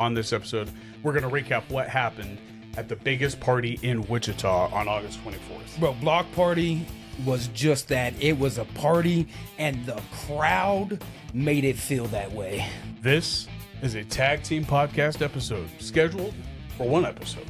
On this episode, we're going to recap what happened at the biggest party in Wichita on August 24th. Bro, Block Party was just that. It was a party, and the crowd made it feel that way. This is a tag team podcast episode scheduled for one episode.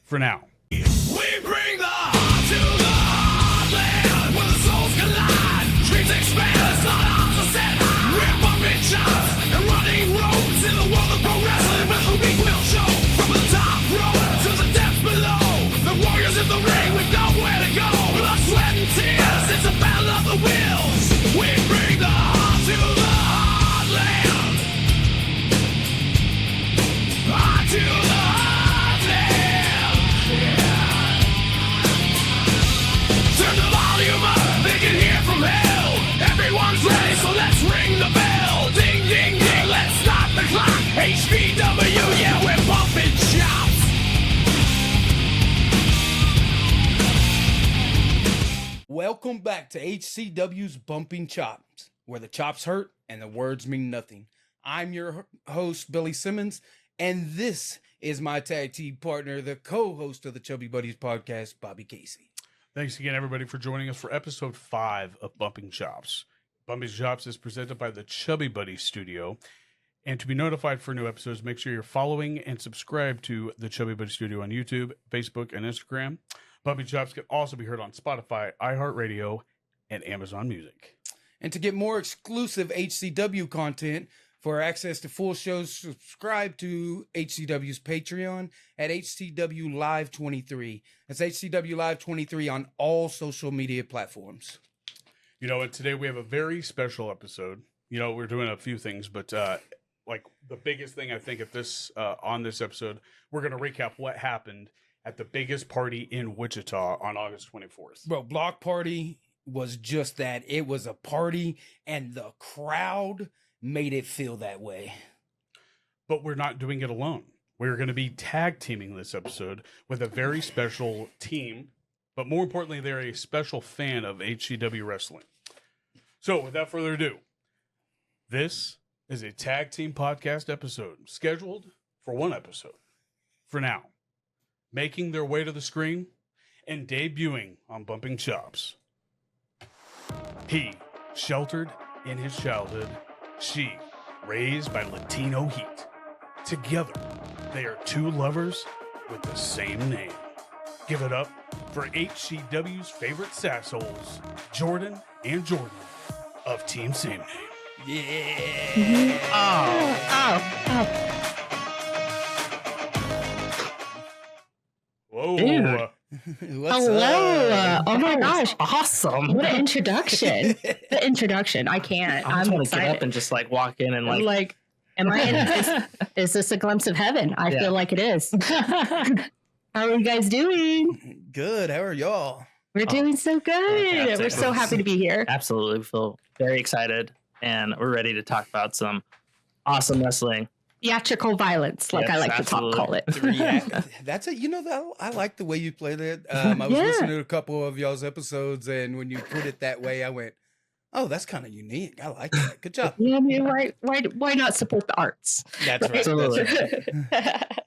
For now. We bring the heart to the heartland where the souls collide. Dreams expand, it's not ours to set high. We're bumping chops and running roads in the world of pro wrestling where the weak will show. From the top row to the depths below, the warriors in the ring with nowhere to go. Blood, sweat, and tears, it's a battle of the wills. We bring the heart to the heartland. Heart to the heartland. Turn the volume up, they can hear from hell. Everyone's ready, so let's ring the bell. Ding, ding, ding, let's start the clock. HCW, yeah, we're bumping chops. Welcome back to HCW's Bumping Chops, where the chops hurt and the words mean nothing. I'm your host, Billy Simmons, and this is my tag team partner, the co-host of the Chubby Buddies podcast, Bobby Casey. Thanks again, everybody, for joining us for episode 5 of Bumping Chops. Bumping Chops is presented by the Chubby Buddies Studio. And to be notified for new episodes, make sure you're following and subscribe to the Chubby Buddies Studio on YouTube, Facebook, and Instagram. Bumping Chops can also be heard on Spotify, iHeartRadio, and Amazon Music. And to get more exclusive HCW content, for access to full shows, subscribe to HCW's Patreon at HCW Live 23. That's HCW Live 23 on all social media platforms. You know what? Today we have a very special episode. You know, we're doing a few things, but like the biggest thing I think at this on this episode, we're going to recap what happened at the biggest party in Wichita on August 24th. Bro, Block Party was just that. It was a party, and the crowd made it feel that way. But we're not doing it alone. We're going to be tag teaming this episode with a very special team, but more importantly, they're a special fan of HCW wrestling. So without further ado, this is a tag team podcast episode scheduled for one episode. For now, making their way to the screen and debuting on Bumping Chops. He, sheltered in his childhood. She, raised by Latino heat. Together, they are two lovers with the same name. Give it up for HCW's favorite sassholes, Jordan and Jordan of Team Same Name. Yeah. Whoa. Dude. What's Hello. up? Oh my gosh. Awesome. What an introduction. The introduction. I can't. I'm I'm excited. To get up excited. and just like walk in and like Am I in? Is this a glimpse of heaven? I Yeah. feel like it is. How are you guys doing? Good. How are y'all? We're doing so good. fantastic. We're so happy to be here. absolutely feel very excited and we're ready to talk about some awesome wrestling. Theatrical violence, like Yes, I like absolutely. to call it. To react. That's it. You know, that I like the way you play that. I was Yeah. listening to a couple of y'all's episodes, and when you put it that way, I went, "Oh, that's kind of unique. I like that. Good job." Yeah, I mean, why not support the arts? That's right. Absolutely. That's right.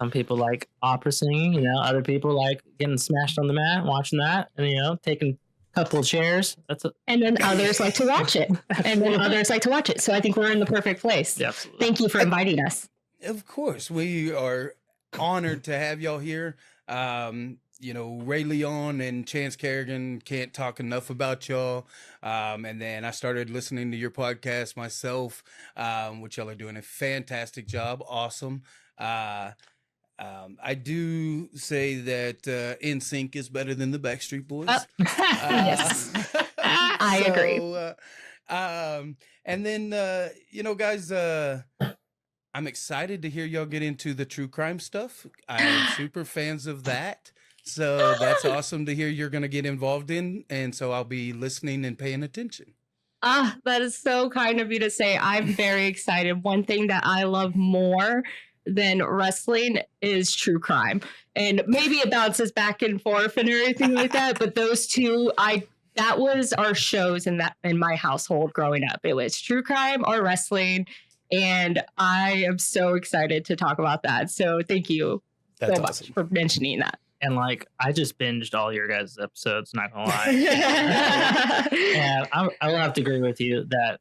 Some people like opera singing, you know, other people like getting smashed on the mat, watching that, and you know, taking a couple of chairs. That's a, And then others like to watch it. And then others like to watch it. So I think we're in the perfect place. yeah, absolutely. Thank you for inviting us. Of course, we are honored to have y'all here. You know, Ray Leon and Chance Kerrigan can't talk enough about y'all. And then I started listening to your podcast myself, which y'all are doing a fantastic job. Awesome. I do say that NSYNC is better than the Backstreet Boys. Yes. I agree. And then, you know, guys, I'm excited to hear y'all get into the true crime stuff. I'm super fans of that. So that's awesome to hear you're going to get involved in. And so I'll be listening and paying attention. That is so kind of you to say. I'm very excited. One thing that I love more than wrestling is true crime. And maybe it bounces back and forth and everything like that. But those two, that was our shows in my household growing up. It was true crime or wrestling. And I am so excited to talk about that. So thank you That's so awesome. much for mentioning that. And like, I just binged all your guys' episodes, not gonna lie. And I will have to agree with you that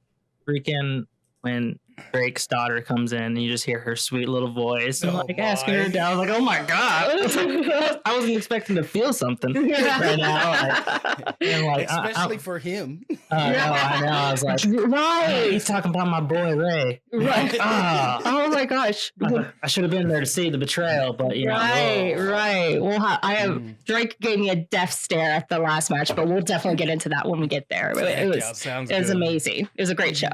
freaking when Drake's daughter comes in, you just hear her sweet little voice and Oh like asking her my. down. Like, oh my god, I wasn't expecting to feel something right now. Like, and like, Especially for him. I know. I was like, Right. he's talking about my boy Ray. Right. Ah, Oh my gosh. I should have been there to see the betrayal, but you know, Right. I have Drake gave me a death stare at the last match, but we'll definitely get into that when we get there. It was amazing. It was a great show.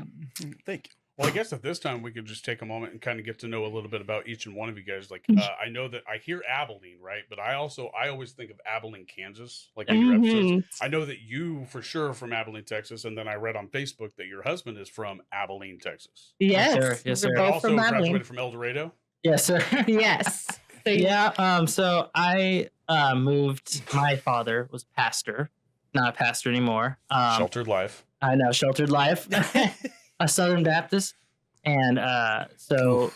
Thank you. Well, I guess at this time we could just take a moment and kind of get to know a little bit about each and one of you guys. Like, I know that I hear Abilene, right? But I always think of Abilene, Kansas, like in your episodes. I know that you for sure are from Abilene, Texas, and then I read on Facebook that your husband is from Abilene, Texas. Yes. Yes, We're sir. both Also from Abilene. graduated from El Dorado. yes, sir. Yes. So Yeah. So I moved. My father was pastor, not a pastor anymore. Sheltered life. I know, sheltered life, a Southern Baptist, and so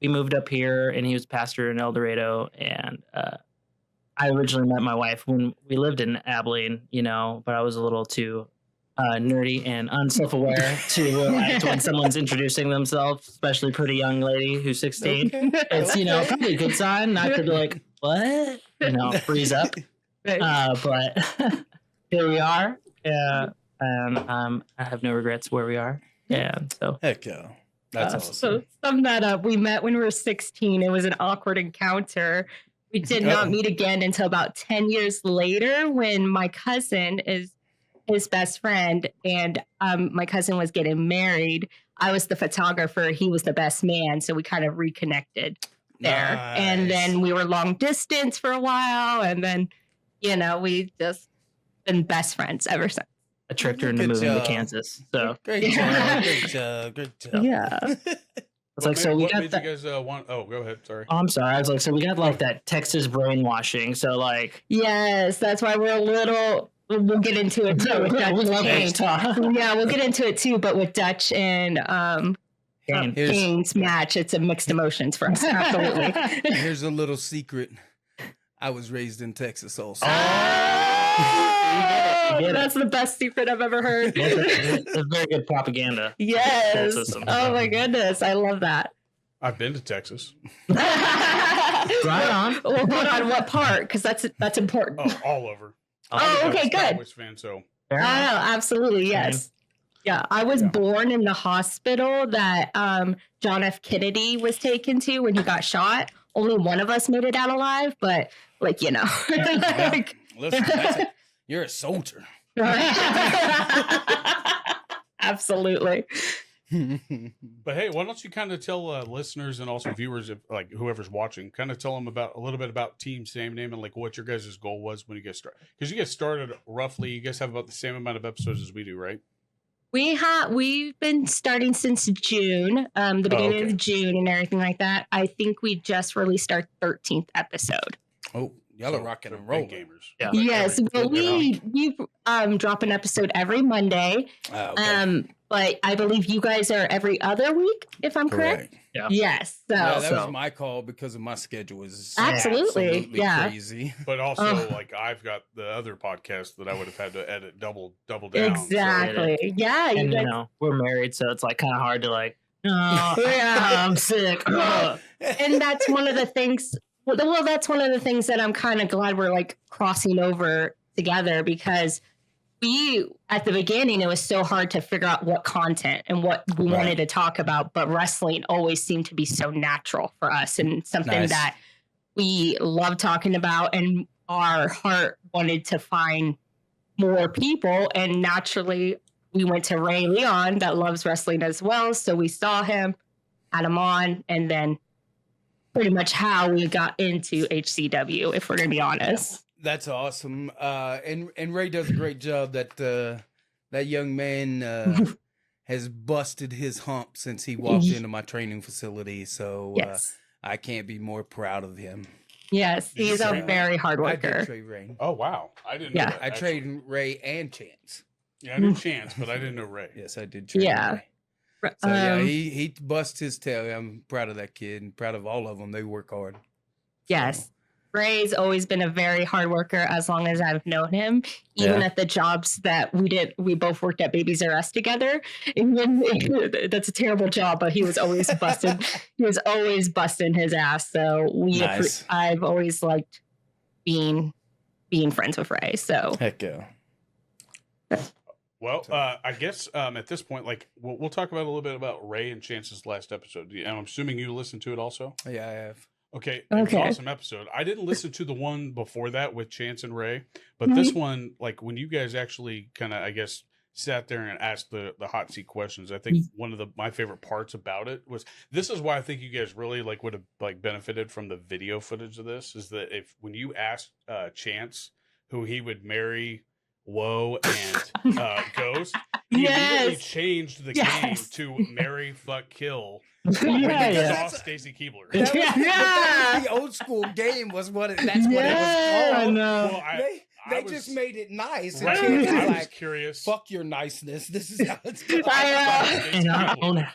we moved up here, and he was pastor in El Dorado, and I originally met my wife when we lived in Abilene, you know, but I was a little too nerdy and unself-aware to realize when someone's introducing themselves, especially a pretty young lady who's 16. It's, you know, probably a good sign not to be like, what? You know, freeze up. But here we are. And I have no regrets where we are. And so, Heck yeah. That's awesome. So sum that up. We met when we were 16. It was an awkward encounter. We did not meet again until about 10 years later when my cousin is his best friend, and my cousin was getting married. I was the photographer. He was the best man. So we kind of reconnected there. Nice. And then we were long distance for a while. And then, you know, we just been best friends ever since. I tricked her into Good moving to job. Kansas. So Great job. Great job. Great job. Yeah. it's like, so we what got made that. you guys want? Oh, go ahead. Sorry. Oh, I'm sorry. I was like, so we got like that Texas brainwashing. So like, Yes, that's why we're a little. We'll get into it too. With Dutch we love Kane. Wichita. Yeah, we'll get into it too. But with Dutch and Kane. Kane's match, it's a mixed emotions for us. Absolutely. Here's a little secret. I was raised in Texas also. You get it. That's the best secret I've ever heard. It's very good propaganda. Yes. Full system. Oh my goodness, I love that. I've been to Texas. Right on. Well, hold on. What part? Because that's important. Oh, all over. Oh, I'm a okay, good. Cowboys fan, so Fair Oh, enough. absolutely, yes. Yeah, I was born in the hospital that John F. Kennedy was taken to when he got shot. Only one of us made it out alive, but like, you know. Like, Listen, you're a soldier. absolutely. But hey, why don't you kind of tell listeners and also viewers, if like whoever's watching, kind of tell them about a little bit about Team Same Name and like what your guys' goal was when you guys started. Because you guys started roughly, you guys have about the same amount of episodes as we do, right? We've been starting since June, the beginning of June and everything like that. I think we just released our 13th episode. Oh, y'all are rocking and rolling. Gamers. Yeah. Like Yes, well, we drop an episode every Monday. Oh, okay. But I believe you guys are every other week, if I'm correct. Yeah. Yes. So Yeah, that so- was my call because of my schedule is Absolutely, yeah. crazy. But also, Oh. like I've got the other podcast that I would have had to edit double down. So- exactly. Yeah. You And you guys, know, we're married, so it's like kind of hard to like, Yeah. I'm sick. and that's one of the things. Well, that's one of the things that I'm kind of glad we're like crossing over together because we at the beginning it was so hard to figure out what content and what we wanted to talk about, but wrestling always seemed to be so natural for us and something Nice. that we love talking about, and our heart wanted to find more people, and naturally we went to Ray Leon that loves wrestling as well, so we saw him, had him on, and then pretty much how we got into HCW, if we're gonna be honest. That's awesome. And Ray does a great job. That young man has busted his hump since he walked into my training facility. So Yes. I can't be more proud of him. Yes, he's a very hard I did worker. trade Ray. Oh wow, I didn't. Yeah. know that, I actually. traded Ray and Chance. Yeah, I knew Chance, but I didn't know Ray. Yes, I did trade Yeah. Ray. So yeah, Um, he busts his tail. I'm proud of that kid and proud of all of them. They work hard. Yes. Ray's always been a very hard worker as long as I've known him, even Yeah. at the jobs that we both worked at Babies R Us together. That's a terrible job, but he was always busting his ass. So Nice. I've always liked being friends with Ray. So Heck yeah. Well, I guess at this point, like we'll talk about a little bit about Ray and Chance's last episode. And I'm assuming you listened to it also. Yeah, I have. Okay, it was an awesome episode. I didn't listen to the one before that with Chance and Ray, but this one, like when you guys actually kind of, I guess, sat there and asked the hot seat questions, I think one of my favorite parts about it was this is why I think you guys really like would have like benefited from the video footage of this is that when you asked Chance who he would marry, Woe and Ghost, he immediately changed the game to marry, fuck, kill. Saw Stacy Keebler. The old school game was what it was called. I know. Well, They was- just made it nice. And Right. Chance I was was like, curious. fuck your niceness. This is how it's going. In our own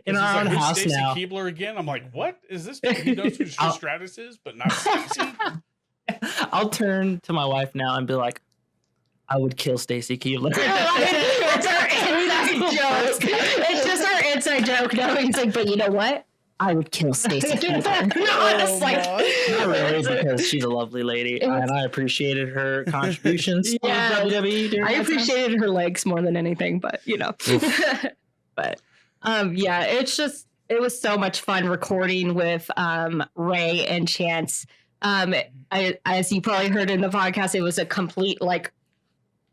In our own house Stacy now. Keebler again. I'm like, what is this? He knows who Stratus is, but not Stacy. I'll turn to my wife now and be like, I would kill Stacy Keebler. It's our inside joke. It's just our inside joke. No, he's like, but you know what? I would kill Stacy Keebler. Oh, Not really, because she's a lovely lady, and I appreciated her contributions. Yeah. to WWE during I that time. appreciated her legs more than anything, but but yeah, it was so much fun recording with Ray and Chance. As you probably heard in the podcast, it was a complete like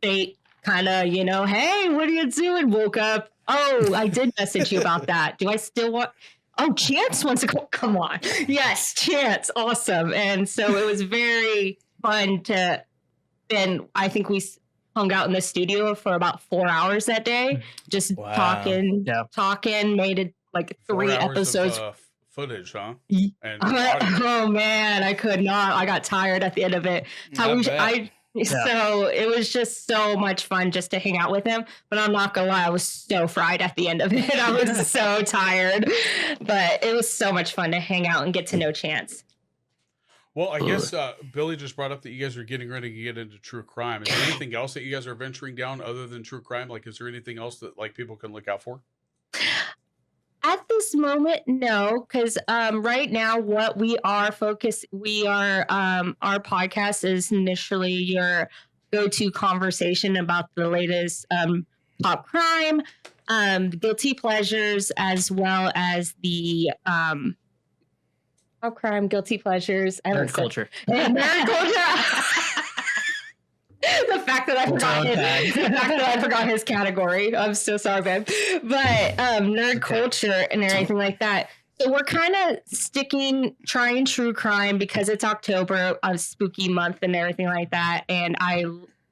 fate kind of, hey, what are you doing? Woke up. Oh, I did message you about that. Do I still want? Oh, Chance wants to go. Come on. Yes, Chance. Awesome. And so it was very fun to, and I think we hung out in the studio for about 4 hours that day, just talking, made it like 3 4 hours episodes. of, footage, huh? Ye- And audio. Oh man, I could not. I got tired at the end of it. So it was just so much fun just to hang out with him. But I'm not gonna lie, I was so fried at the end of it. I was so tired. But it was so much fun to hang out and get to know Chance. Well, I guess Billy just brought up that you guys are getting ready to get into true crime. Is there anything else that you guys are venturing down other than true crime? Like, is there anything else that like people can look out for? At this moment, no, because right now what we are focused, our podcast is initially your go-to conversation about the latest pop crime, guilty pleasures, as well as the pop crime, guilty pleasures, Nerd culture. and nerd culture. The fact that I forgot his category. I'm so sorry, babe. But nerd culture and everything like that. So we're kind of trying true crime because it's October, a spooky month and everything like that. And I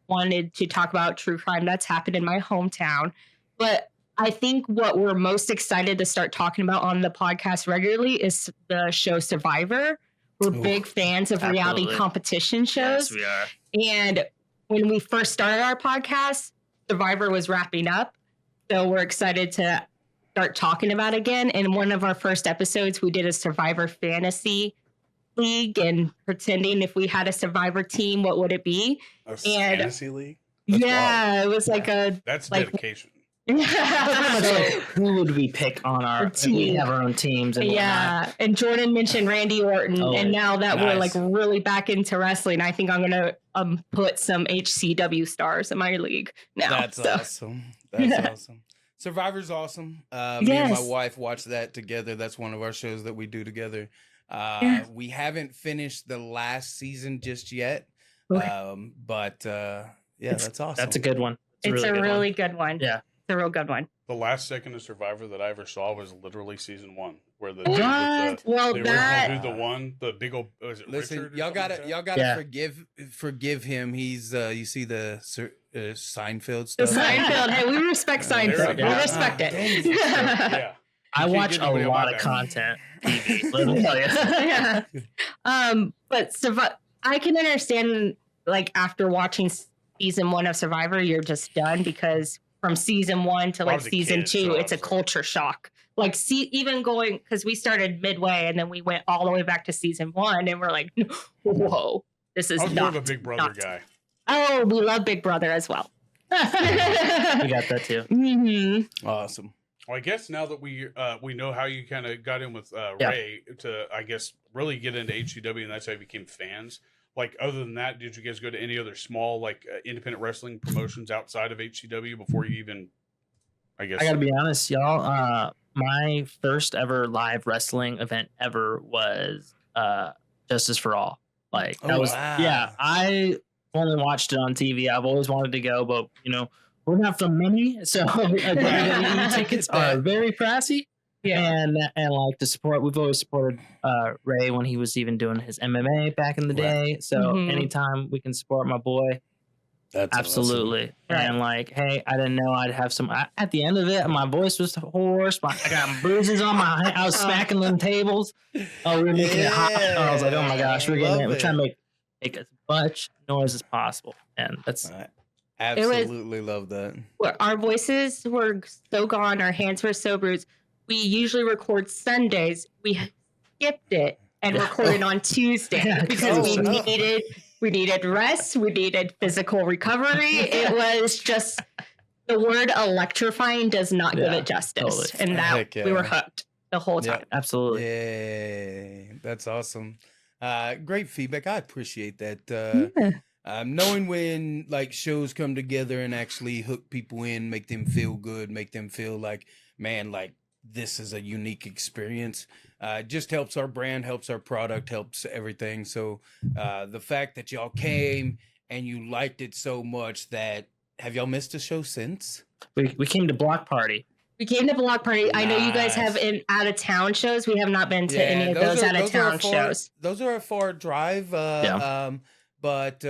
wanted to talk about true crime that's happened in my hometown. But I think what we're most excited to start talking about on the podcast regularly is the show Survivor. We're big fans of reality competition shows. Yes, we are. And when we first started our podcast, Survivor was wrapping up. So we're excited to start talking about it again. And one of our first episodes, we did a Survivor fantasy league and pretending if we had a Survivor team, what would it be? A fantasy league? That's wild. It was That's like- dedication. Who would we pick on our team? We have our own teams. And whatnot. And Jordan mentioned Randy Orton, and now that we're like really back into wrestling, I think I'm gonna put some HCW stars in my league now. That's awesome. That's awesome. Survivor's awesome. Me and my wife watch that together. That's one of our shows that we do together. We haven't finished the last season just yet, but that's awesome. That's a good one. It's a really good one. Yeah. It's a real good one. The last second of Survivor that I ever saw was literally season 1, where the Well, dude won the big old. Was it Listen, Richard or y'all something gotta like that? forgive him. He's you see the Seinfeld The stuff. Seinfeld. Hey, we respect Seinfeld. We respect it. Yeah. I You can't watch get a nobody on lot my of back. content TV. Let me tell you. But I can understand, like, after watching season 1 of Survivor, you're just done because from season 1 to I like was a season kid, 2, so I it's a was like- culture shock. Like, see, even going, because we started midway and then we went all the way back to season 1, and we're like, whoa, this is I was not more of a Big Brother not- guy. Oh, we love Big Brother as well. We got that too. Awesome. Well, I guess now that we know how you kind of got in with Yeah. Ray to, I guess, really get into HCW, and that's how you became fans. Like, other than that, did you guys go to any other small, like, independent wrestling promotions outside of HCW before you even, I guess? I gotta be honest, y'all. My first ever live wrestling event ever was Justice for All. Like that Oh, was wow. yeah. I only watched it on TV. I've always wanted to go, but we're not from many, so WWE tickets are very pricey. Yeah. And like to support, we've always supported Ray when he was even doing his MMA back in the day. So Mhm. anytime we can support my boy, That's absolutely. Right. And like, hey, I didn't know I'd have some. At the end of it, my voice was hoarse. I got bruises on my. I was smacking them tables. Oh, we were making it hot. I was like, oh my gosh, we're getting it. We're trying to make as much noise as possible, and that's I absolutely love that. Our voices were so gone, our hands were so bruised. We usually record Sundays. We skipped it and recorded on Tuesday because we needed rest. We needed physical recovery. It was just, the word electrifying does not give it justice. totally. And Heck that we were hooked the whole time. absolutely. Yay, that's awesome. Great feedback. I appreciate that. Knowing when like shows come together and actually hook people in, make them feel good, make them feel like, man, like this is a unique experience. Just helps our brand, helps our product, helps everything. So the fact that y'all came and you liked it so much that, have y'all missed a show since? We came to Block Party. We came to Block Party. I know you guys Nice. have in out of town shows. We have not been to any of those out of town shows. Those are a far drive. But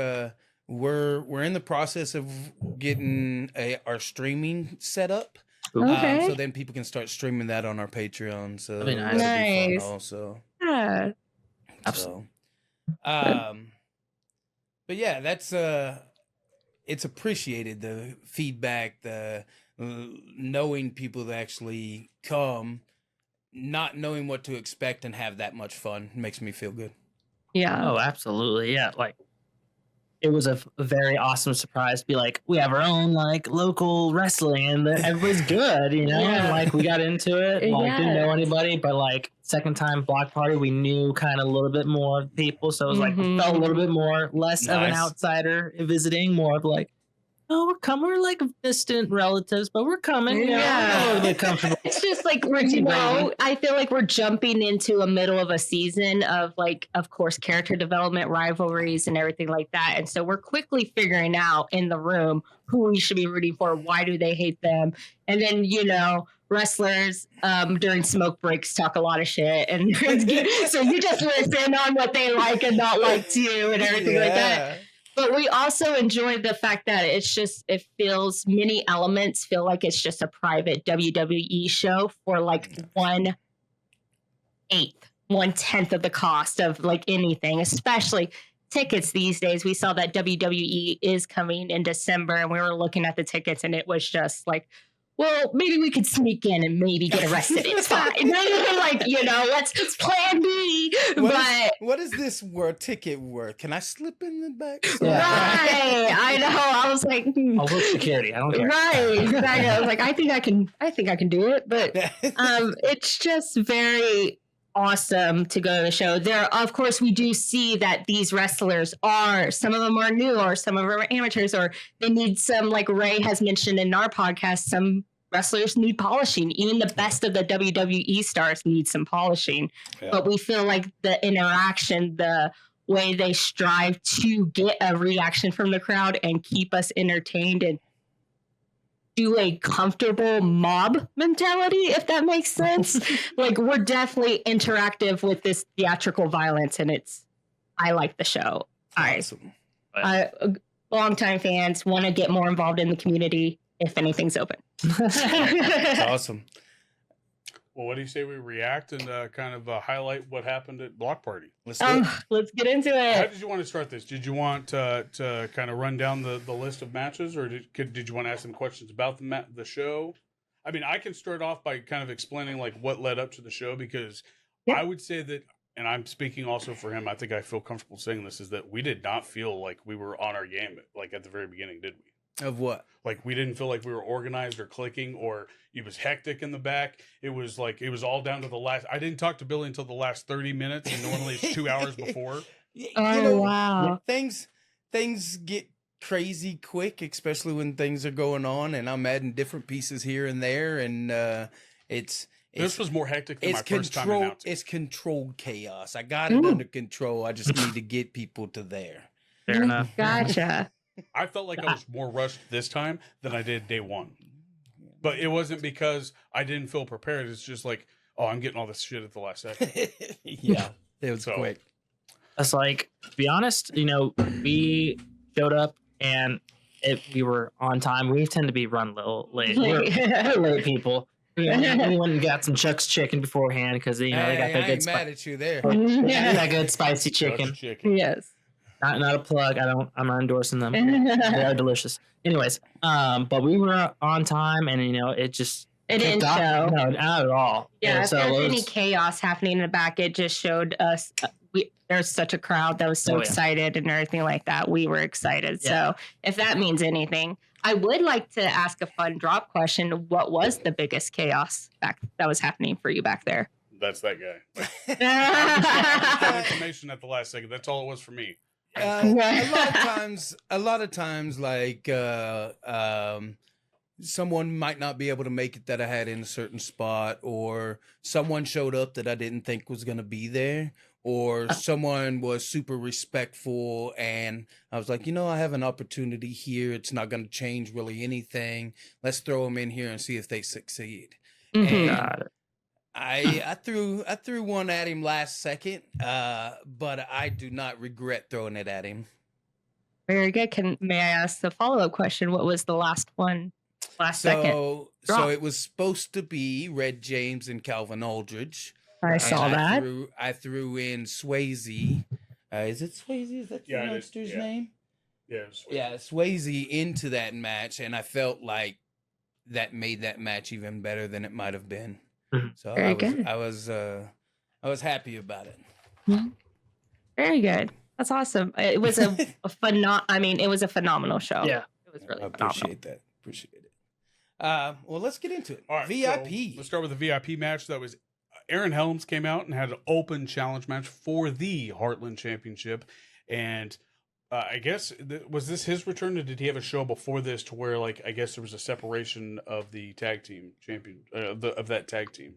we're in the process of getting our streaming set up. Okay. So then people can start streaming that on our Patreon. So That'd be nice. that'll be Nice. fun also. Yeah. So, but yeah, that's it's appreciated, the feedback, the knowing people that actually come, not knowing what to expect and have that much fun makes me feel good. Yeah. Oh, absolutely. Yeah. Like it was a very awesome surprise to be like, we have our own like local wrestling and everybody's good, you know? Yeah. And, like we got into it, like didn't know Yeah. anybody, but like second time Block Party, we knew kind of a little bit more of people. So it was like, we felt a little bit more, less of an Nice. outsider visiting, more of like, oh, we're coming. We're like distant relatives, but we're coming. You know? Yeah. A little bit comfortable. It's just like Richie I feel like we're jumping into a middle of a season of like, of course, character development, rivalries, and everything like that. And so we're quickly figuring out in the room who we should be rooting for, why do they hate them, and then wrestlers during smoke breaks talk a lot of shit, and so you just listen on what they like and not like too, and everything like that. But we also enjoy the fact that it feels, many elements feel like it's just a private WWE show for like 1/8, 1/10 of the cost of like anything, especially tickets these days. We saw that WWE is coming in December and we were looking at the tickets and it was just like, well, maybe we could sneak in and maybe get arrested. It's fine. Like, let's plan B. What is this ticket worth? Can I slip in the back? Right. I know. I was like, I'll book security. I don't care. right. Exactly. I was like, I think I can do it. But it's just very awesome to go to the show. Of course, we do see that these wrestlers some of them are new, or some of them are amateurs, or they need some, like Ray has mentioned in our podcast, some wrestlers need polishing. Even the best of the WWE stars need some polishing. Yeah. But we feel like the interaction, the way they strive to get a reaction from the crowd and keep us entertained and do a comfortable mob mentality, if that makes sense. Like, we're definitely interactive with this theatrical violence, and I like the show. Awesome. Longtime fans want to get more involved in the community if anything's open. That's awesome. Well, what do you say we react and kind of highlight what happened at Block Party? Let's do it. Let's get into How it. did you want to start this? Did you want to kind of run down the list of matches, or did you want to ask some questions about the show? I mean, I can start off by kind of explaining like what led up to the show, because I would say that, and I'm speaking also for him, I think I feel comfortable saying this, is that we did not feel like we were on our game like at the very beginning, did we? Of what? Like we didn't feel like we were organized or clicking, or it was hectic in the back. It was like it was all down to the last. I didn't talk to Billy until the last 30 minutes, and normally it's 2 hours before. Oh, wow. Things get crazy quick, especially when things are going on, and I'm adding different pieces here and there, and This was more hectic than my first time announcing. It's controlled chaos. I got it under control. I just need to get people to there. Fair enough. Gotcha. I felt like I was more rushed this time than I did day one. But it wasn't because I didn't feel prepared. It's just like, oh, I'm getting all this shit at the last second. Yeah, it was So- quick. It's like, to be honest, we showed up and we were on time. We tend to be run a little late. We're late people. We went and got some Chuck's chicken beforehand because they got Hey, the I good ain't mad at you there. that good spicy chicken. Yes. Not a plug. I'm not endorsing them. They are delicious. Anyways, but we were on time, and it just It didn't kicked off. show. No, not at all. Yeah, And if so there's it any was- chaos happening in the back, it just showed us. There's such a crowd that was so Oh, yeah. excited and everything like that. We were excited. Yeah. So if that means anything, I would like to ask a fun drop question. What was the biggest chaos that was happening for you back there? That's that guy. That information at the last second. That's all it was for me. A lot of times, like someone might not be able to make it that I had in a certain spot, or someone showed up that I didn't think was going to be there, or someone was super respectful, and I was like, I have an opportunity here. It's not going to change really anything. Let's throw them in here and see if they succeed. Mhm. And Got it. I threw one at him last second, but I do not regret throwing it at him. Very good. May I ask the follow-up question? What was the last one? Last second. So drop. it was supposed to be Red James and Calvin Aldridge. I And saw that. I threw in Swayze. Is it Swayze? Is that the Yeah, it is. youngster's Yeah. name? Yeah. Yeah, Swayze into that match, and I felt like that made that match even better than it might have been. Mhm. So Very I good. was happy about it. Very good. That's awesome. It was it was a phenomenal show. Yeah. It was really I phenomenal. appreciate that. Appreciate it. Well, let's get into it. All right. VIP. So let's start with the VIP match. That was Aaron Helms came out and had an open challenge match for the Heartland Championship. And I guess, was this his return, or did he have a show before this to where, like, I guess there was a separation of the tag team champion, of that tag team?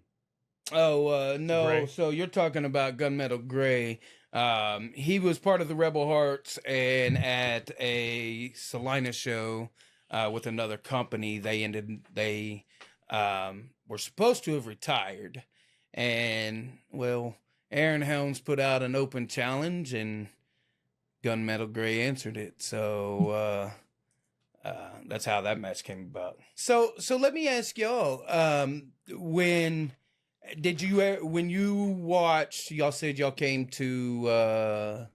Oh, no. Gray. So you're talking about Gunmetal Gray. He was part of the Rebel Hearts, and at a Salina show with another company, they were supposed to have retired. And, well, Aaron Helms put out an open challenge, and Gunmetal Gray answered it. So that's how that match came about. So let me ask y'all, when you watched, y'all said y'all came to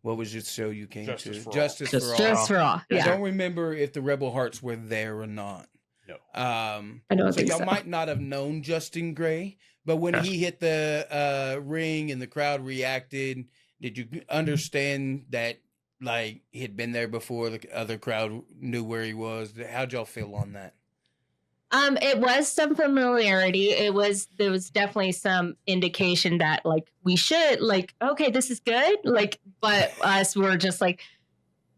what was your show you came Justice to? for All. Justice for All. Just for all. I Yeah. don't remember if the Rebel Hearts were there or not. No. I don't So think y'all so. might not have known Justin Gray, but when he hit the ring and the crowd reacted, did you understand that, like, he had been there before, the other crowd knew where he was? How'd y'all feel on that? It was some familiarity. There was definitely some indication that, like, we should, like, okay, this is good. Like, but us were just like,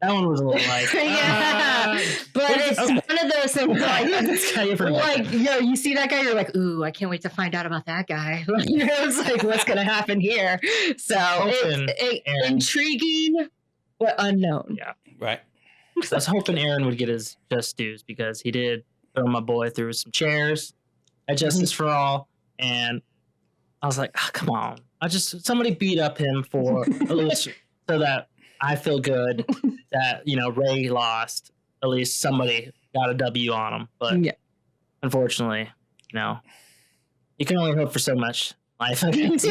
That one was a little like, yeah. But it's one of those things like, you see that guy, you're like, ooh, I can't wait to find out about that guy. It's like, what's gonna happen here? So it's intriguing but unknown. Yeah. Right. I was hoping Aaron would get his just dues because he did throw my boy through some chairs at Justice for All, and I was like, oh, come on! Somebody beat up him for at least so that I feel good that Ray lost. At least somebody got a W on him, but Yeah. unfortunately, You can only hope for so much life. Aaron's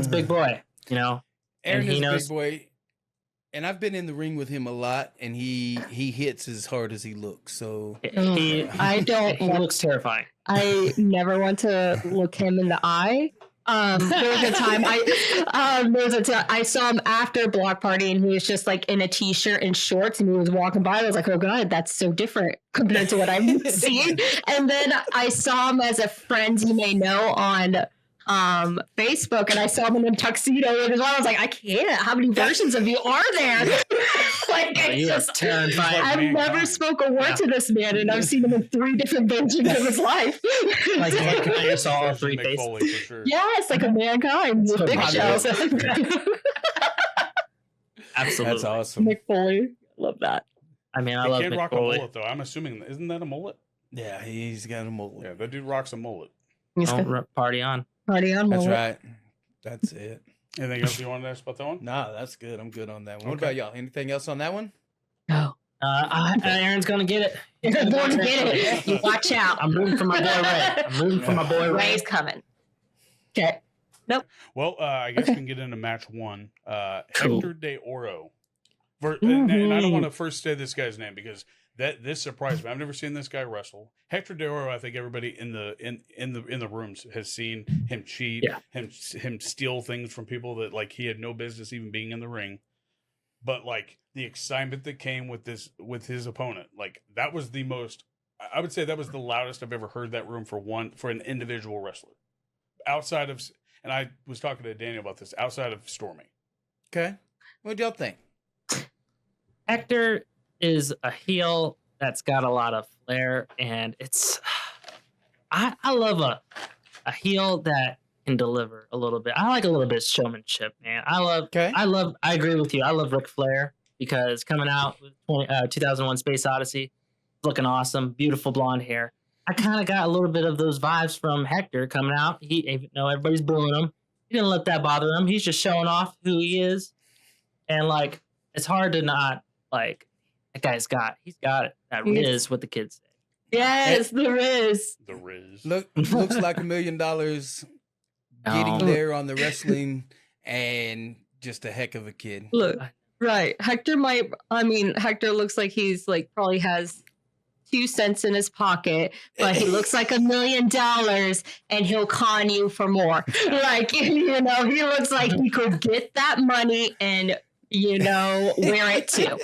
a big boy, you know. Aaron and he is a knows big boy, and I've been in the ring with him a lot, and he hits as hard as he looks. So I don't. he looks terrifying. I never want to look him in the eye. There was a time I saw him after Block Party, and he was just like in a t-shirt and shorts, and he was walking by. I was like, oh god, that's so different compared to what I've seen. And then I saw him as a friend you may know on Facebook, and I saw him in a tuxedo with his mom. I was like, I can't. How many versions of you are there? Like, You are terrifying. I've never spoke a word to this man, and I've seen him in 3 different versions of his life. Like I saw all 3 Mick faces. Foley, for sure. Yes, like a mankind. So Big popular. show. Absolutely. that's awesome. Mick Foley. Love that. I mean, I He love can't Mick rock a Foley. mullet though. I'm assuming isn't that a mullet? Yeah, he's got a mullet. Yeah, that dude rocks a mullet. He's Oh, got party on. party on. That's mullet. right. That's it. Anything else you wanted to ask about that one? Nah, that's good. I'm good on that one. What Okay. about y'all? Anything else on that one? No. Aaron's gonna get it. You're going to get it. You watch out. I'm rooting for my boy Ray. I'm rooting for my boy Ray. Ray's coming. Okay. Well, I guess we can get into match 1. Cool. Hector De Oro. And I don't want to first say this guy's name because this surprised me. I've never seen this guy wrestle. Hector De Oro, I think everybody in the rooms has seen him cheat, Yeah. him steal things from people that like he had no business even being in the ring. But like the excitement that came with his opponent, like that was the most. I would say that was the loudest I've ever heard that room for an individual wrestler. Outside of, and I was talking to Daniel about this. Outside of Stormy, Okay. What y'all think? Hector is a heel that's got a lot of flair, and it's I love a heel that can deliver a little bit. I like a little bit of showmanship, man. I agree with you. I love Ric Flair because coming out with 2001 Space Odyssey, looking awesome, beautiful blonde hair. I kind of got a little bit of those vibes from Hector coming out. Even though everybody's booing him, he didn't let that bother him. He's just showing off who he is, and like it's hard to not like that guy's got. He's got it. That Riz, what the kids say. Yes, there is. the Riz. Looks like $1 million getting Oh. there on the wrestling, and just a heck of a kid. Look, right. Hector looks like he's like probably has 2 cents in his pocket, but he looks like $1 million and he'll con you for more. Like, you know, he looks like he could get that money and, you know, wear it too.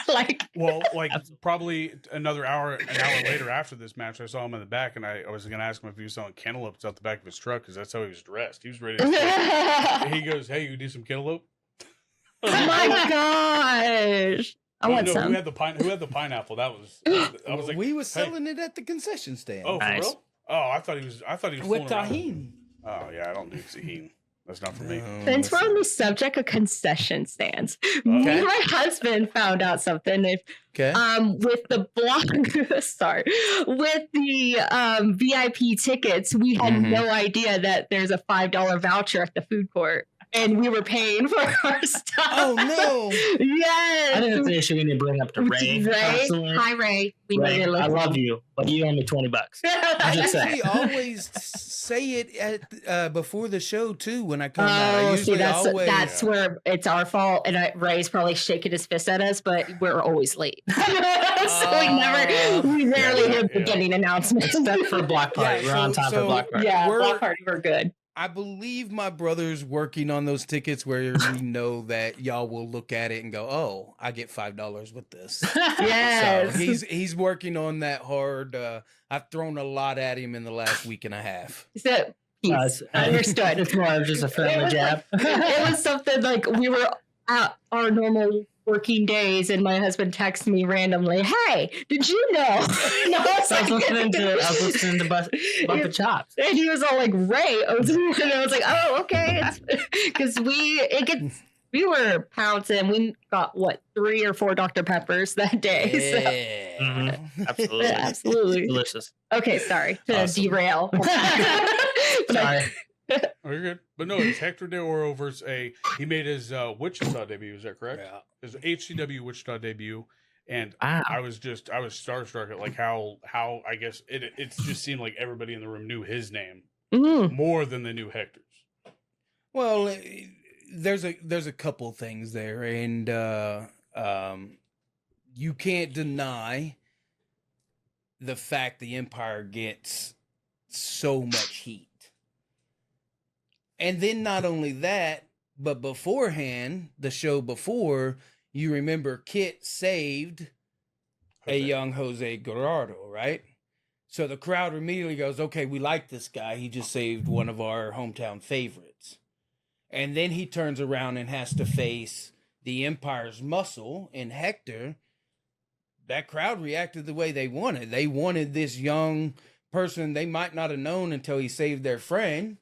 Like, Well, like probably an hour later after this match, I saw him in the back, and I was going to ask him if he was selling cantaloupes out the back of his truck because that's how he was dressed. He was ready to oh He goes, "Hey, you do some cantaloupe?" my gosh. I want no, some. Who had the pineapple? That was. I was like, We were hey. selling it at the concession stand. Oh, for Nice. real? Oh, I thought he was. with fooling around. tahini. Oh yeah, I don't do tahini. That's not for me. Since we're on the subject of concession stands, Okay. me and my husband found out something. If Okay. with the with the VIP tickets, we had Mhm. no idea that there's a $5 voucher at the food court, and we were paying for our stuff. Oh no. Yes. I think that's the issue we need to bring up to Ray. Ray. Constantly. Hi, Ray. We Ray, need to I listen. love you, but you owe me $20. I'm just saying. We always say it at before the show too. When I come out, I Oh, usually see, always. that's where it's our fault, and Ray's probably shaking his fist at us, but we're always late, so we rarely hear beginning announcements. Except for Block Party. Yeah, We're on so- time for so- Block Party. Yeah, We're- Block Party, we're good. I believe my brother's working on those tickets where we know that y'all will look at it and go, "Oh, I get $5 with this." Yes. So he's working on that hard. I've thrown a lot at him in the last week and a half. So, peace. Understood. It's more of just a friendly It was jab. It was something like we were at our normal working days, and my husband texted me randomly, "Hey, did you know?" And I was I was listening to Bump the Chops. And he was all like, "Ray," and I was like, "Oh, okay," because we were pouncing. We got 3 or 4 Dr. Peppers that day. Yeah. Mhm. Absolutely. So. Absolutely. Delicious. Okay, sorry to Awesome. derail. Sorry. Oh, you're good. But no, it's Hector De Oro versus he made his Wichita debut. Is that correct? Yeah. His HCW Wichita debut And Wow. I was starstruck at like how I guess it just seemed like everybody in the room knew his name more than they knew Hector's. Well, there's a couple things there, and you can't deny the fact the Empire gets so much heat. And then not only that, but beforehand, the show before, you remember Kit saved a young Jose Gerardo, right? So the crowd immediately goes, okay, we like this guy. He just saved one of our hometown favorites. And then he turns around and has to face the Empire's muscle in Hector. That crowd reacted the way they wanted. They wanted this young person they might not have known until he saved their friend.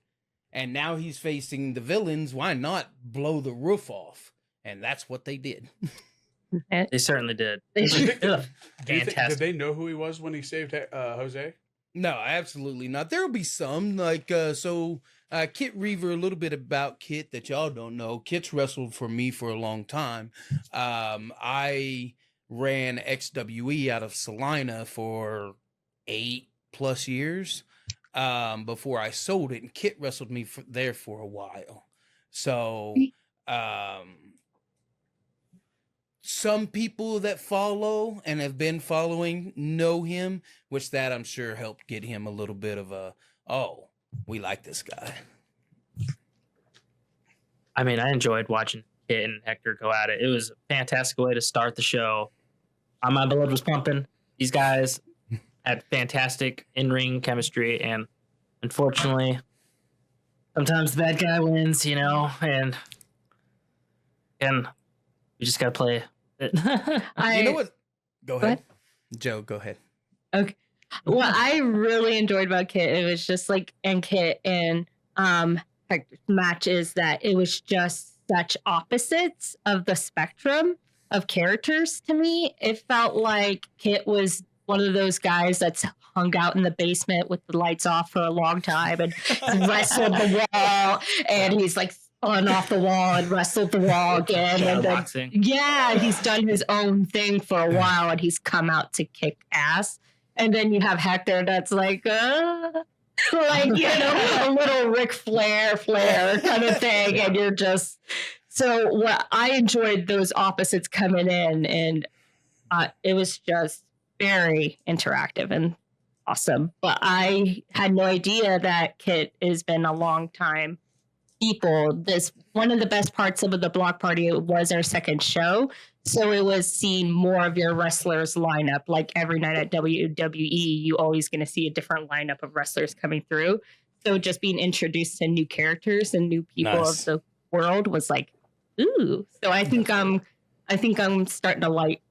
And now he's facing the villains. Why not blow the roof off? And that's what they did. They certainly did. Fantastic. Did they know who he was when he saved Jose? No, absolutely not. There will be some Kit Reaver, a little bit about Kit that y'all don't know. Kit's wrestled for me for a long time. I ran XWE out of Salina for 8+ years before I sold it, and Kit wrestled me there for a while. So some people that follow and have been following know him, which that I'm sure helped get him a little bit of a, oh, we like this guy. I mean, I enjoyed watching Kit and Hector go at it. It was a fantastic way to start the show. My blood was pumping. These guys had fantastic in-ring chemistry, and unfortunately, sometimes the bad guy wins, you know, and we just gotta play it. You know what? Go ahead. Joe, go ahead. Okay. What I really enjoyed about Kit, it was just like, and Kit and Hector's matches, that it was just such opposites of the spectrum of characters to me. It felt like Kit was one of those guys that's hung out in the basement with the lights off for a long time and wrestled the wall, and he's like spun off the wall and wrestled the wall again. And then, yeah, he's done his own thing for a while, and he's come out to kick ass. And then you have Hector that's like, like, you know, a little Ric Flair kind of thing. And you're just, so what I enjoyed those opposites coming in, and it was just very interactive and awesome. But I had no idea that Kit has been a long time people. This one of the best parts of the block party was our second show. So it was seeing more of your wrestlers lineup. Like every night at WWE, you always going to see a different lineup of wrestlers coming through. So just being introduced to new characters and new people of the world was like, ooh. So I think I'm starting to like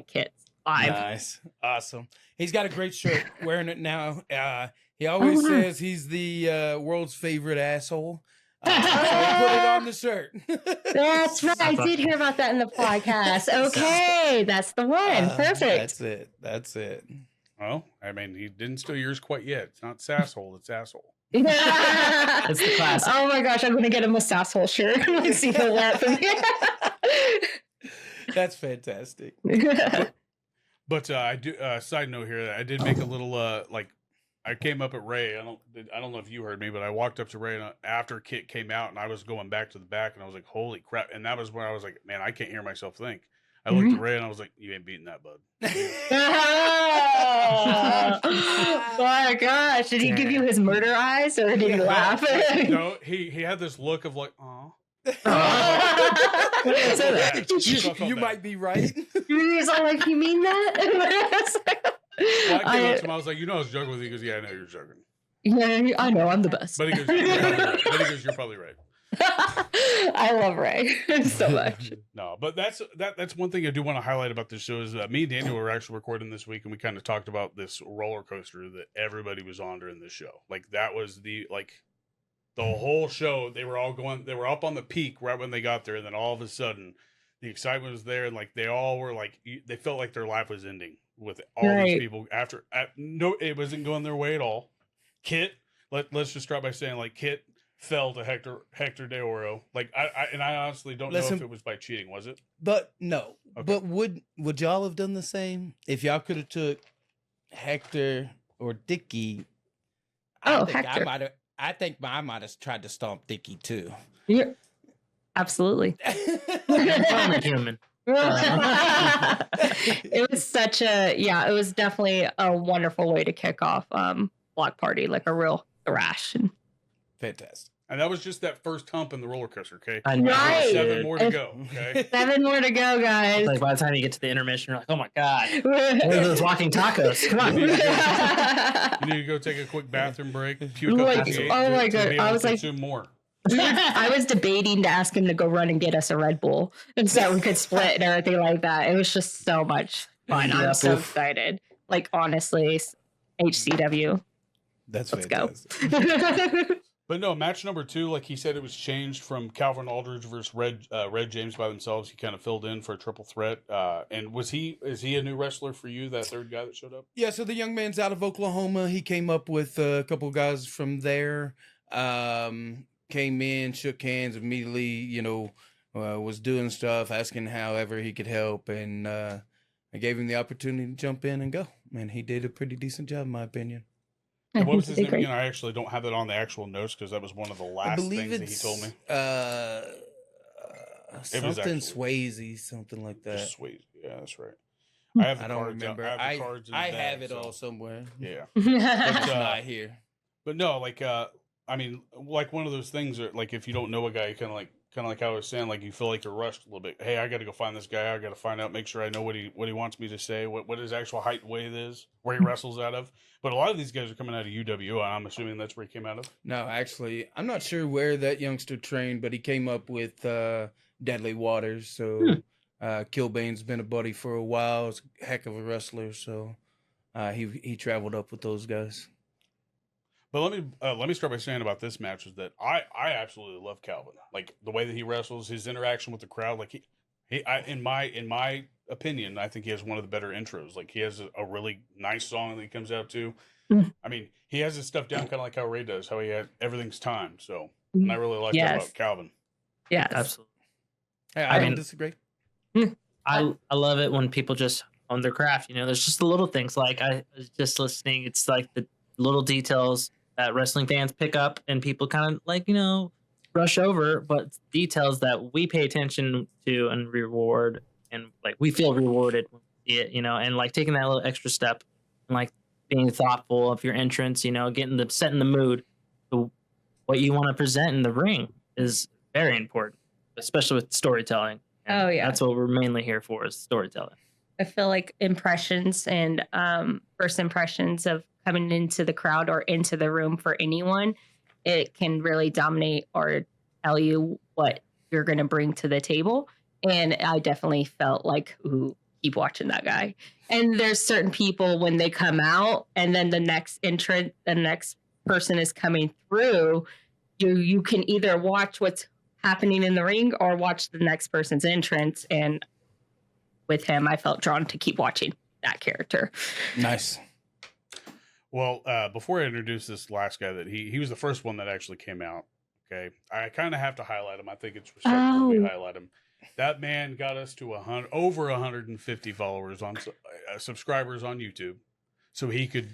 Kit live. Nice, awesome. He's got a great shirt, wearing it now. He always says he's the world's favorite asshole. So he put it on the shirt. That's right. I did hear about that in the podcast. Okay, that's the one. Perfect. That's it. Well, I mean, he didn't steal yours quite yet. It's not sasshole, it's asshole. It's the classic. Oh my gosh, I'm going to get him a sasshole shirt. Let's see if he'll wear it for me. That's fantastic. But I do. Side note here, I did make a little I came up at Ray. I don't know if you heard me, but I walked up to Ray after Kit came out, and I was going back to the back, and I was like, "Holy crap!" And that was when I was like, "Man, I can't hear myself think." I looked at Ray, and I was like, "You ain't beating that, bud." Oh my gosh! Did he give you his murder eyes, or did he laugh? No, he had this look of like, "Aw." You might be right. He's all like, "You mean that?" Well, I came up to him. I was like, "You know, I was joking with you." He goes, "Yeah, I know you're joking." Yeah, I know, I'm the best. But he goes, "You're probably right." I love Ray so much. No, but that's one thing I do want to highlight about this show is me and Daniel were actually recording this week, and we kind of talked about this roller coaster that everybody was on during this show. Like that was the whole show. They were up on the peak right when they got there, and then all of a sudden, the excitement was there, and like they all were like they felt like their life was ending with all these people no, it wasn't going their way at all. Kit, let's just start by saying like Kit fell to Hector De Oro. Like I honestly don't know Listen, if it was by cheating, was it? But no. Okay. But would y'all have done the same if y'all could have took Hector or Dickie? Oh, I think Hector. I think I might have tried to stomp Dickie too. Yeah, absolutely. I'm a human. It was it was definitely a wonderful way to kick off Block Party, like a real thrash. And Fantastic. And that was just that first hump in the roller coaster, okay? I know. Right. 7 more to go, okay? 7 more to go, guys. Like by the time you get to the intermission, you're like, oh my God. What are those walking tacos? Come on. You need to go take a quick bathroom break. Puke up Like, the gate oh my to God, be able I to was like- consume more. I was debating to ask him to go run and get us a Red Bull and so we could split and everything like that. It was just so much fun. Yeah, I'm so oof. excited. Like, honestly, HCW. That's Let's fantastic. go. But no, match number 2, like he said, it was changed from Calvin Aldridge versus Red James by themselves. He kind of filled in for a triple threat. And is he a new wrestler for you, that third guy that showed up? Yeah, so the young man's out of Oklahoma. He came up with a couple guys from there. Came in, shook hands immediately, was doing stuff, asking however he could help. And I gave him the opportunity to jump in and go. And he did a pretty decent job, in my opinion. And what was his Did name great. again? I actually don't have that on the actual notes because that was one of the I last believe things that he told me. Something actually- Swayze, something like that. Just sweet. Yeah, that's right. Hmm. I have the I don't cards. remember. I have the cards in the I bag, have it so- all somewhere. Yeah. It's But, not here. But no, like I mean, like one of those things that, like, if you don't know a guy, you kind of like how I was saying, like you feel like you're rushed a little bit. Hey, I got to go find this guy. I got to find out, make sure I know what he wants me to say, what his actual height and weight is, where he wrestles out of. But a lot of these guys are coming out of UWO. I'm assuming that's where he came out of. No, actually, I'm not sure where that youngster trained, but he came up with Deadly Waters. So Kilbane's been a buddy for a while. He's a heck of a wrestler. So he traveled up with those guys. But let me start by saying about this match is that I absolutely love Calvin. Like the way that he wrestles, his interaction with the crowd. Like in my opinion, I think he has one of the better intros. Like he has a really nice song that he comes out to. I mean, he has his stuff down kind of like how Ray does. How he had everything's timed. So and I really like that Yes. about Calvin. Yes. Absolutely. Hey, I I don't mean- disagree. I love it when people just own their craft. There's just the little things. Like I was just listening. It's like the little details that wrestling fans pick up and people kind of like, rush over, but details that we pay attention to and reward. And like, we feel rewarded when we see it, and like taking that little extra step and like being thoughtful of your entrance, setting the mood to what you want to present in the ring is very important, especially with storytelling. And Oh, yeah. That's what we're mainly here for, is storytelling. I feel like impressions and first impressions of coming into the crowd or into the room for anyone, it can really dominate or tell you what you're going to bring to the table. And I definitely felt like, ooh, keep watching that guy. And there's certain people when they come out and then the next person is coming through, you can either watch what's happening in the ring or watch the next person's entrance. And with him, I felt drawn to keep watching that character. Nice. Well, before I introduce this last guy, that he was the first one that actually came out. Okay, I kind of have to highlight him. I think it's respectful we highlight him. That man got us to over 150 followers on subscribers on YouTube, so he could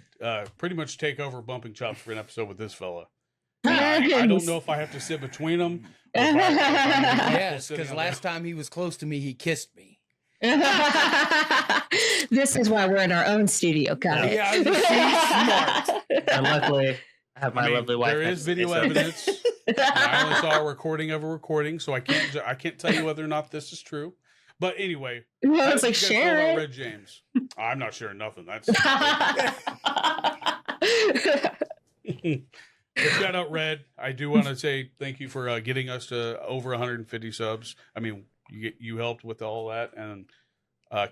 pretty much take over Bumping Chops for an episode with this fella. I don't know if I have to sit between them. Yes, because last time he was close to me, he kissed me. This is why we're in our own studio, guys. Yeah, she's smart. And luckily, I have my lovely wife. There next is to me, video so- evidence. I only saw a recording of a recording, so I can't tell you whether or not this is true. But anyway, No, how it's did like you guys feel share about it. Red James. I'm not sharing nothing. That's shout out Red. I do want to say thank you for getting us to over 150 subs. I mean, you helped with all that, and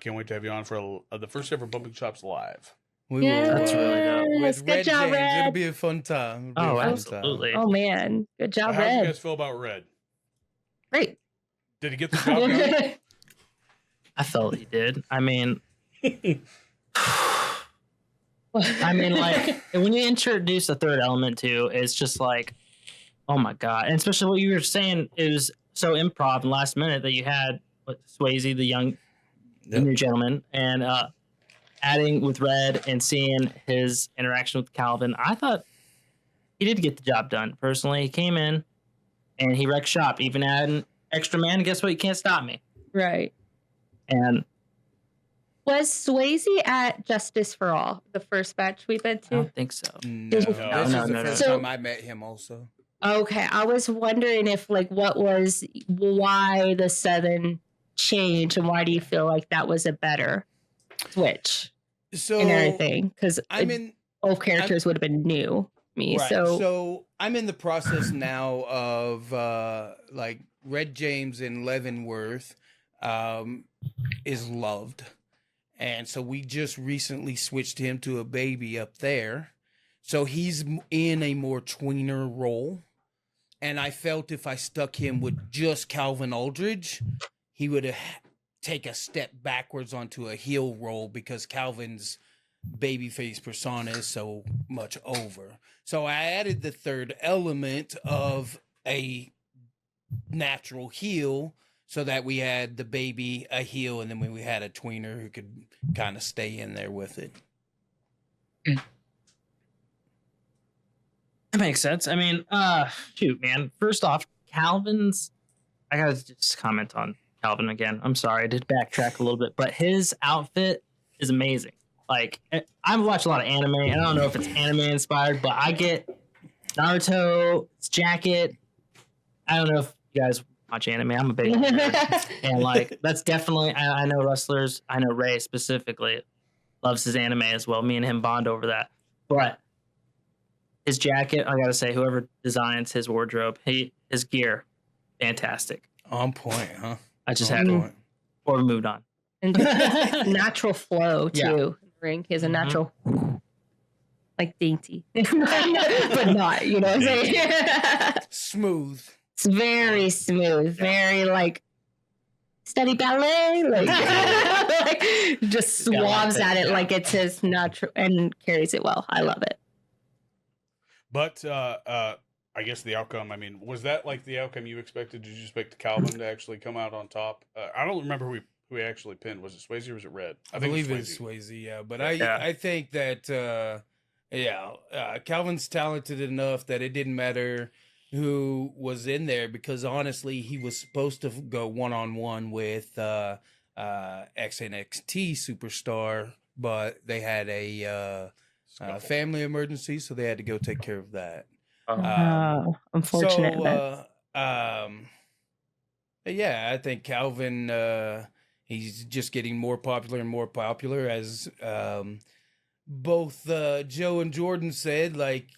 can't wait to have you on for the first ever Bumping Chops live. We That's really dope. with Good Red job, James, Red. it'll be a fun time. It'll be Oh, a fun absolutely. Oh man, good So job, how do you Red. guys feel about Red? Great. Did he get the job done? I felt he did. I mean, like when you introduce a third element too, it's just like Oh my god! And especially what you were saying, it was so improv and last minute that you had Swayze, the new gentleman, and adding with Red and seeing his interaction with Calvin. I thought he did get the job done. Personally, he came in and he wrecked shop, even added an extra man. And guess what? You can't stop me. Right. And was Swayze at Justice for All, the first match we've been I to? don't think so. No, this is no, the no. first So- time I met him also. Okay, I was wondering if why the sudden change and why do you feel like that was a better switch So and everything? Because both characters would have been new to me. Right. So So I'm in the process now of like Red James in Leavenworth is loved. And so we just recently switched him to a baby up there. So he's in a more tweener role. And I felt if I stuck him with just Calvin Aldridge, he would take a step backwards onto a heel role because Calvin's babyface persona is so much over. So I added the third element of a natural heel so that we had the baby a heel and then we had a tweener who could kind of stay in there with it. That makes sense. I mean, shoot, man. First off, Calvin's. I gotta just comment on Calvin again. I'm sorry, I did backtrack a little bit, but his outfit is amazing. Like, I've watched a lot of anime, and I don't know if it's anime inspired, but I get Naruto, his jacket. I don't know if you guys watch anime. I'm a big nerd. And like, that's definitely. I know wrestlers. I know Ray specifically loves his anime as well. Me and him bond over that, but. His jacket, I gotta say, whoever designs his wardrobe, his gear, fantastic. On point, huh? I just On had point. or moved on. and natural flow too. Yeah. In the ring. He has a natural like dainty. but not, you know what I'm saying? Smooth. It's very smooth, very like steady ballet, like, like just Yeah, I like swabs that, at it yeah. like it's his natural and carries it well. I love it. But I guess the outcome, I mean, was that like the outcome you expected? Did you expect Calvin to actually come out on top? I don't remember who he actually pinned. Was it Swayze or was it Red? I think believe it it's was Swayze. Swayze, yeah. But Yeah. I think that Calvin's talented enough that it didn't matter who was in there because honestly, he was supposed to go one-on-one with XNXT superstar, but they had a family emergency, so they had to go take care of that. Unfortunate. So, yeah, I think Calvin, he's just getting more popular and more popular as both Joe and Jordan said, like,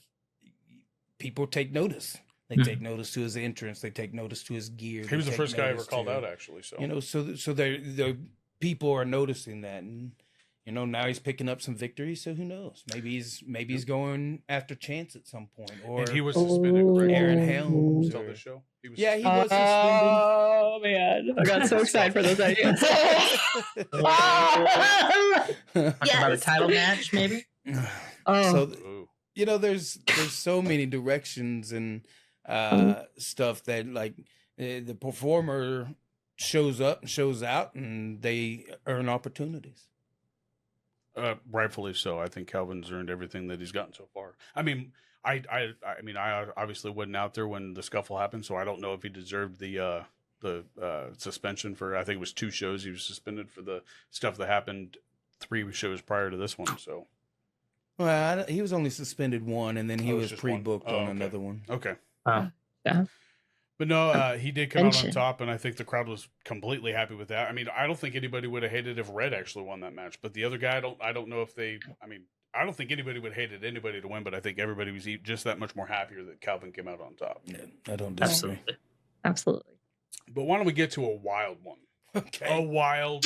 people take notice. They take notice to his entrance. They take notice to his gear. He was the They first take guy ever notice called to- out, actually. So You know, so the people are noticing that, and you know now he's picking up some victories. So who knows? Maybe he's going after Chance at some point, or and he was suspended, correct? Aaron Helms. Until or- this show. He was Yeah, he suspended. was suspended. Oh man, I got so excited for those ideas. Talk about a title match, maybe. Oh, So Ooh. you know, there's so many directions and stuff that like the performer shows up and shows out, and they earn opportunities. Rightfully so. I think Calvin's earned everything that he's gotten so far. I mean, I mean, I obviously wasn't out there when the scuffle happened, so I don't know if he deserved the suspension for. I think it was 2 shows. He was suspended for the stuff that happened 3 shows prior to this one. So Well, he was only suspended 1, and then he Oh, it was was just one. pre-booked Oh, on okay. another one. okay. yeah. But no, he did come out on Mention. top, and I think the crowd was completely happy with that. I mean, I don't think anybody would have hated if Red actually won that match, but the other guy, I don't know if they. I mean, I don't think anybody would have hated anybody to win, but I think everybody was just that much more happier that Calvin came out on top. Yeah, I don't disagree. Absolutely. Absolutely. But why don't we get to a wild one? Okay. A wild,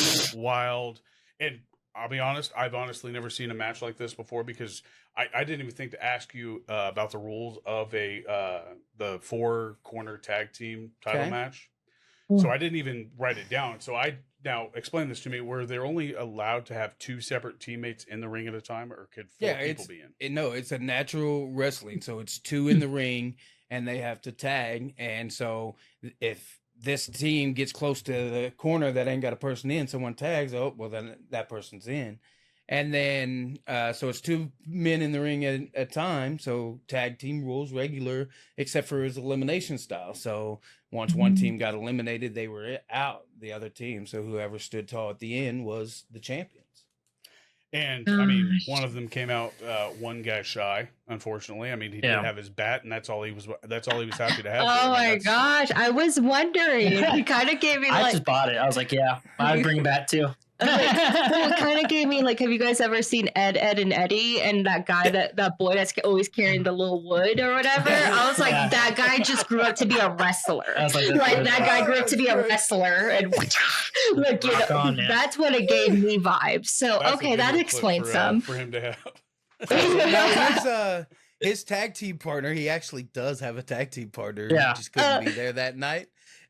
and I'll be honest, I've honestly never seen a match like this before because I didn't even think to ask you about the rules of the 4-corner tag team title Okay. match. Hmm. So I didn't even write it down. So now explain this to me. Were they only allowed to have 2 separate teammates in the ring at a time, or could 4 Yeah, people be in? No, it's a natural wrestling, so it's 2 in the ring, and they have to tag. And so if this team gets close to the corner that ain't got a person in, someone tags, oh, well, then that person's in. And then, so it's 2 men in the ring at a time. So tag team rules regular, except for his elimination style. So once one team got eliminated, they were out, the other team. So whoever stood tall at the end was the champions. And I mean, one of them came out one guy shy, unfortunately. I mean, he did have his bat, and that's all he was happy to have. Oh my gosh. I was wondering. He kind of gave me I just bought it. I was like, yeah, I'd bring bat too. Well, it kind of gave me like, have you guys ever seen Ed, and Eddie, and that guy, that boy that's always carrying the little wood or whatever? I was like, that guy just grew up to be a wrestler. I was like, That guy grew up to be a wrestler, and like, you know, that's what it gave me vibes. So That's okay, a that video explains clip some. for him to have. Now his tag team partner, he actually does have a tag team partner. Yeah. He just couldn't be there that night.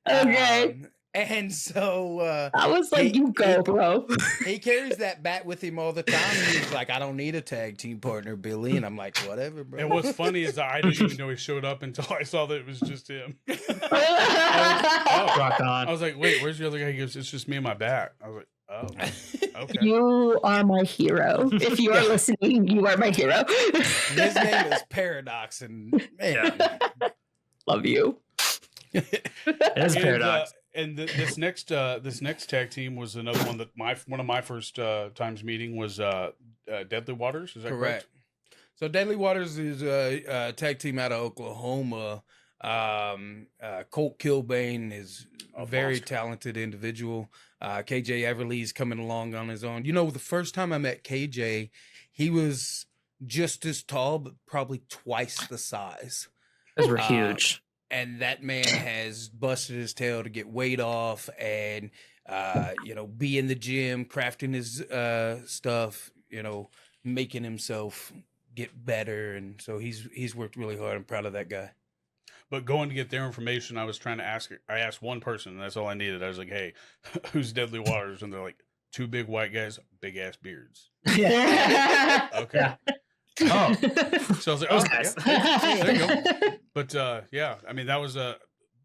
Okay. And so I was like, you go, bro. he carries that bat with him all the time. And he's like, I don't need a tag team partner, Billy. And I'm like, whatever, bro. And what's funny is I didn't even know he showed up until I saw that it was just him. Rock on. I was like, wait, where's the other guy? He goes, it's just me and my bat. I was like, oh, okay. You are my hero. If you are listening, you are my hero. His name is Paradox, and man, Love you. It is Paradox. And this next tag team was another one that one of my first times meeting was Deadly Waters. Is that correct? So Deadly Waters is a tag team out of Oklahoma. Colt Kilbane is a very talented individual. KJ Everly's coming along on his own. You know, the first time I met KJ, he was just as tall, but probably twice the size. Those were huge. And that man has busted his tail to get weight off and, be in the gym, crafting his stuff, making himself get better. And so he's worked really hard. I'm proud of that guy. But going to get their information, I was trying to ask. I asked one person, and that's all I needed. I was like, "Hey, who's Deadly Waters?" And they're like, 2 big white guys, big ass beards. Yeah. Okay. Yeah. Oh, So I was like, those "Oh, guys." yeah, there you go." But yeah, I mean, that was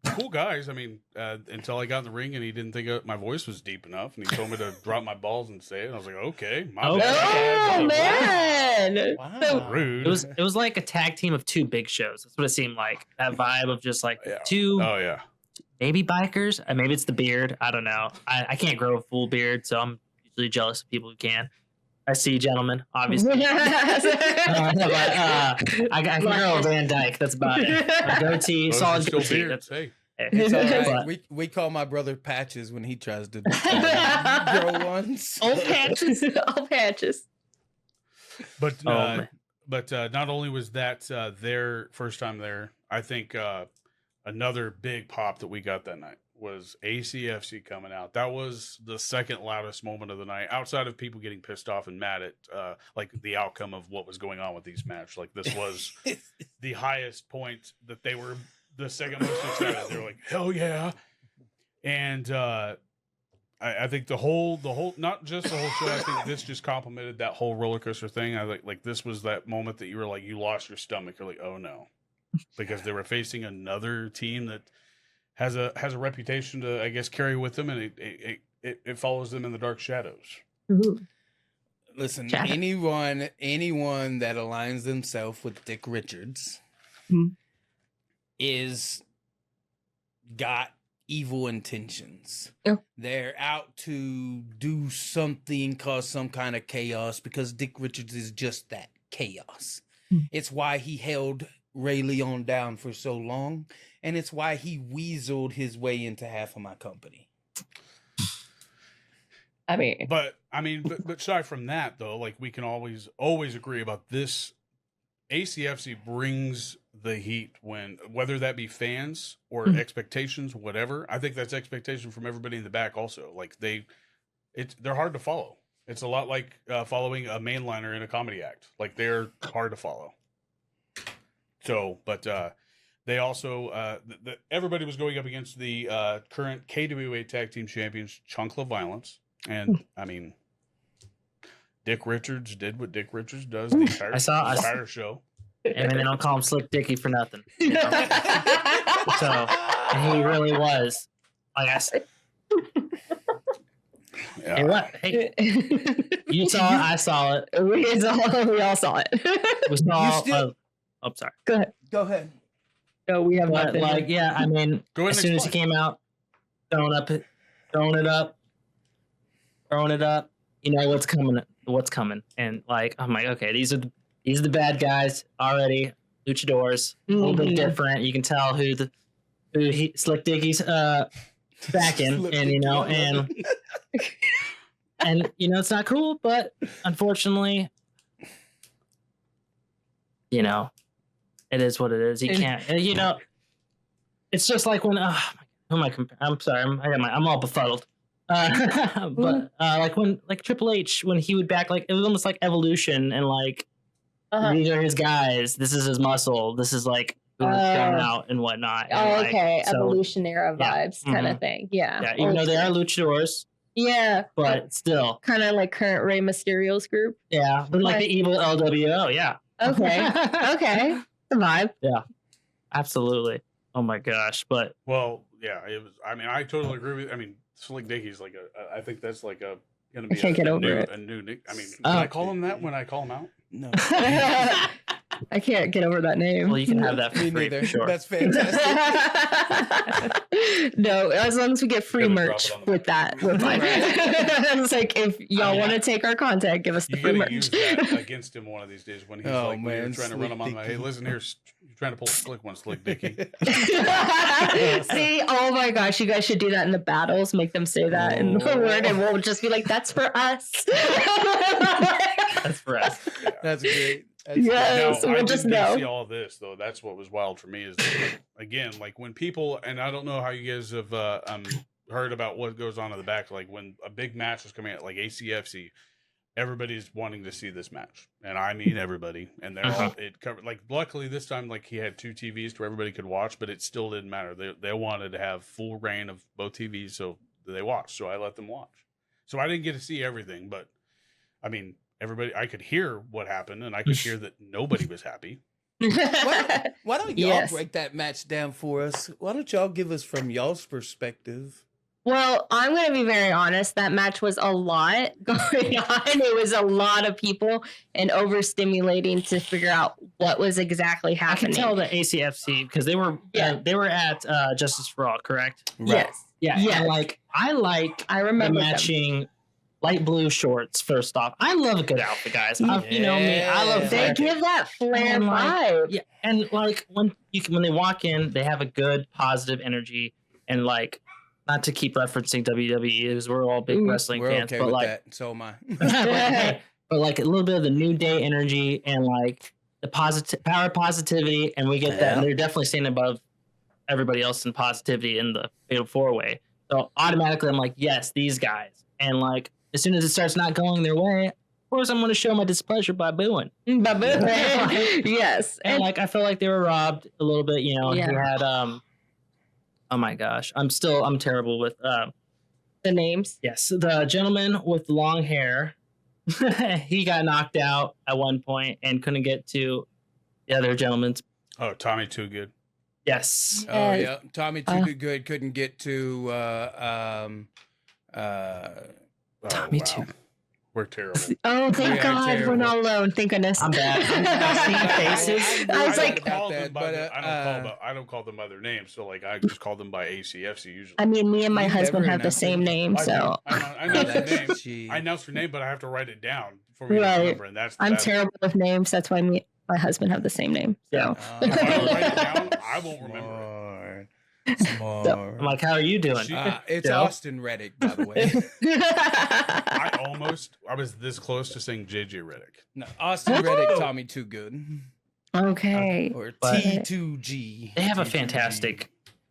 cool guys. I mean, until I got in the ring and he didn't think my voice was deep enough, and he told me to drop my balls and say it. And I was like, "Okay, my bad." Oh man! Wow. Rude. It was like a tag team of 2 big shows. That's what it seemed like. That vibe of just like 2 Oh yeah. maybe bikers. Maybe it's the beard. I don't know. I can't grow a full beard, so I'm usually jealous of people who can. I see, gentlemen, obviously. But, I can grow a Van Dyke. That's about it. A goatee, Those solid are still goatee. beards. Hey. It's all right. But- We call my brother Patches when he tries to grow ones. All patches. All patches. But man. Not only was that their first time there, I think another big pop that we got that night was ACFC coming out. That was the second loudest moment of the night, outside of people getting pissed off and mad at like the outcome of what was going on with these matches. Like this was the highest point that they were the second most excited. They were like, hell yeah. And I think the whole not just the whole show, I think this just complimented that whole roller coaster thing. I like this was that moment that you were like, you lost your stomach. You're like, oh no. Because they were facing another team that has a reputation to, I guess, carry with them, and it follows them in the dark shadows. Ooh. Listen, Shadow. anyone that aligns themselves with Dick Richards is got evil intentions. Yeah. They're out to do something, cause some kind of chaos, because Dick Richards is just that, chaos. It's why he held Ray Leon down for so long, and it's why he weaseled his way into half of my company. But aside from that, though, like we can always agree about this. ACFC brings the heat whether that be fans or expectations, whatever. I think that's expectation from everybody in the back also. Like they're hard to follow. It's a lot like following a mainliner in a comedy act. Like they're hard to follow. So, but they also everybody was going up against the current KWA Tag Team Champions, Chunkla Violence, and I mean, Dick Richards did what Dick Richards does the entire show. and they don't call him Slick Dicky for nothing. You know? So and he really was. Like I said, hey, what? Hey, you saw it. I saw it. We all saw it. We saw. Oh, sorry. Go ahead. Go ahead. No, we have But nothing. like, yeah, I mean, Go ahead as and soon as he explain. came out, throwing it up, you know what's coming, and like, I'm like, okay, these are the bad guys already, luchadors, a little bit different. You can tell who Slick Dicky's backing, Slick and you know, Dicky, I love and you know, it's not cool, but unfortunately, you know, it is what it is. You can't, you know, it's just like when, who am I comparing? I'm sorry, I'm all befuddled. But like when, like Triple H, when he would back, like it was almost like Evolution, and like these are his guys. This is his muscle. This is like who's going out and whatnot. Oh, And, like, okay. so, Evolution era yeah. vibes kind of thing. Yeah. yeah, even though they are luchadors, Yeah. but still, Kind of like current Rey Mysterio's group. yeah, they're like the evil LWO. Yeah, Okay. Okay. The vibe. absolutely. Oh my gosh, but Well, yeah, it was. I mean, I totally agree with. I mean, Slick Dicky's like I think that's like gonna be can't get over new, it. a new nick. I mean, can Oh. I call him that when I call him out? No. I can't get over that name. well, you can have that for Me free neither. for sure. That's fantastic. No, as long as we get free Gotta drop merch it on the with that, we're fine. It's like if y'all want to take our content, give us the You free gotta merch. use that against him one of these days when he's Oh, like, when you're man, trying to run him on my. Hey, Slick listen here, you're trying to pull a slick one, Slick Dicky. See, oh my gosh, you guys should do that in the battles. Make them say that in the word, and we'll just be like, "That's for us." That's for us. That's great. That's Yeah. Now, so I we'll did just get to know. see all this though. That's what was wild for me is that, again, like when people, and I don't know how you guys have heard about what goes on in the back. Like when a big match is coming out, like ACFC, everybody's wanting to see this match, and I mean everybody. And they're all it covered. Like luckily this time, like he had 2 TVs where everybody could watch, but it still didn't matter. They wanted to have full reign of both TVs, so they watched. So I let them watch. So I didn't get to see everything, but I mean. Everybody, I could hear what happened, and I could hear that nobody was happy. Why don't y'all Yes. break that match down for us? Why don't y'all give us from y'all's perspective? Well, I'm going to be very honest. That match was a lot going on. It was a lot of people and overstimulating to figure out what was exactly I happening. can tell the ACFC because they were at Justice for All, correct? Yes. Yeah, Yes. and like I I the remember them. matching light blue shorts. First off, I love a good outfit, guys. You know me, I love They flair. give that flair And, like, vibe. Yeah, and like when they walk in, they have a good positive energy, and like not to keep referencing WWE because we're all big wrestling We're fans, okay but with like, that. So am I. but like a little bit of the New Day energy and like the power positivity, and we get that. And they're definitely staying above everybody else in positivity in the Fatal 4-Way. So automatically, I'm like, yes, these guys, and like. As soon as it starts not going their way, of course I'm going to show my displeasure by booing. Yes. And like I felt like they were robbed a little bit, you know. Yeah. He had oh my gosh, I'm terrible with the names. yes, the gentleman with the long hair. He got knocked out at one point and couldn't get to the other gentleman's. Oh, Tommy Too Good. Yes. Oh yeah, Tommy Too Good couldn't get to. Oh, Tommy wow. Too. We're terrible. Oh, thank We are God terrible. we're not alone. Thank goodness. I'm bad. I see faces. I was like- I don't call them by their names. So like, I just call them by ACFC usually. I mean, me and my You husband never have the announced same it. name, I so know their name. Gee. I announce their name, but I have to write it down for me Right. to remember, and that's the I'm bad terrible with names. That's why my husband have the same name. So If I don't write it down, I won't remember it. Smart. I'm like, how are you doing? It's Joe? Austin Reddick, by the way. I was this close to saying JJ Reddick. No, Austin Reddick, Tommy Too Good, okay. or But- T2G. They have a T2G. fantastic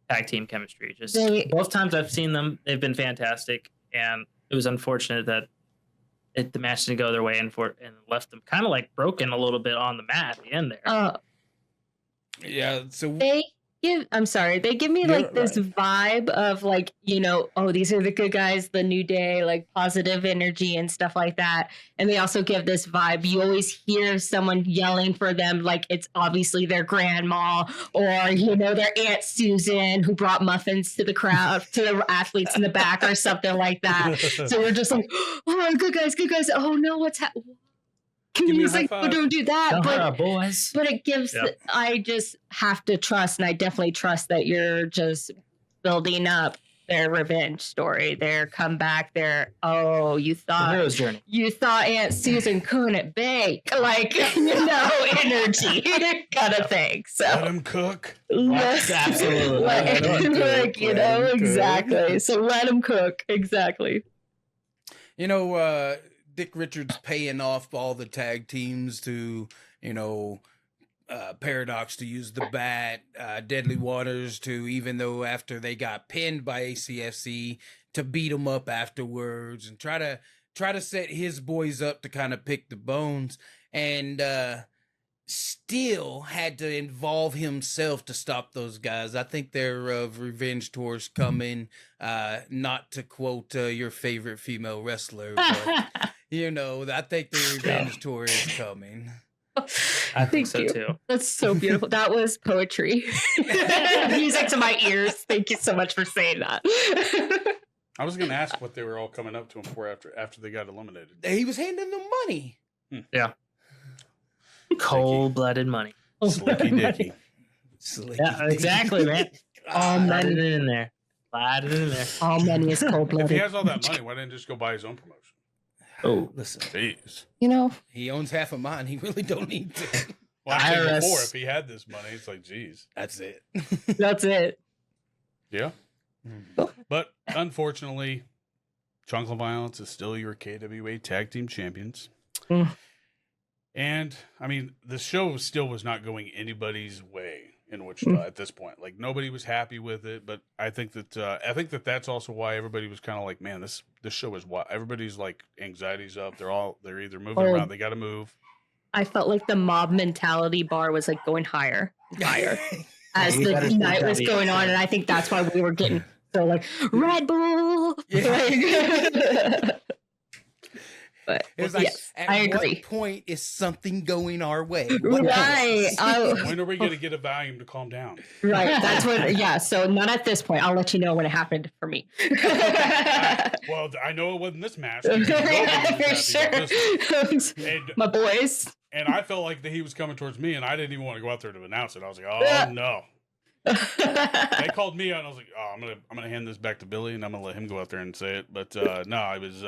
tag team chemistry. Just They- both times I've seen them, they've been fantastic, and it was unfortunate that the match didn't go their way and left them kind of like broken a little bit on the mat at the end there. Yeah, so They I'm sorry. They give me You're like this vibe of like, oh, these are the good guys, the New Day, like positive energy and stuff like that. And they also give this vibe. You always hear someone yelling for them, like it's obviously their grandma or, their Aunt Susan who brought muffins to the crowd, to the athletes in the back or something like that. So we're just like, oh, good guys. Oh no, what's happening? Give me a Like, high oh, five. don't do that. But boys. But it gives, I just have to trust, and I definitely trust that you're just building up their revenge story, their comeback, you thought hero's journey. You thought Aunt Susan couldn't bake, like, energy kind of thing. So Let him cook. yes, Absolutely. Let 'em cook, let 'em cook. exactly. So let them cook, exactly. Dick Richards paying off all the tag teams to, Paradox to use the bat, Deadly Waters to, even though after they got pinned by ACFC, to beat them up afterwards and try to set his boys up to kind of pick the bones, and still had to involve himself to stop those guys. I think their revenge tour's coming, not to quote your favorite female wrestler, but I think the revenge tour is coming. I think Thank so you. too. That's so beautiful. That was poetry. Music to my ears. Thank you so much for saying that. I was going to ask what they were all coming up to him for after they got eliminated. He was handing them money. Yeah. Cold-blooded money. Slicky Dicky. Yeah, exactly, man. All Slide it money. in there. Slide it in there. All money is cold If he blooded. has all that money, why didn't he just go buy his own promotion? Oh, Listen, Jeez. he owns half of mine. He really don't need to. Well, I said IRS. before, if he had this money, it's like, geez. That's it. That's it. Yeah. But unfortunately, Chunk of Violence is still your KWA Tag Team Champions. Mm. And, I mean, the show still was not going anybody's way in Wichita at this point. Like, nobody was happy with it, but I think that that's also why everybody was kind of like, man, this show is what everybody's like, anxiety's up. They're either moving Oh. around, they got to move. I felt like the mob mentality bar was like going higher as We the gotta night keep was that going on, and I think that's why we were getting so like Red Bull. Like, but It was like, yes, at I what agree. point is something going our way? What Right. When are we going to get a Valium to calm down? Right. That's what. Yeah. So not at this point. I'll let you know when it happened for me. Well, I know it wasn't this match. Yeah, for sure. And, My boys. and I felt like that he was coming towards me, and I didn't even want to go out there to announce it. I was like, oh, no. They called me out, and I was like, oh, I'm gonna hand this back to Billy, and I'm gonna let him go out there and say it. But no, I was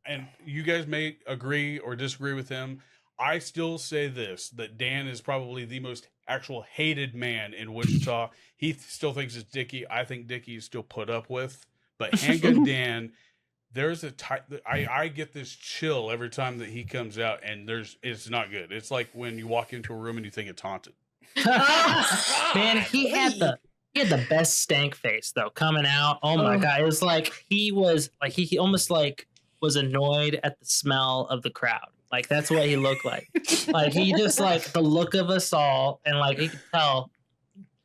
and you guys may agree or disagree with him. I still say this, that Dan is probably the most actual hated man in Wichita. He still thinks it's Dickie. I think Dickie is still put up with. But Handgun Dan, there's I get this chill every time that he comes out, and it's not good. It's like when you walk into a room and you think it's haunted. man, he had the best stank face though coming out. Oh my god, it was like he was like he almost like was annoyed at the smell of the crowd. Like that's what he looked like. Like he just like the look of us all, and like he could tell,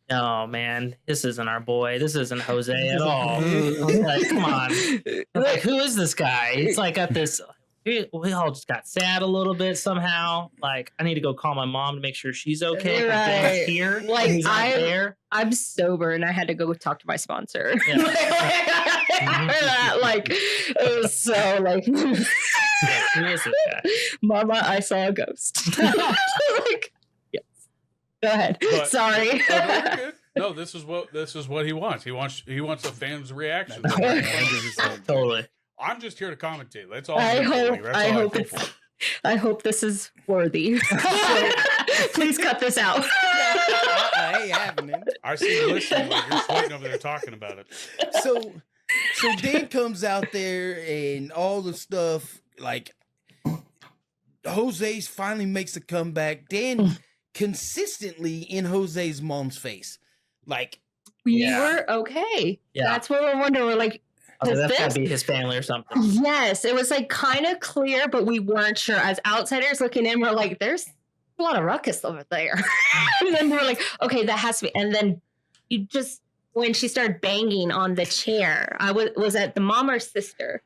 oh man, this isn't our boy. This isn't Jose at all. Like, come on. Like, who is this guy? It's like at this. We all just got sad a little bit somehow. Like, I need to go call my mom to make sure she's okay. 'cause Dan's Right. here. Like, He's not there. I'm sober and I had to go talk to my sponsor. Yeah. After that, like, it was so like, Who is this guy? Mama, I saw a ghost. Like, yes. Go ahead. But- Sorry. Oh, no, you're good. No, this is what he wants. He wants the fans' reaction. Totally. I'm just here to commentate. That's all. I I'm here hope. for. That's I all hope I'm here for. I hope this is worthy. So, please cut this out. I ain't having it. I see you listening. Like you're sweating over there talking about it. So Dan comes out there and all the stuff, like Jose's finally makes a comeback. Dan consistently in Jose's mom's face. Like, We Yeah. were okay. Yeah. That's what we're wondering. We're like, Okay, does that's this? gotta be his family or something. Yes, it was like kind of clear, but we weren't sure. As outsiders looking in, we're like, there's a lot of ruckus over there. And then we were like, okay, that has to be. And then you just, when she started banging on the chair, I was at the mom or sister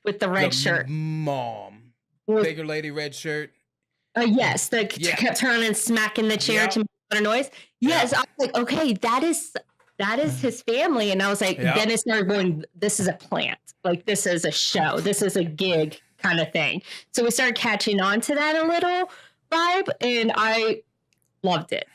with the red shirt. Mom. Was- Bigger lady, red shirt. Yes, that kept turning and smacking the chair to make a noise. Yes, I was like, okay, that is his family. And I was like, then it started going, this is a plant. Like, this is a show. This is a gig kind of thing. So we started catching on to that a little vibe, and I loved it.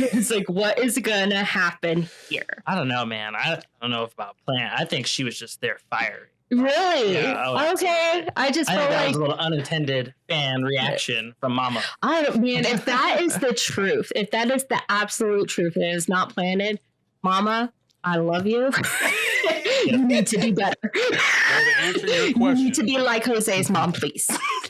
It's like, what is going to happen here? I don't know, man. I don't know about plant. I think she was just there fiery. Really? Yeah, okay. I just I felt think that like was a little unintended fan reaction from Mama. I don't, man, if that is the truth, if that is the absolute truth, and it is not planted, Mama, I love you. You need to do better. Well, to answer your You question, need to be like Jose's mom, please.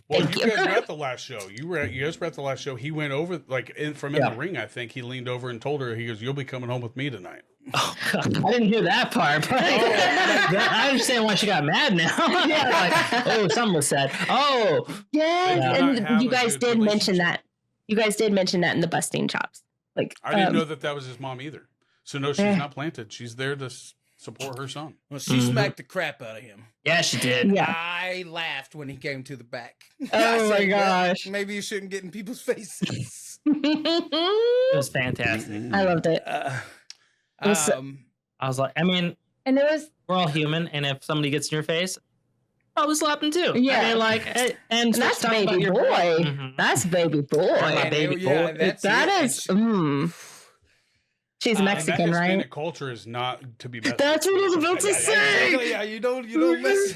well, Thank you you. guys were at the last show. You guys were at the last show. He went over, like, from in the ring, I think. He leaned over and told her, he goes, "You'll be coming home with me tonight." Oh, God. I didn't hear that part. But I understand why she got mad now. Like, oh, something was said. Oh. Yeah, They do not have and you a guys good did mention relationship. that. You guys did mention that in the busting chops. Like, I didn't know that was his mom either. So, no, she's not planted. She's there to support her son. Well, she smacked the crap out of him. Yeah, she did. Yeah. I laughed when he came to the back. Oh I my said, "Well, gosh. maybe you shouldn't get in people's faces. It was fantastic. I loved it. Was- I was like, I mean, And it was, we're all human, and if somebody gets in your face, I'll slap them too. Yeah. I mean, like, and that's talk about baby your- boy. Mhm. That's baby boy. My baby boy. That's That it. is, she's Mexican, and that right? Hispanic culture is not to be messed That's with. what I was about to say. Exactly, yeah, you don't mess.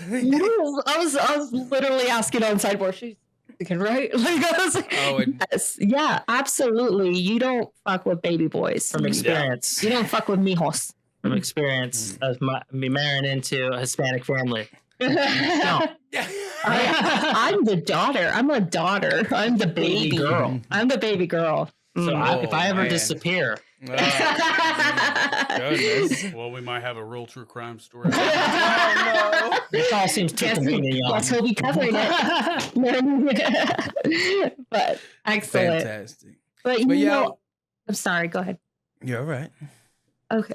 I was literally asking on sideboard. She's Mexican, right? Like, I was like, Oh, and- yes, yeah, absolutely. You don't fuck with baby boys. From experience. You don't fuck with mijos. From experience of me marrying into a Hispanic family. I'm the daughter. I'm a daughter. I'm the baby girl. I'm the baby girl. So if I ever man. disappear, Goodness. Well, we might have a real true crime story. this all seems too convenient, y'all. Yes, we'll be covering it. But excellent. Fantastic. But you But yeah, know, I'm sorry. Go ahead. you're all right. Okay.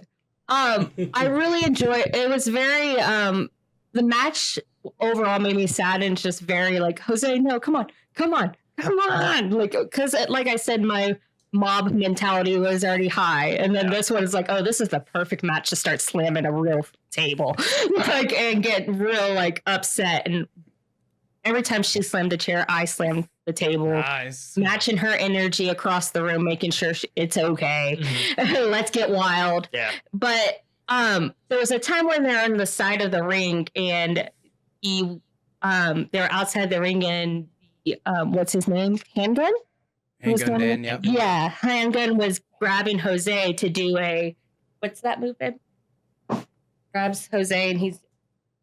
I really enjoyed it. It was very the match overall made me sad and just very like, Jose, no, come on. Like, because like I said, my mob mentality was already high, and then this one is like, oh, this is the perfect match to start slamming a real table, like, and get real like upset. And every time she slammed a chair, I slammed the table. Nice. Matching her energy across the room, making sure it's okay. Let's get wild. Yeah. But there was a time when they're on the side of the ring, and they were outside the ring, and what's his name? Handgun? Handgun Dan, yep. Yeah, Handgun was grabbing Jose to do what's that move, babe? Grabs Jose, and he's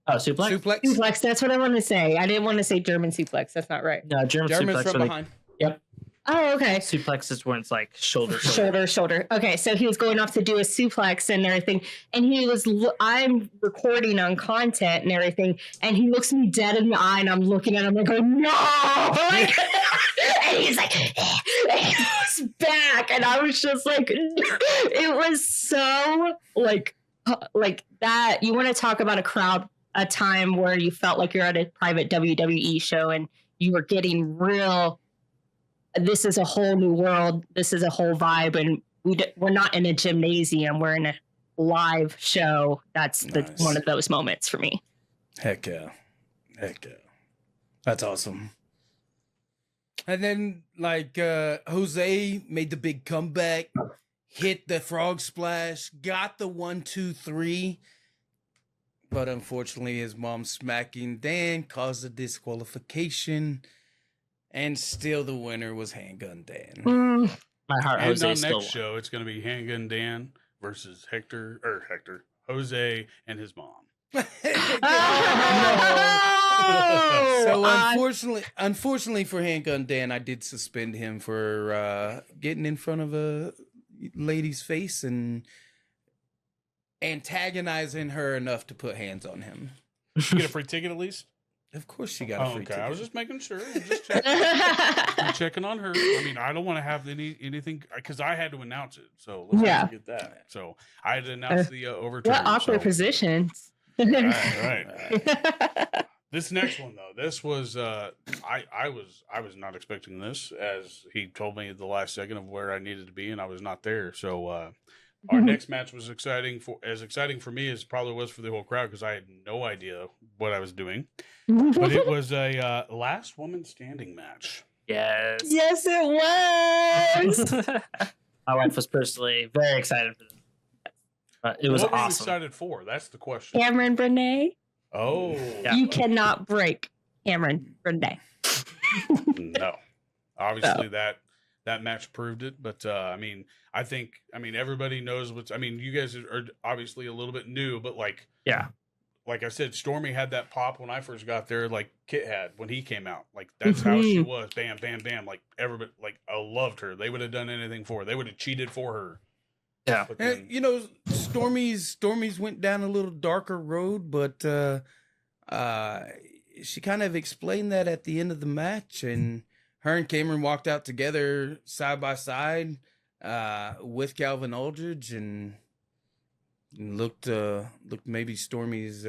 Oh, suplex? Suplex. suplex. That's what I want to say. I didn't want to say German suplex. That's not right. No, German German's suplex. from where they- behind. Yep. Oh, okay. Suplex is when it's like shoulder. Shoulder. Okay, so he was going off to do a suplex and everything, and I'm recording on content and everything, and he looks me dead in the eye, and I'm looking at him like, no! Like, and he's like, and he goes back, and I was just like, it was so like that. You want to talk about a time where you felt like you're at a private WWE show and you were getting real. This is a whole new world. This is a whole vibe, and we're not in a gymnasium. We're in a live show. That's Nice. one of those moments for me. Heck yeah. That's awesome. And then, like, Jose made the big comeback, hit the frog splash, got the 1, 2, 3. But unfortunately, his mom smacking Dan caused a disqualification. And still the winner was Handgun Dan. My heart, And Jose on still next show, it's going to be Handgun Dan versus Jose and his mom. So unfortunately for Handgun Dan, I did suspend him for getting in front of a lady's face and antagonizing her enough to put hands on him. You get a free ticket at least? Of course she got a free okay. ticket. I was just making sure. I'm just checking, checking on her. I mean, I don't want to have anything because I had to announce it. So let's Yeah. not forget that. So I had to announce the overturn. What awkward so. positions. Right. This next one though, this was I was not expecting this, as he told me at the last second of where I needed to be, and I was not there. So our next match was exciting for me as probably was for the whole crowd because I had no idea what I was doing. But it was a last woman standing match. Yes. Yes, it was. My wife was personally very excited for this. It was what were you awesome. excited for? That's the question. Cameron Bernay. Oh Yeah. You cannot break Cameron Bernay. no, obviously that match proved it. But I mean everybody knows what's. I mean, you guys are obviously a little bit new, but like I said, Stormy had that pop when I first got there, like Kit had when he came out. Like that's how she was. Bam, bam, bam. Like everybody, like I loved her. They would have done anything for her. They would have cheated for her. Yeah. But then, And, you know, Stormy's went down a little darker road, but she kind of explained that at the end of the match, and her and Cameron walked out together side by side with Calvin Aldridge, and looked maybe Stormy's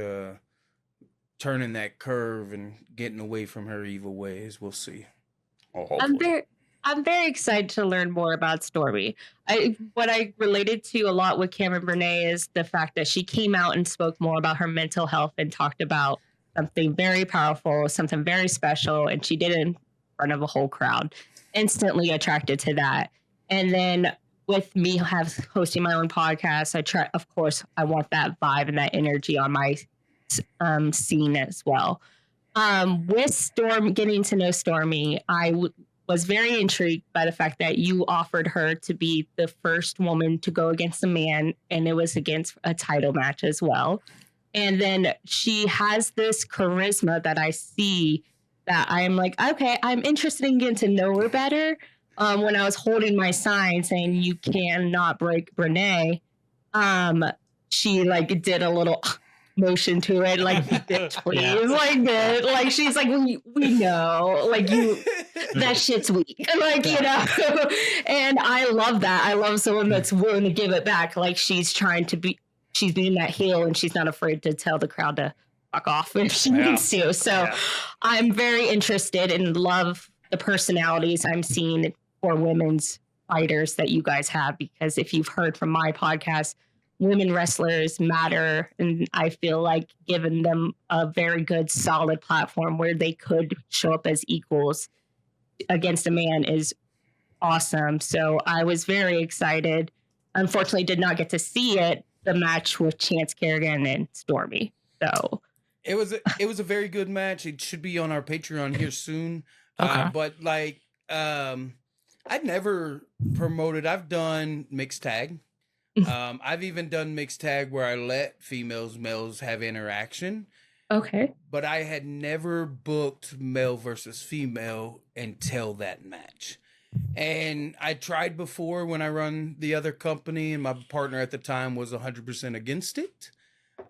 turning that curve and getting away from her evil ways. We'll see. oh, hopefully. I'm very excited to learn more about Stormy. What I related to a lot with Cameron Bernay is the fact that she came out and spoke more about her mental health and talked about something very powerful, something very special, and she did it in front of a whole crowd. Instantly attracted to that. And then with me hosting my own podcast, I want that vibe and that energy on my scene as well. With getting to know Stormy, was very intrigued by the fact that you offered her to be the first woman to go against a man, and it was against a title match as well. And then she has this charisma that I see that I'm like, okay, I'm interested in getting to know her better. When I was holding my sign saying you cannot break Bernay, she like did a little motion to it, like please, like that, like she's like we know, like you, that shit's weak, like you know. And I love that. I love someone that's willing to give it back. Like she's being that heel, and she's not afraid to tell the crowd to fuck off if she needs to. So I'm very interested and love the personalities I'm seeing for women's fighters that you guys have, because if you've heard from my podcast, women wrestlers matter, and I feel like giving them a very good, solid platform where they could show up as equals against a man is awesome. So I was very excited. Unfortunately, did not get to see the match with Chance Kerrigan and Stormy. So it was a very good match. It should be on our Patreon here soon. Okay. But like, I'd never promoted. I've done mixed tag. I've even done mixed tag where I let males have interaction. okay. But I had never booked male versus female until that match. And I tried before when I run the other company, and my partner at the time was 100% against it.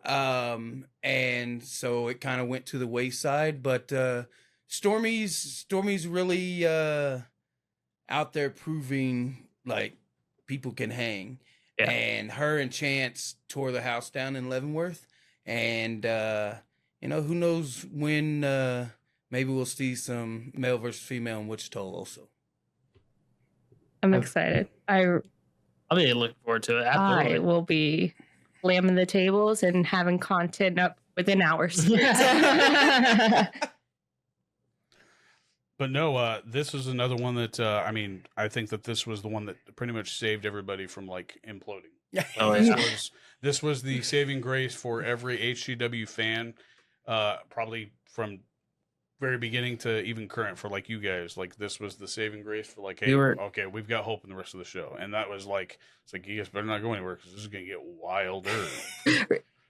And so it kind of went to the wayside. But Stormy's really out there proving like people can hang. Yeah. And her and Chance tore the house down in Leavenworth. And, who knows when maybe we'll see some male versus female in Wichita also. I'm excited. I'll be looking forward to it. I Absolutely. will be slamming the tables and having content up within hours. But no, this is another one that I think that this was the one that pretty much saved everybody from like imploding. Oh, yeah. This was the saving grace for every HCW fan, probably from very beginning to even current for like you guys. Like this was the saving grace for like, hey, okay, we've got hope in the rest of the show. And that was like, it's like you guys better not go anywhere because this is gonna get wilder.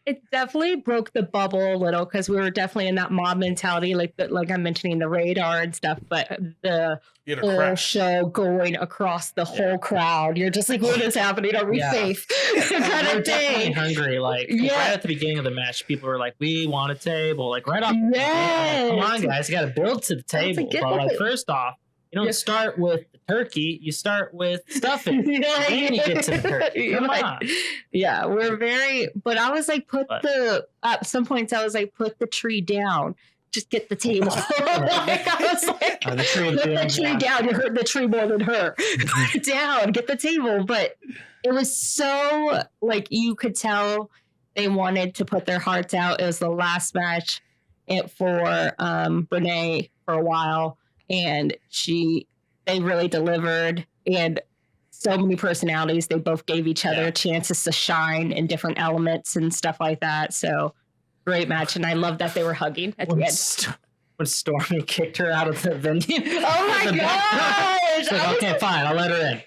It definitely broke the bubble a little because we were definitely in that mob mentality, like I'm mentioning the radar and stuff. But the whole show going across the whole crowd, you're just like, what is happening? Are we safe? Kind of thing. Hungry, like right at the beginning of the match, people were like, "We want a table!" Like right off. Yes. Come on, guys, you got to build to the table. But like first off, you don't start with the turkey. You start with stuffing. Then you get to the turkey. Come on. Yeah, we're very. But I was like, at some points, I was like, put the tree down. Just get the table. Like, I was like, put the tree down. You hurt the tree more than her. Put it down. Get the table. But it was so like you could tell they wanted to put their hearts out. It was the last match for Renee for a while. And they really delivered, and so many personalities. They both gave each other chances to shine in different elements and stuff like that. So great match, and I love that they were hugging at the end. When Stormy kicked her out of the venue. Oh my gosh! Like, okay, fine, I'll let her in.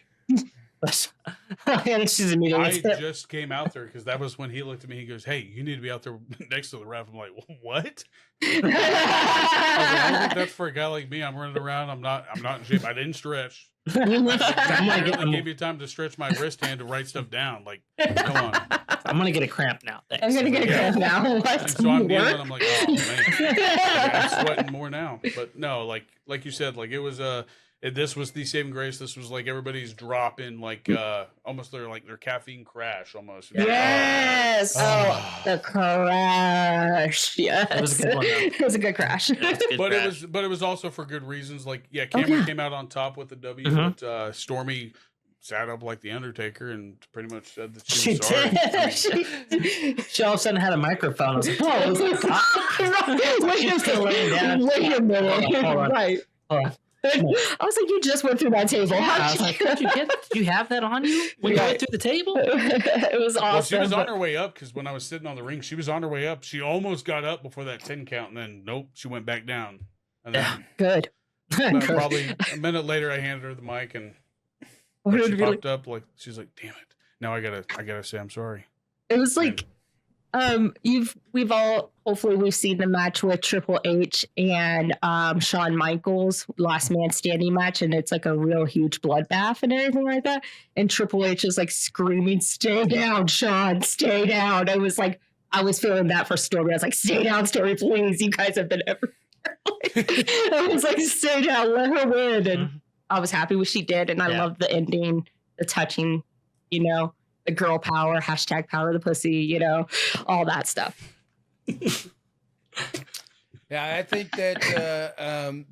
And she's immediately. I just came out there because that was when he looked at me. He goes, "Hey, you need to be out there next to the ref." I'm like, "What?" I don't think that's for a guy like me. I'm running around. I'm not in shape. I didn't stretch. I gave you time to stretch my wrist hand to write stuff down. Like, come on. I'm gonna get a cramp now. Thanks. I'm gonna get a cramp now. And so I'm dealing. I'm like, oh man, I'm sweating more now. But no, like you said, like it was this was the saving grace. This was like everybody's drop in, like almost their caffeine crash almost. Yes. The crash. Yes. It was a good one. It was a good crash. But it was also for good reasons. Like Cameron came out on top with the W, but Stormy sat up like the Undertaker and pretty much said that she was sorry. She all of a sudden had a microphone. I was like, oh, wait a minute. Hold on. Right. Hold on. I was like, you just went through that table. I was like, did you have that on you when you went through the table? It was awesome. Well, she was on her way up because when I was sitting on the ring, she was on her way up. She almost got up before that 10 count, and then nope, she went back down. And then good. Probably a minute later, I handed her the mic, and she popped up like she's like, "Damn it! Now I gotta say I'm sorry." It was like, we've all hopefully we've seen the match with Triple H and Shawn Michaels, last man standing match, and it's like a real huge bloodbath and everything like that. And Triple H is like screaming, "Stay down, Shawn, stay down!" I was feeling that for Stormy. I was like, "Stay down, Stormy, please. You guys have been everywhere." I was like, "Stay down, let her win." And I was happy what she did, and I loved the ending, the touching, the girl power, #power the pussy, all that stuff. Yeah, I think that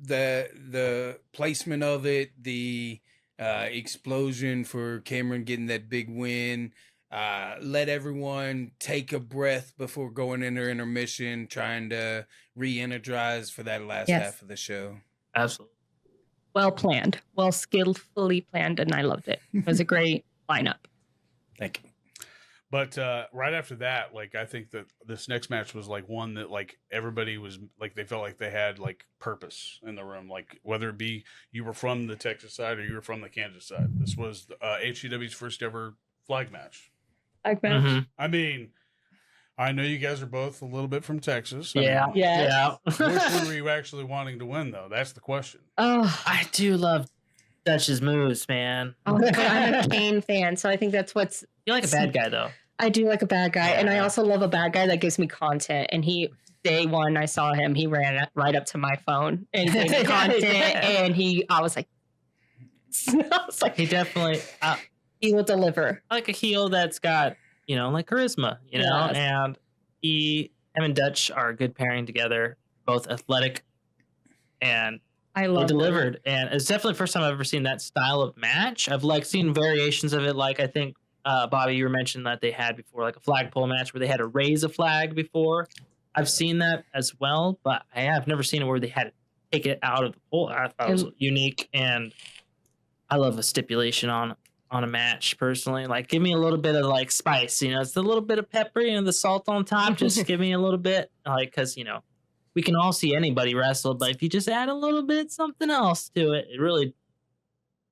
the placement of it, the explosion for Cameron getting that big win, let everyone take a breath before going into intermission, trying to re-energize for that last half of the show. Absolutely. Well planned, well skillfully planned, and I loved it. It was a great lineup. Thank you. But right after that, like I think that this next match was like one that like everybody was like they felt like they had like purpose in the room, like whether it be you were from the Texas side or you were from the Kansas side. This was HCW's first ever flag match. Flag match. Mm-hmm. I mean, I know you guys are both a little bit from Texas. Yeah. Which one were you actually wanting to win, though? That's the question. Oh, I do love Dutch's moves, man. Oh, but I'm a Kane fan, so I think that's what's. You like a bad guy, though. I do like a bad guy, and I also love a bad guy that gives me content. And day one I saw him, he ran right up to my phone and gave me content, and I was like, he definitely. He will deliver. I like a heel that's got, like charisma, and him and Dutch are a good pairing together, both athletic and I love delivered. And it's definitely the first time I've ever seen that style of match. I've seen variations of it. Like I think, Bobby, you were mentioning that they had before, like a flagpole match where they had to raise a flag before. I've seen that as well, but I have never seen it where they had to take it out of the pole. I thought it was unique, and I love a stipulation on a match personally. Like, give me a little bit of spice, it's a little bit of pepper, the salt on top. Just give me a little bit, because we can all see anybody wrestle, but if you just add a little bit something else to it, it really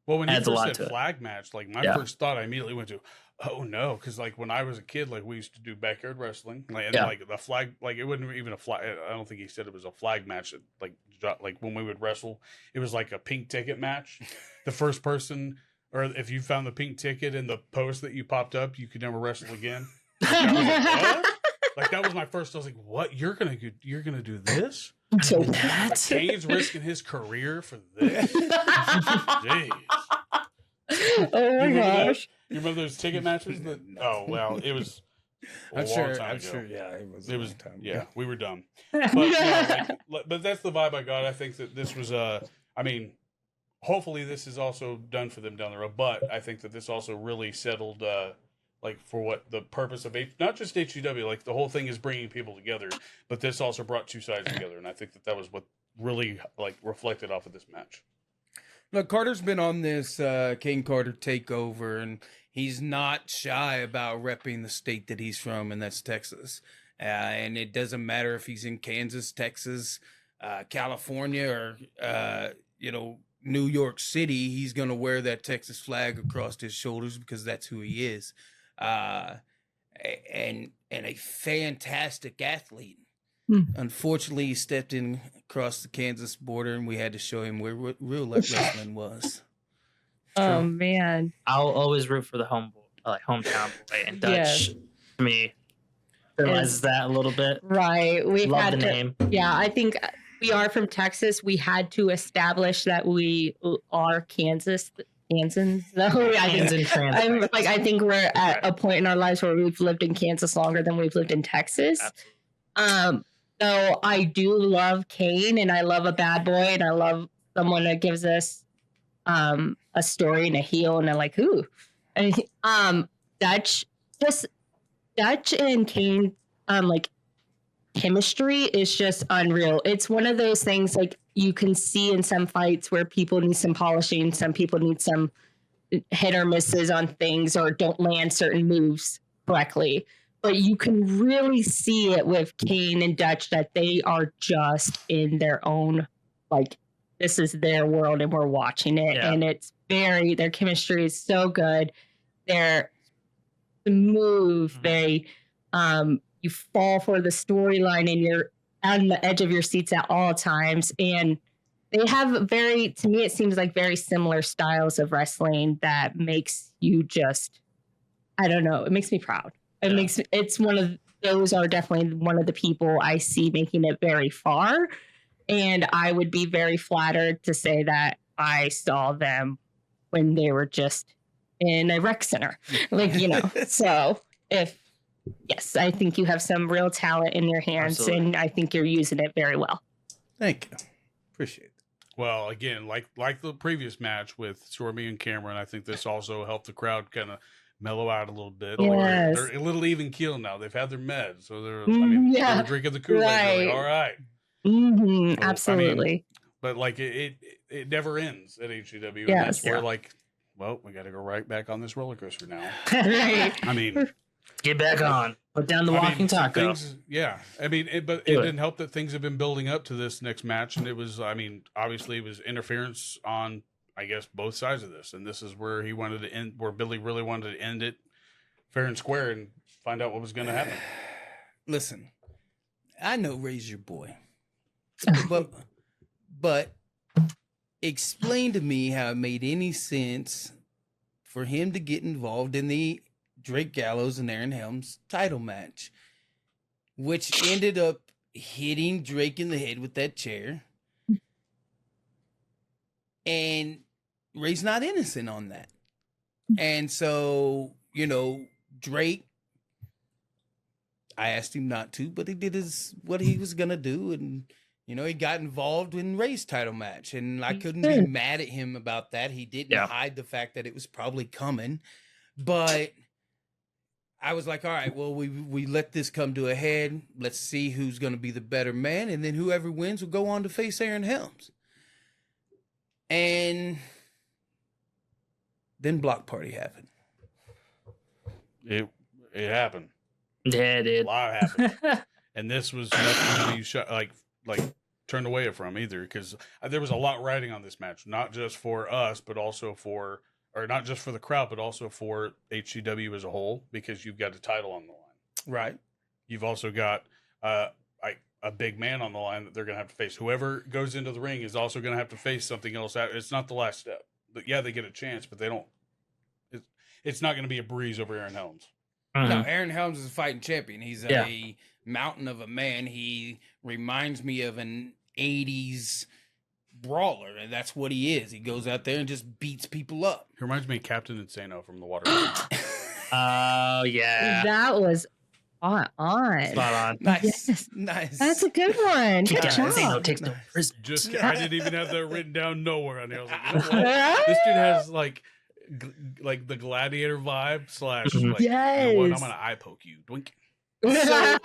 when you adds a lot first to said it. Flag match, my first thought I immediately went to, Oh no, because like when I was a kid, like we used to do backyard wrestling, like, and Yeah. like the flag, like it wasn't even a flag. I don't think he said it was a flag match. That, like when we would wrestle, it was like a pink ticket match. The first person, or if you found the pink ticket in the post that you popped up, you could never wrestle again. Like, I was like, what? Like that was my first. I was like, what? You're gonna do this? So That? Kane's risking his career for this? Jeez. oh my You remember that? gosh. You remember those ticket matches? Oh well, it was. A I'm long sure. time I'm ago. sure. Yeah, it was. It was. time. Yeah, we were dumb. But yeah, but that's the vibe I got. I think that this was I mean, hopefully this is also done for them down the road. But I think that this also really settled. Like for what the purpose of not just HCW, like the whole thing is bringing people together, but this also brought two sides together, and I think that was what really like reflected off of this match. Look, Carter's been on this Kane Carter takeover, and he's not shy about repping the state that he's from, and that's Texas. And it doesn't matter if he's in Kansas, Texas, California, or New York City. He's gonna wear that Texas flag across his shoulders because that's who he is. And a fantastic athlete. Unfortunately, he stepped in across the Kansas border, and we had to show him where real wrestling was. Oh man. I'll always root for the hometown boy, and Dutch to me realizes that a little bit. Right. We've Love had the to, name. Yeah, I think we are from Texas. We had to establish that we are Kansans. Though I think we're at a point in our lives where we've lived in Kansas longer than we've lived in Texas. Absolutely. So I do love Kane, and I love a bad boy, and I love someone that gives us a story and a heel, and I'm like, ooh. And Dutch and Kane like chemistry is just unreal. It's one of those things like you can see in some fights where people need some polishing, some people need some hit or misses on things or don't land certain moves correctly. But you can really see it with Kane and Dutch that they are just in their own, like, this is their world and we're watching it. Yeah. And it's their chemistry is so good. They're smooth. They, you fall for the storyline and you're on the edge of your seats at all times. And they have to me, it seems like very similar styles of wrestling that makes you just, I don't know, it makes me proud. Those are definitely one of the people I see making it very far. And I would be very flattered to say that I saw them when they were just in a rec center. So yes, I think you have some real talent in your hands. Absolutely. And I think you're using it very well. Thank you. Appreciate it. Well, again, like the previous match with Stormy and Cameron, I think this also helped the crowd kind of mellow out a little bit. Yes. They're a little even keel now. They've had their meds, so they're Yeah. they're drinking the Kool-Aid. Right. They're like, all right. Mm-hmm, So, absolutely. But like it never ends at HCW. And Yes. that's where like, well, we got to go right back on this roller coaster now. Right. I mean, Get back on. Put down the walking taco. Yeah. I mean, but it didn't help that things have been building up to this next match. And it was, obviously it was interference on, I guess, both sides of this. And this is where he wanted to end, where Billy really wanted to end it fair and square and find out what was going to happen. Listen, I know Ray's your boy. But explain to me how it made any sense for him to get involved in the Drake Gallows and Aaron Helms title match, which ended up hitting Drake in the head with that chair. And Ray's not innocent on that. And so, Drake, I asked him not to, but he did what he was going to do. And, he got involved in Ray's title match. And I couldn't be mad at him about that. He didn't hide the fact that it was probably coming. But I was like, all right, well, we let this come to a head. Let's see who's going to be the better man. And then whoever wins will go on to face Aaron Helms. And then Block Party happened. It happened. Yeah, it did. A lot happened. And this was nothing to be shut, like turned away from either, because there was a lot riding on this match, not just for us, but also for or not just for the crowd, but also for HCW as a whole, because you've got a title on the line. Right. You've also got a big man on the line that they're going to have to face. Whoever goes into the ring is also going to have to face something else. It's not the last step. But yeah, they get a chance, but they don't. It's not going to be a breeze over Aaron Helms. No, Aaron Helms is a fighting champion. He's a mountain of a man. He reminds me of an 80s brawler, and that's what he is. He goes out there and just beats people up. He reminds me of Captain Insano from the Water. Oh, yeah. That was spot on. Spot on. Nice. Yes. Nice. That's a good one. Good job. Takes no prison. I didn't even have that written down nowhere on here. I was like, you know what? This dude has like the gladiator vibe slash like, you know what? I'm gonna eye poke you. Doink. So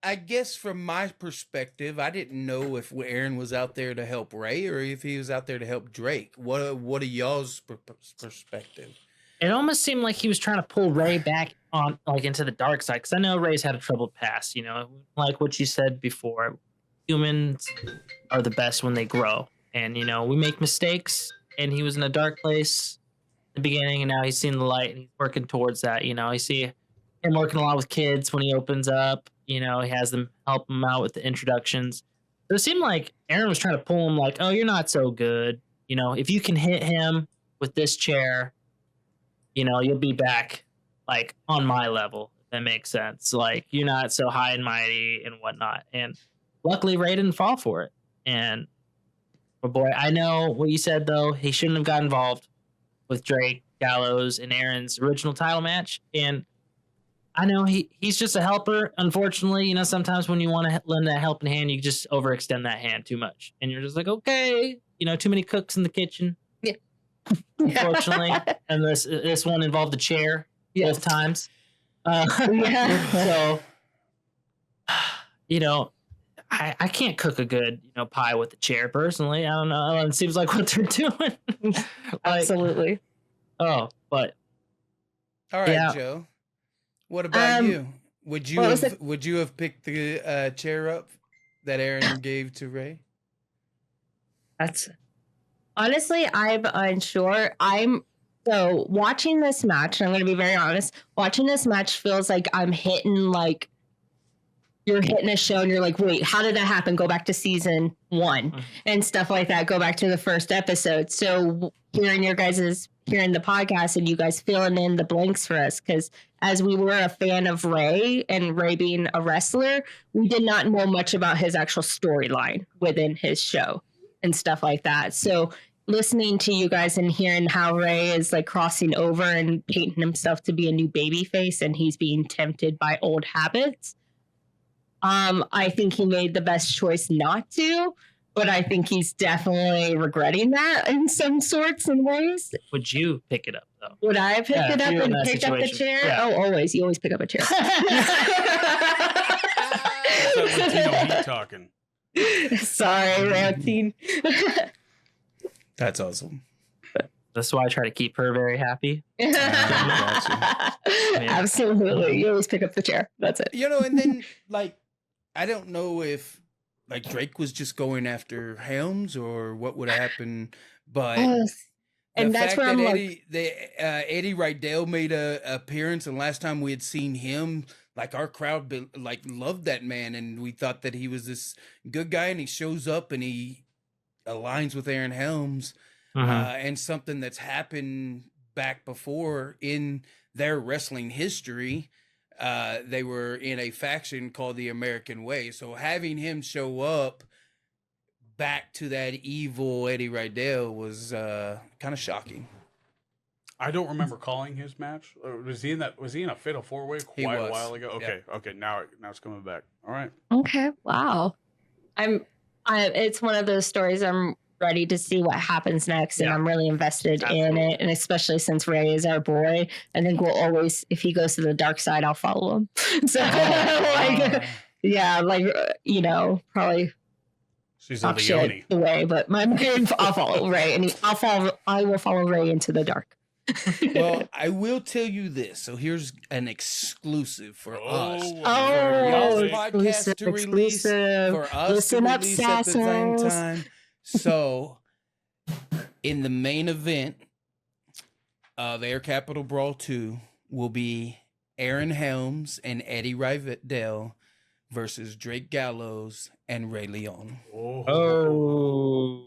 I guess from my perspective, I didn't know if Aaron was out there to help Ray or if he was out there to help Drake. What are y'all's perspective? It almost seemed like he was trying to pull Ray back on, like, into the dark side, because I know Ray's had a troubled past. You know, like what you said before, humans are the best when they grow, and you know we make mistakes. And he was in a dark place in the beginning, and now he's seen the light, and he's working towards that. You know, you see him working a lot with kids when he opens up. You know, he has them help him out with the introductions. But it seemed like Aaron was trying to pull him, like, "Oh, you're not so good. You know, if you can hit him with this chair, you know, you'll be back, like, on my level, if that makes sense. Like, you're not so high and mighty and whatnot." And luckily, Ray didn't fall for it. And, oh boy, I know what you said, though. He shouldn't have got involved with Drake, Gallows, and Aaron's original title match. And I know he's just a helper. Unfortunately, you know, sometimes when you want to lend that helping hand, you just overextend that hand too much. And you're just like, okay, you know, too many cooks in the kitchen. Unfortunately, and this one involved a chair both times. So, you know, I can't cook a good pie with a chair personally. I don't know. It seems like what they're doing. Absolutely. Oh, but all right, Joe. What about you? Would you have picked the chair up that Aaron gave to Ray? Honestly, I'm unsure. So watching this match, and I'm going to be very honest, watching this match feels like I'm hitting, like, you're hitting a show and you're like, wait, how did that happen? Go back to season 1 and stuff like that. Go back to the first episode. So hearing the podcast and you guys filling in the blanks for us, because as we were a fan of Ray and Ray being a wrestler, we did not know much about his actual storyline within his show and stuff like that. So listening to you guys and hearing how Ray is like crossing over and painting himself to be a new baby face and he's being tempted by old habits. I think he made the best choice not to, but I think he's definitely regretting that in some sorts and ways. Would you pick it up though? Would I have picked it up and picked up the chair? Yeah. Oh, always. You always pick up a chair. That's Latino heat talking. Sorry, Rantine. That's awesome. That's why I try to keep her very happy. Absolutely. You always pick up the chair. That's it. And then, like, I don't know if, like, Drake was just going after Helms or what would happen, but and that's where I'm Eddie Rydell made a appearance, and last time we had seen him, like, our crowd loved that man, and we thought that he was this good guy, and he shows up and he aligns with Aaron Helms, and something that's happened back before in their wrestling history. They were in a faction called the American Way. So having him show up back to that evil Eddie Rydell was kind of shocking. I don't remember calling his match. Was he in a Fatal 4-Way quite a while ago? Okay, yeah. Okay, now it's coming back. All right. Okay, wow. It's one of those stories I'm ready to see what happens next, and I'm really invested in it, and especially since Ray is our boy, I think we'll always, if he goes to the dark side, I'll follow him. So probably she's a Leone the way, but I'll follow Ray, and I will follow Ray into the dark. Well, I will tell you this. So here's an exclusive for us. Y'all's podcast to release for us to release at the same time. So In the main event of Air Capital Brawl 2 will be Aaron Helms and Eddie Rydell versus Drake Gallows and Ray Leon. Oh.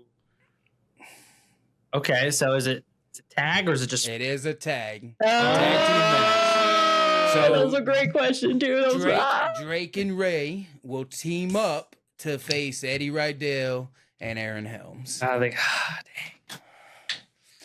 Okay, so is it a tag or is it just It is a tag. Oh, Tag team match. So that was a great question, too. That was, Drake and Ray will team up to face Eddie Rydell and Aaron Helms. I think dang.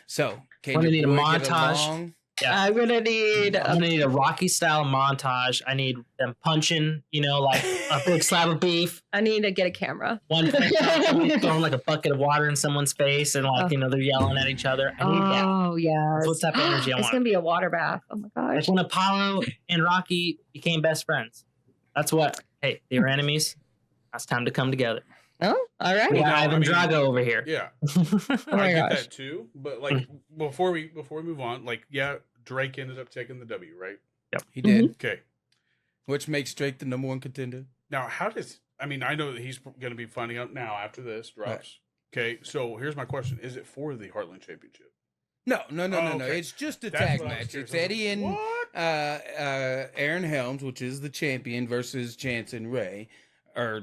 So, can We're gonna you need a get montage. along? I'm gonna need. I'm gonna need a Rocky style montage. I need them punching, like a big slab of beef. I need to get a camera. One throwing like a bucket of water in someone's face, and they're yelling at each other. I need that. Oh yeah, That's what type of energy I It's want. gonna be a water bath. Oh my Like gosh. when Apollo and Rocky became best friends. That's what. Hey, they were enemies. Now it's time to come together. Oh, all right. We Well, got now, Ivan I mean- Drago over here. Yeah, Oh I my get gosh. that too. But like before we move on, like Drake ended up taking the W, right? He did, Okay. which makes Drake the number one contender. Now, I know that he's going to be finding out now after this drops. Okay, so here's my question: is it for the Heartland Championship? No. Okay. It's just a That's tag what I was match. curious. It's Eddie and What? Aaron Helms, which is the champion, versus Chance and Ray, or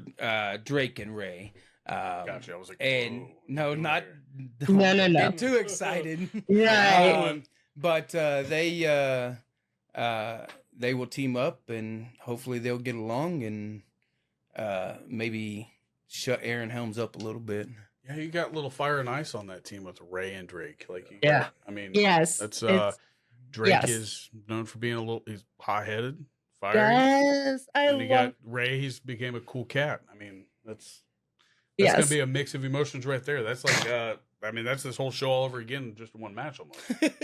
Drake and Ray. Gotcha. I was like, And whoa, no, what not are we don't No. get too excited. Right. But they will team up and hopefully they'll get along and maybe shut Aaron Helms up a little bit. Yeah, you got little fire and ice on that team with Ray and Drake. Like, Yeah. I mean, Yes. that's it's- Drake yes. is known for being he's hot headed, fiery. Yes. I And you love. got Ray. He's became a cool cat. I mean, that's Yes. gonna be a mix of emotions right there. That's like, that's this whole show all over again, just in one match almost.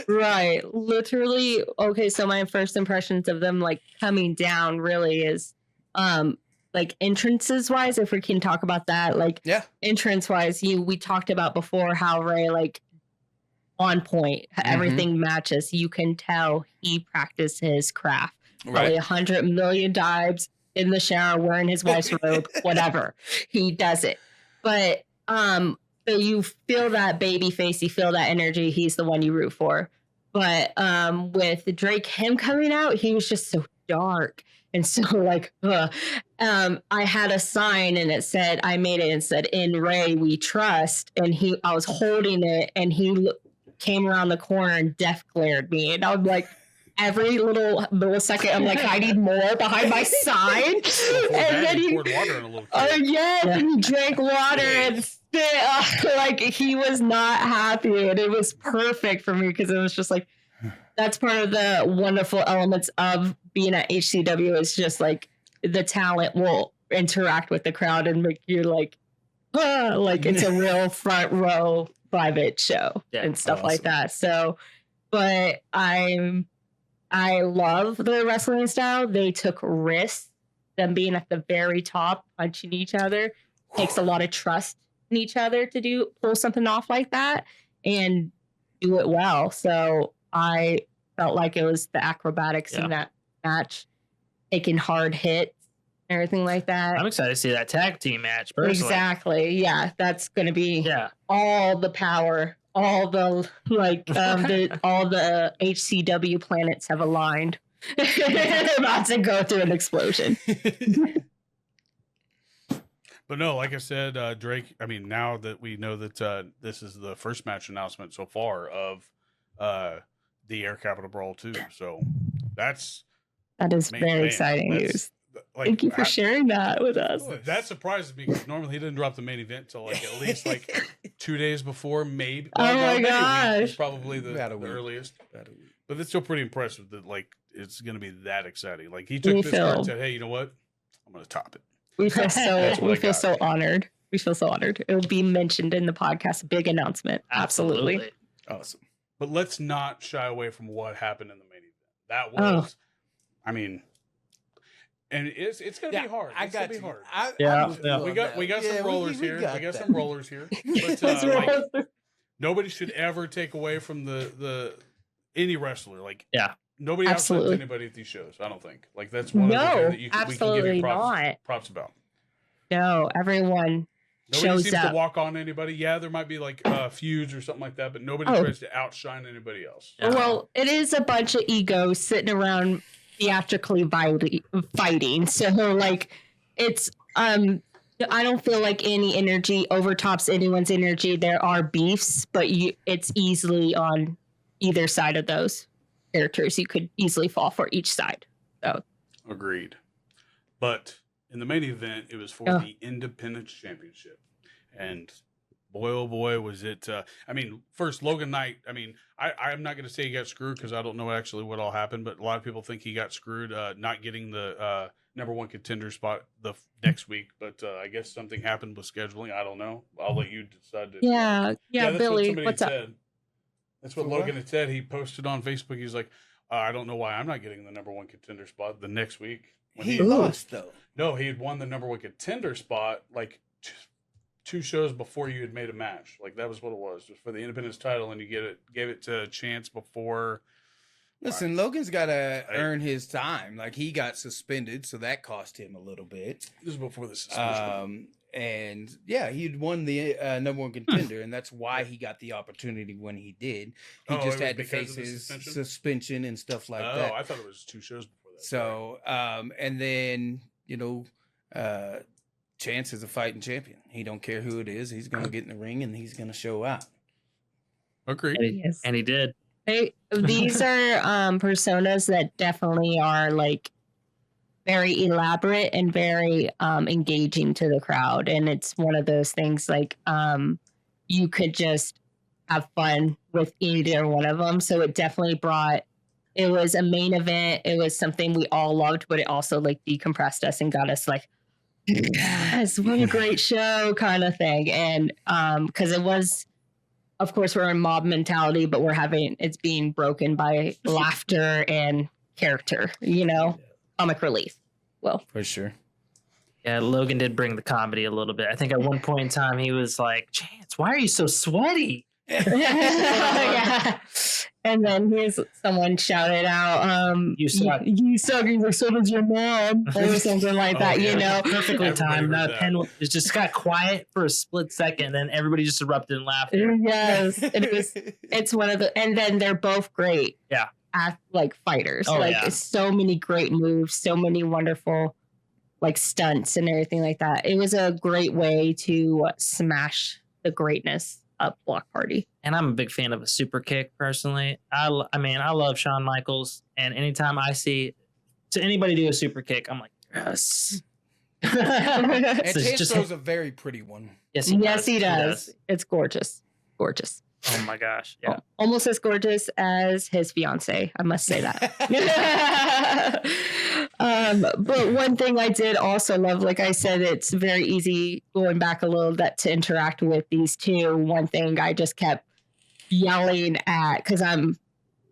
Right. Literally. Okay. So my first impressions of them like coming down really is, like entrances wise, if we can talk about that, like Yeah. entrance wise, we talked about before how Ray like on point, everything matches. You can tell he practiced his craft. Probably 100 million dives in the shower wearing his wife's robe, whatever. He does it. But so you feel that baby face, you feel that energy, he's the one you root for. But with Drake, him coming out, he was just so dark. And so like I had a sign and it said, I made it and said, "In Ray we trust." And I was holding it and he came around the corner and death glared me. And I was like, every little millisecond, I'm like, I need more behind my sign. Before And that, then he he, poured water on a little oh kid. yeah, he drank water and spit. Like he was not happy. And it was perfect for me because it was just like, that's part of the wonderful elements of being at HCW is just like the talent will interact with the crowd and make you like it's a real front row private show and stuff like that. So, but I love the wrestling style. They took risks. Them being at the very top, punching each other takes a lot of trust in each other to pull something off like that and do it well. So I felt like it was the acrobatics in that match, taking hard hits, and everything like that. I'm excited to see that tag team match. Personally. Exactly. Yeah, that's going to be all the power, all the all the HCW planets have aligned. They're about to go through an explosion. But no, like I said, Drake. I mean, now that we know that this is the first match announcement so far of the Air Capital Brawl 2, so that is very exciting news. Like, Thank you for sharing that with us. That surprises me because normally he didn't drop the main event until like at least like 2 days before, maybe. Oh my maybe a week gosh. is probably the About a week. earliest. About a week. But it's still pretty impressive that like it's going to be that exciting. Like he took We this card and feel- said, "Hey, you know what? I'm going to top it." We feel so That's what I got. so honored. We feel so honored. It will be mentioned in the podcast. Big announcement. Absolutely. Awesome. But let's not shy away from what happened in the main event. That Oh. was, I mean, and it's going to be hard. I It's got gonna be you. hard. We got some rollers here. We got some rollers here. But like, nobody should ever take away from the any wrestler. Like nobody Absolutely. outside anybody at these shows. I don't think. Like that's one of the things that we can give absolutely you not. props about. No, everyone Nobody shows seems up. to walk on anybody. Yeah, there might be like feuds or something like that, but nobody Oh. tries to outshine anybody else. Yeah. Well, it is a bunch of egos sitting around theatrically fighting. So like it's I don't feel like any energy overtops anyone's energy. There are beefs, but it's easily on either side of those characters. You could easily fall for each side. So Agreed. But in the main event, it was for Oh. the Independence Championship. And boy, oh boy, was it. I mean, first, Logan Knight, I mean, I'm not going to say he got screwed because I don't know actually what all happened, but a lot of people think he got screwed not getting the number one contender spot the next week. But I guess something happened with scheduling. I don't know. I'll let you decide. yeah, that's Billy, somebody what's had up? said. That's what For what? Logan had said. He posted on Facebook. He's like, I don't know why I'm not getting the number one contender spot the next week. When He he lost though. No, he had won the number one contender spot like two shows before you had made a match. Like that was what it was. It was for the Independence title, and you gave it to Chance before. Listen, Logan's got to earn his time. Like he got suspended, so that cost him a little bit. This is before the suspension. And yeah, he'd won the number one contender, and that's why he got the opportunity when he did. He Oh, it just was had to because face of the his suspension? suspension and stuff like Oh, that. I thought it was 2 shows before that. So, and then Chance is a fighting champion. He don't care who it is. He's gonna get in the ring and he's gonna show out. Agreed. Yes. And he did. These are personas that definitely are like very elaborate and very engaging to the crowd, and it's one of those things like you could just have fun with either one of them. So it definitely brought. It was a main event. It was something we all loved, but it also like decompressed us and got us like, yes, what a great show kind of thing. And because it was. Of course, we're in mob mentality, but it's being broken by laughter and character, comic relief. Well, For sure. Yeah, Logan did bring the comedy a little bit. I think at one point in time he was like, Chance, why are you so sweaty? yeah. And then someone shouted out, You suck. You suck, and so does your mom, or something like that, Perfectly Everybody timed. heard That that. pen it just got quiet for a split second, and then everybody just erupted in laughter. Yes, it's one of the, and then they're both great. Yeah. Like fighters. Oh, like yeah. so many great moves, so many wonderful like stunts and everything like that. It was a great way to smash the greatness of Block Party. And I'm a big fan of a super kick personally. I love Shawn Michaels, and anytime I see to anybody do a super kick, I'm like, yes. And So Chance just- throws a very pretty one. yes, He does. It's gorgeous. Gorgeous. Oh my gosh. Yeah. Almost as gorgeous as his fiance. I must say that. But one thing I did also love, like I said, it's very easy going back a little bit to interact with these two. One thing I just kept yelling at, because I'm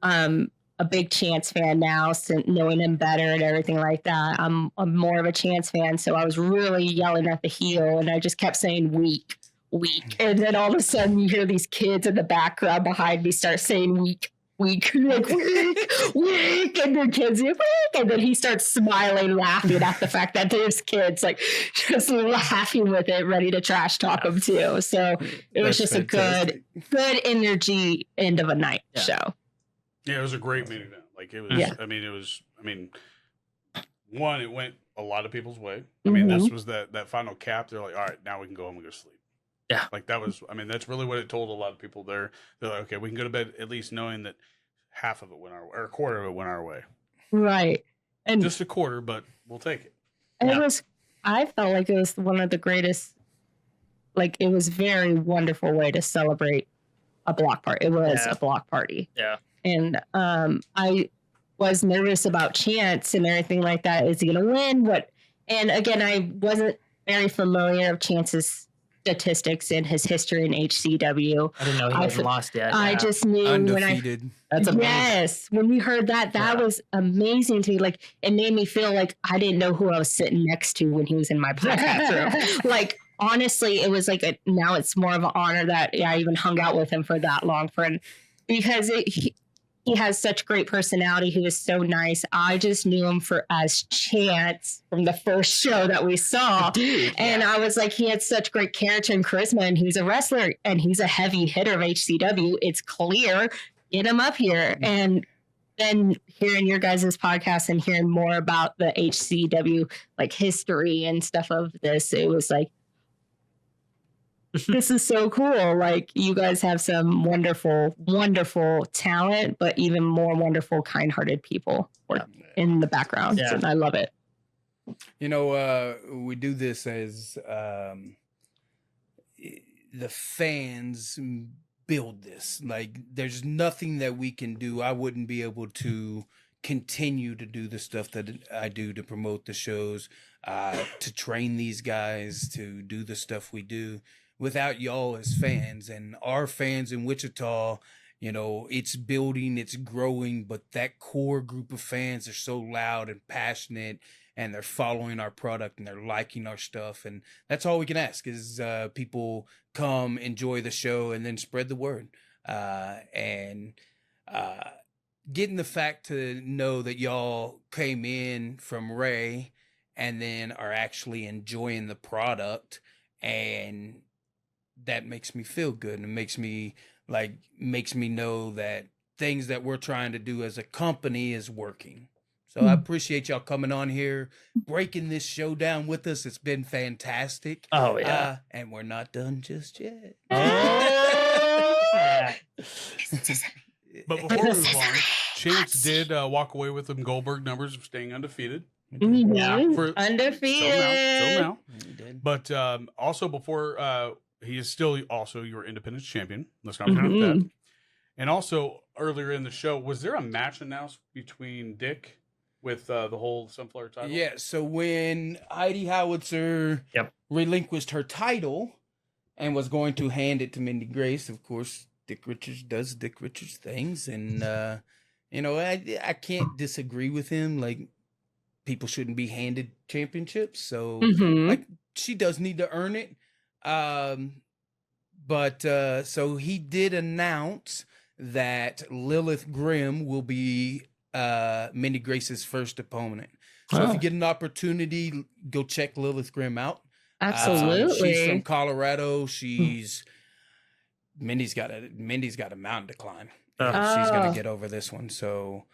a big Chance fan now, since knowing him better and everything like that. I'm more of a Chance fan, so I was really yelling at the heel, and I just kept saying weak. And then all of a sudden you hear these kids in the background behind me start saying weak, like weak, and the kids weak, and then he starts smiling, laughing at the fact that there's kids like just laughing with it, ready to trash talk him too. So it was That's just fantastic. a good energy end of a night show. Yeah, it was a great main event. Like it was. Yeah. I mean, one, it went a lot of people's way. I mean, this was that final cap. They're like, all right, now we can go home and go to sleep. Yeah. Like that was. I mean, that's really what it told a lot of people there. They're like, okay, we can go to bed at least knowing that half of it went our way, or a quarter of it went our way. Right. And Just a quarter, but we'll take it. I felt like it was one of the greatest, like it was very wonderful way to celebrate a block party. It was a block party. Yeah. And I was nervous about Chance and everything like that. Is he going to win? What? And again, I wasn't very familiar of Chance's statistics and his history in HCW. I didn't know he hadn't lost yet. I Yeah. just knew Undefeated. That's amazing. Yes, when we heard that was amazing to me. Like it made me feel like I didn't know who I was sitting next to when he was in my podcast room. Like honestly, it was like now it's more of an honor that I even hung out with him for that long, because he has such great personality. He was so nice. I just knew him as Chance from the first show that we saw. And I was like, he had such great character and charisma, and he's a wrestler and he's a heavy hitter of HCW. It's clear. Get him up here. And then hearing your guys' podcast and hearing more about the HCW like history and stuff of this, it was like, this is so cool. Like, you guys have some wonderful, wonderful talent, but even more wonderful, kind-hearted people in the background. Yeah. And I love it. You know, we do this as the fans build this. Like, there's nothing that we can do. I wouldn't be able to continue to do the stuff that I do to promote the shows, to train these guys, to do the stuff we do without y'all as fans. And our fans in Wichita, you know, it's building, it's growing, but that core group of fans are so loud and passionate, and they're following our product and they're liking our stuff. And that's all we can ask is people come, enjoy the show, and then spread the word. And getting the fact to know that y'all came in from Ray and then are actually enjoying the product, and that makes me feel good, and it makes me know that things that we're trying to do as a company is working. So I appreciate y'all coming on here, breaking this show down with us. It's been fantastic. Oh, yeah. And we're not done just yet. Yeah. But before we move on, Chance did walk away with them Goldberg numbers of staying undefeated. Mhm. For- Undefeated. Till now. He did. But also before, he is still also your Independence champion. Let's not forget that. And also earlier in the show, was there a match announced between Dick with the whole Sunflower title? Yeah, so when Heidi Howitzer relinquished her title and was going to hand it to Mindy Grace, of course, Dick Richards does Dick Richards things. And, you know, I can't disagree with him. Like, people shouldn't be handed championships. So, like, she does need to earn it. But so he did announce that Lilith Grimm will be Mindy Grace's first opponent. So if you get an opportunity, go check Lilith Grimm out. Absolutely. She's from Colorado. Mindy's got a mountain to climb. She's gonna get over this one. So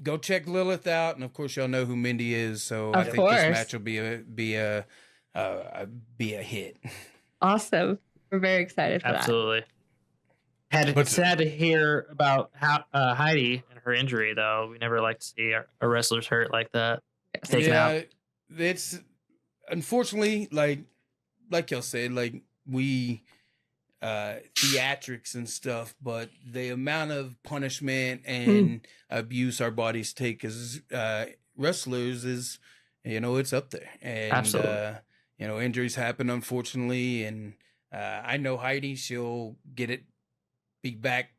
go check Lilith out, and of course y'all know who Mindy is. So I think this match will be a hit. Awesome. We're very excited for Absolutely. Sad to hear about Heidi and her injury, though. We never like to see our wrestlers hurt like that. Taken out. It's unfortunately like y'all said, like we theatrics and stuff, but the amount of punishment and abuse our bodies take as wrestlers is, you know, it's up there. And Absolutely. you know, injuries happen, unfortunately, and I know Heidi, she'll be back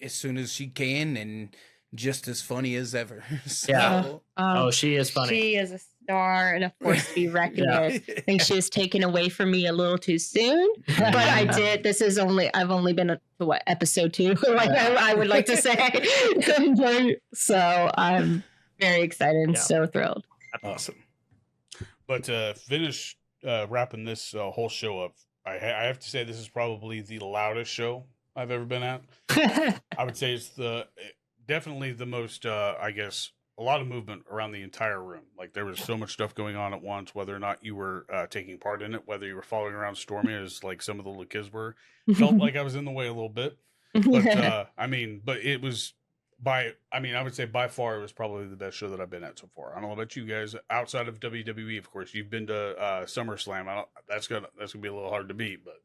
as soon as she can, and just as funny as ever. So, Yeah. She is funny. She is a star, and of course, to be reckoned with. I think she was taken away from me a little too soon, but I did. I've only been to episode 2, like I would like to say. So I'm very excited and so thrilled. Awesome. But to finish wrapping this whole show up, I have to say this is probably the loudest show I've ever been at. I would say it's definitely the most, I guess, a lot of movement around the entire room. Like, there was so much stuff going on at once, whether or not you were taking part in it, whether you were following around Stormy as like some of the little kids were. Felt like I was in the way a little bit. But, but it was I would say by far it was probably the best show that I've been at so far. I don't know about you guys. Outside of WWE, of course, you've been to SummerSlam. That's gonna be a little hard to beat, but.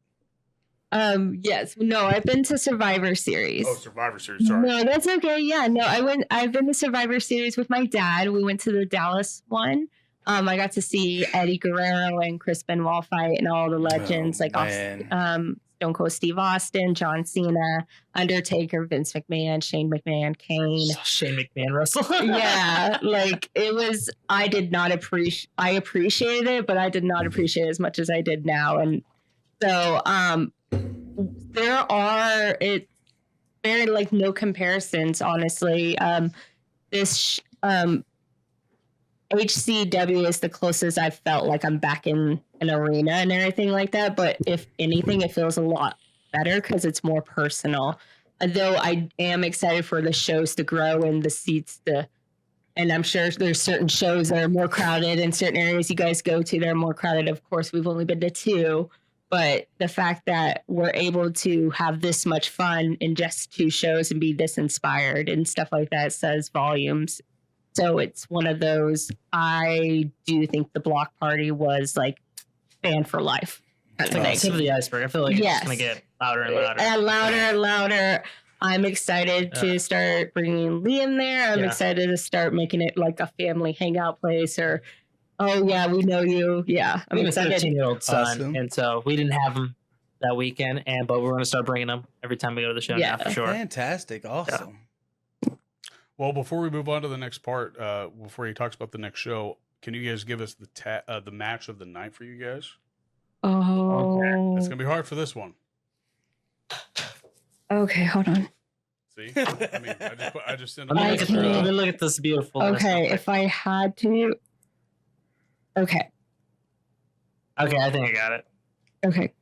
Yes. No, I've been to Survivor Series. Oh, Survivor Series. Sorry. No, that's okay. Yeah, no, I've been to Survivor Series with my dad. We went to the Dallas one. I got to see Eddie Guerrero and Chris Benoit fight and all the legends Stone Cold Steve Austin, John Cena, Undertaker, Vince McMahon, Shane McMahon, Kane. Shane McMahon wrestle. Yeah, like it was. I appreciated it, but I did not appreciate it as much as I did there very like no comparisons, honestly. This HCW is the closest I've felt like I'm back in an arena and everything like that. But if anything, it feels a lot better because it's more personal. Though I am excited for the shows to grow and the seats to, and I'm sure there's certain shows that are more crowded in certain areas you guys go to. They're more crowded. Of course, we've only been to 2, but the fact that we're able to have this much fun in just 2 shows and be this inspired and stuff like that says volumes. So it's one of those, I do think the block party was like fan for life. It's like the tip of the iceberg. I feel like it's just going to get louder and louder. And louder and louder. I'm excited to start bringing Liam there. I'm excited to start making it like a family hangout place or, oh, yeah, we know you. Yeah, I'm excited. We have a 15-year-old son, Awesome. and so we didn't have him that weekend, but we're going to start bringing him every time we go to the show now, for sure. Fantastic. Awesome. Well, before we move on to the next part, before he talks about the next show, can you guys give us the match of the night for you guys? Oh. It's going to be hard for this one. Okay, hold on. See? I mean, I just sent Let me look at this beautiful. Okay, if I had to. Okay. Okay, I think I got it. Okay.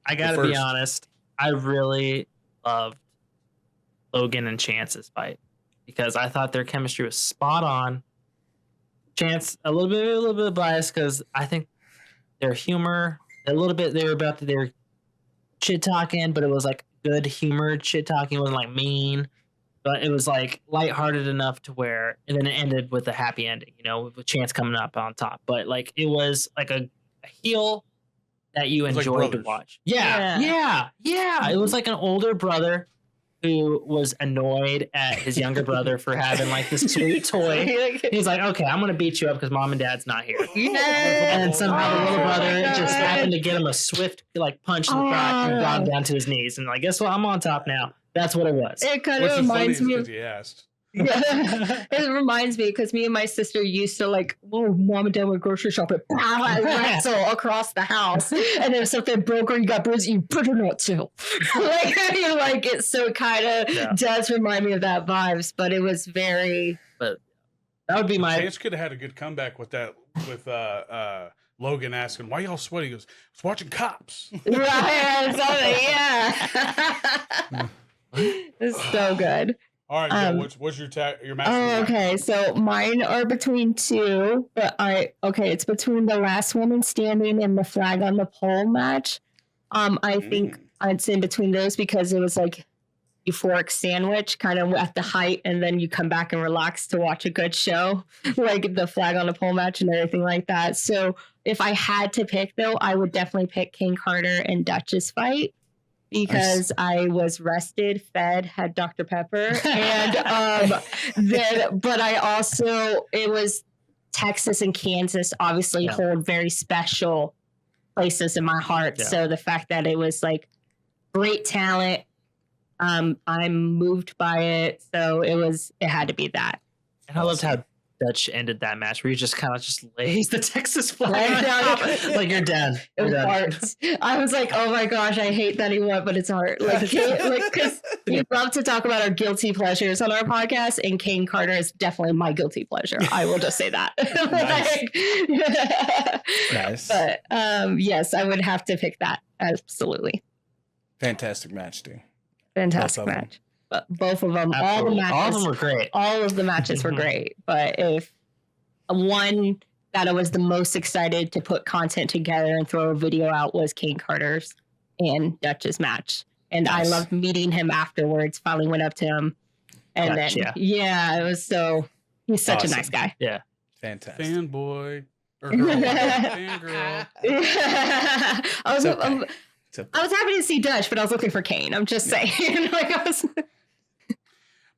I got to be honest. I really loved Logan and Chance's fight because I thought their chemistry was spot on. Chance a little bit biased because I think their humor they were shit talking, but it was like good humored shit talking. It wasn't like mean, but it was like lighthearted enough to where, and then it ended with a happy ending, with Chance coming up on top. But like it was like a heel that you enjoyed to watch. Yeah. It was like an older brother who was annoyed at his younger brother for having like this sweet toy. He's like, okay, I'm gonna beat you up because mom and dad's not here. And somehow the little brother just happened to get him a swift like punch in the crotch and brought him down to his knees. And like, guess what? I'm on top now. That's what it was. It kind of reminds me of. You asked. It reminds me because me and my sister used to like, whoa, mom and dad went grocery shopping, wrestle across the house, and then if something broke or you got bruised, you better not to. You like it, so it kind of does remind me of that vibes, but it was very. But that would be my. Chance could have had a good comeback with that with Logan asking, "Why y'all sweaty?" He goes, "I was watching Cops." Right, yeah. It's so good. All right, what's your match? Oh, okay. So mine are between 2, but it's between the last woman standing and the flag on the pole match. I think it's in between those because it was like euphoric sandwich kind of at the height, and then you come back and relax to watch a good show, like the flag on the pole match and everything like that. So if I had to pick though, I would definitely pick Kane Carter and Dutch's fight. Because I was rested, fed, had Dr. Pepper, and but I also, it was Texas and Kansas obviously hold very special places in my heart. Yeah. So the fact that it was like great talent, I'm moved by it. So it had to be that. And I loved how Dutch ended that match where you just kind of just lays the Texas flag down. Like you're done. It was hard. I was like, oh my gosh, I hate that he won, but it's hard. Like, because we love to talk about our guilty pleasures on our podcast, and Kane Carter is definitely my guilty pleasure. I will just say that. Nice. But yes, I would have to pick that. Absolutely. Fantastic match, dude. Fantastic match. But both of them, all the matches, all of them were great. All of the matches were great. But if one that I was the most excited to put content together and throw a video out was Kane Carter's and Dutch's match. And I loved meeting him afterwards. Finally went up to him. And Dutch, it was he's such a nice guy. Yeah. Fantastic. Fanboy. Or girl. Fangirl. I was happy to see Dutch, but I was looking for Kane. I'm just saying.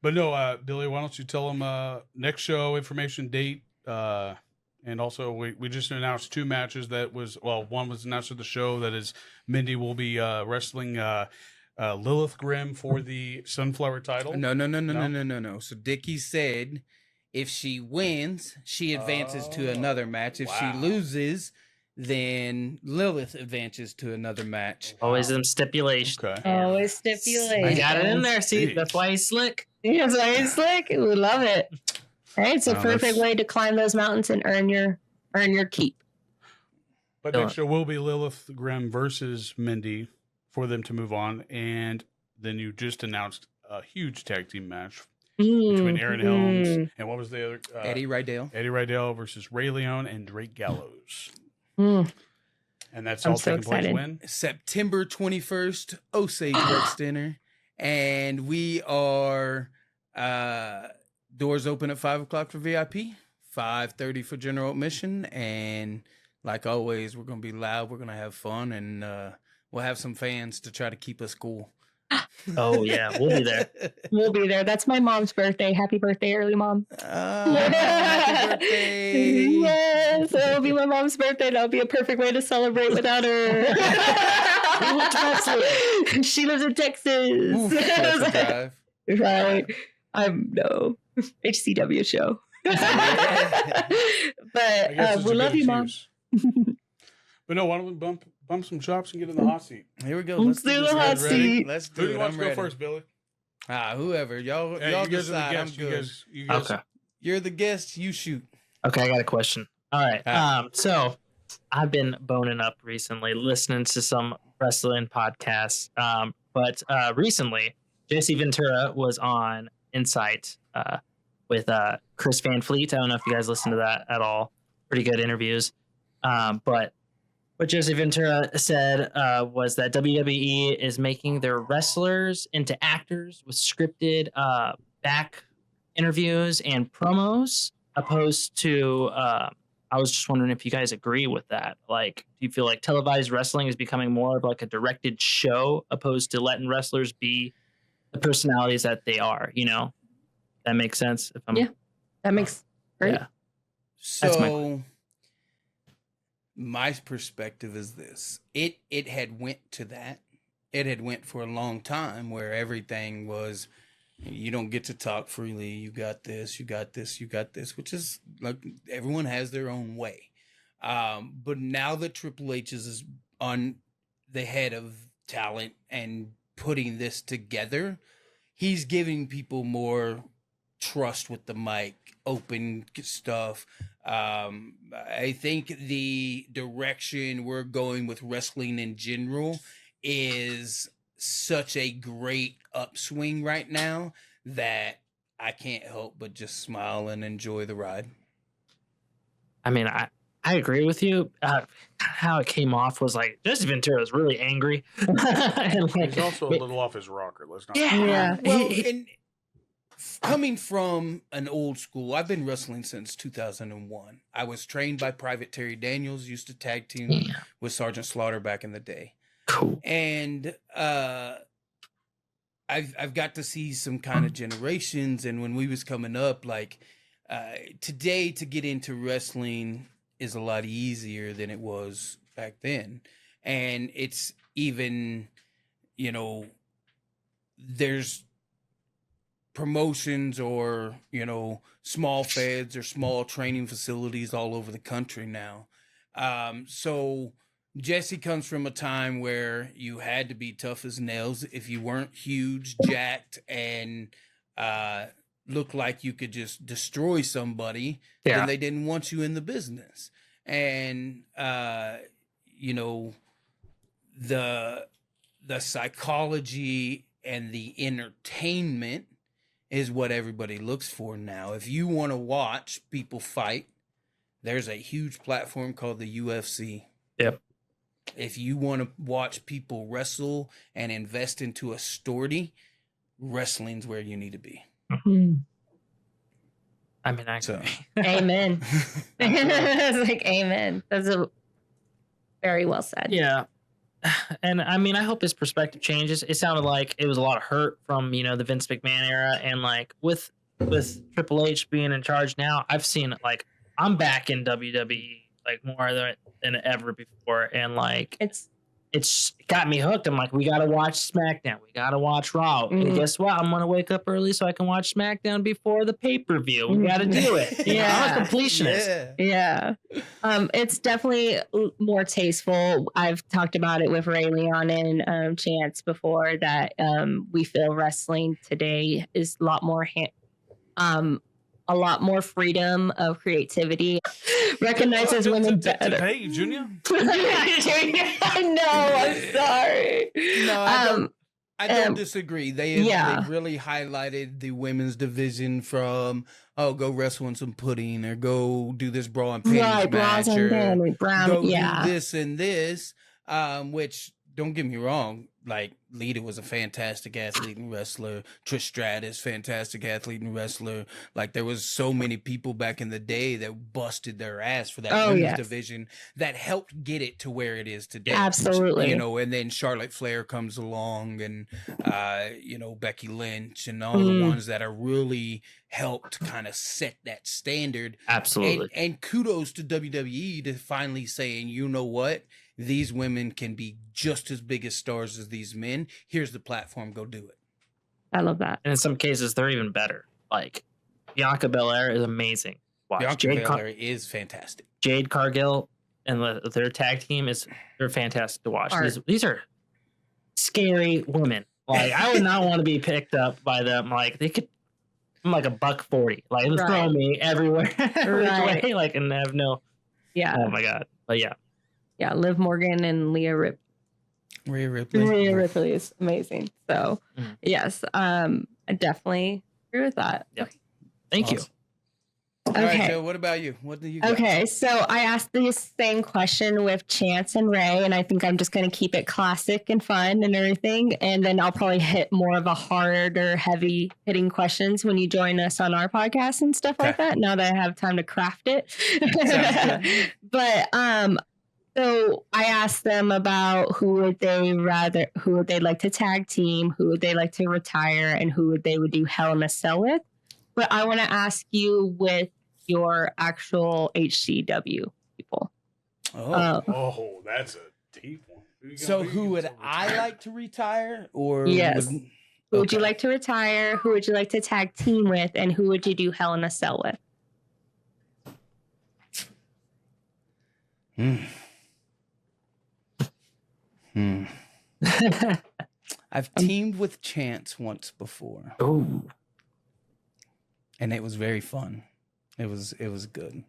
But no, Billy, why don't you tell them next show information, date, and also we just announced 2 matches one was announced at the show, that is Mindy will be wrestling Lilith Grimm for the Sunflower title. No. So Dickie said if she wins, she advances to another match. If she loses, then Lilith advances to another match. Always them stipulations. Okay. Always stipulations. I got it in there. See, Jeez. that's why he's slick. Yeah, so he's slick. We love it. All right, it's a Wow, perfect that's- way to climb those mountains and earn your keep. But Dylan. next show will be Lilith Grimm versus Mindy for them to move on. And then you just announced a huge tag team match between Aaron Helms and what was the other? Eddie Rydell. Eddie Rydell versus Ray Leon and Drake Gallows. Mm. And that's I'm all so taking place excited. when? September 21st, Osage Rec Center. And we are doors open at 5 o'clock for VIP, 5:30 for general admission. And like always, we're going to be loud. We're going to have fun. And we'll have some fans to try to keep us cool. Oh, yeah. We'll be there. We'll be there. That's my mom's birthday. Happy birthday, early mom. Happy birthday. Yes, it'll be my mom's birthday. That'll be a perfect way to celebrate without her. She lives in Texas. Oof, that's a drive. Right. I'm no HCW show. I But guess it's we a love good you, mom. excuse. But no, why don't we bump some chops and get in the hot seat? Here we go. Let's do this. the hot Guys ready? seat. Let's Who do do it. you want I'm to go ready. first, Billy? Whoever. Y'all Hey, y'all you guys are decide. the I'm guests. good. You guys. Okay. You're the guest. You shoot. Okay, I got a question. All right. Ah. So I've been boning up recently, listening to some wrestling podcasts. But recently, Jesse Ventura was on Insight with Chris Van Fleet. I don't know if you guys listened to that at all. Pretty good interviews. But what Jesse Ventura said was that WWE is making their wrestlers into actors with scripted back interviews and promos, opposed to I was just wondering if you guys agree with that. Like, do you feel like televised wrestling is becoming more of like a directed show opposed to letting wrestlers be the personalities that they are? You know, that makes sense. If I'm Yeah. That makes great. Yeah. So That's my perspective is this. It had went to that. It had went for a long time where everything was, you don't get to talk freely. You got this, you got this, you got this, which is like everyone has their own way. But now that Triple H is on the head of talent and putting this together, he's giving people more trust with the mic, open stuff. I think the direction we're going with wrestling in general is such a great upswing right now that I can't help but just smile and enjoy the ride. I mean, I agree with you. How it came off was like Jesse Ventura was really angry. And like, He's also a little off his rocker. Let's not. Yeah. Well, and coming from an old school, I've been wrestling since 2001. I was trained by Private Terry Daniels, used to tag team Yeah. with Sergeant Slaughter back in the day. Cool. And I've got to see some kind of generations, and when we was coming up, like today to get into wrestling is a lot easier than it was back then. And it's even, you know, there's promotions or, you know, small feds or small training facilities all over the country now. So Jesse comes from a time where you had to be tough as nails. If you weren't huge, jacked, and looked like you could just destroy somebody, Yeah. then they didn't want you in the business. And you know, the psychology and the entertainment is what everybody looks for now. If you want to watch people fight, there's a huge platform called the UFC. Yep. If you want to watch people wrestle and invest into a story, wrestling's where you need to be. I mean, I So, Amen. It's like amen. That's a very well said. yeah. And I mean, I hope his perspective changes. It sounded like it was a lot of hurt from, you know, the Vince McMahon era. And like with Triple H being in charge now, I've seen it. Like, I'm back in WWE like more than ever before. And like, It's it's got me hooked. I'm like, we got to watch SmackDown. We got to watch Raw. And Mhm. guess what? I'm going to wake up early so I can watch SmackDown before the pay-per-view. We got to do it. Yeah. I'm a completionist. Yeah. It's definitely more tasteful. I've talked about it with Ray Leon and Chance before that we feel wrestling today is a lot more freedom of creativity. Recognizes women better. Hey, Junior. I know. I'm sorry. No, I don't disagree. They yeah. really highlighted the women's division from go wrestle in some pudding or go do this bra and panties Right, match bras and or panties, brown. go Yeah. do this and this. Which don't get me wrong, like Lita was a fantastic athlete and wrestler. Trish Stratus, fantastic athlete and wrestler. Like there was so many people back in the day that busted their ass for that women's yes. division that helped get it to where it is today. Absolutely. You know, and then Charlotte Flair comes along and Becky Lynch and all the ones that are really helped kind of set that standard. Absolutely. And kudos to WWE to finally saying, you know what? These women can be just as big as stars as these men. Here's the platform. Go do it. I love that. And in some cases, they're even better. Like, Bianca Belair is amazing. Watch. Bianca Belair is fantastic. Jade Cargill and their tag team they're fantastic to watch. These are scary women. Like, I would not want to be picked up by them. Like, I'm like $140. Like, they're throwing me everywhere. Right. Way, like, and I have no. Yeah. Oh my God. But yeah. Yeah. Liv Morgan and Rhea Ripley. Rhea Ripley is amazing. So, yes, I definitely agree with that. Yep. Thank you. All right, Okay. Joe, what about you? What do you got? Okay, so I asked this same question with Chance and Ray, and I think I'm just going to keep it classic and fun and everything. And then I'll probably hit more of a harder, heavy hitting questions when you join us on our podcast and stuff like that. Now that I have time to craft it. But so I asked them about who would they like to tag team, who would they like to retire, and who they would do Hell in a Cell with. But I want to ask you with your actual HCW people. Oh, that's a deep one. So who would I like to retire? Or yes. Who would you like to retire? Who would you like to tag team with? And who would you do Hell in a Cell with? I've teamed with Chance once before. Oh. And it was very fun. It was good.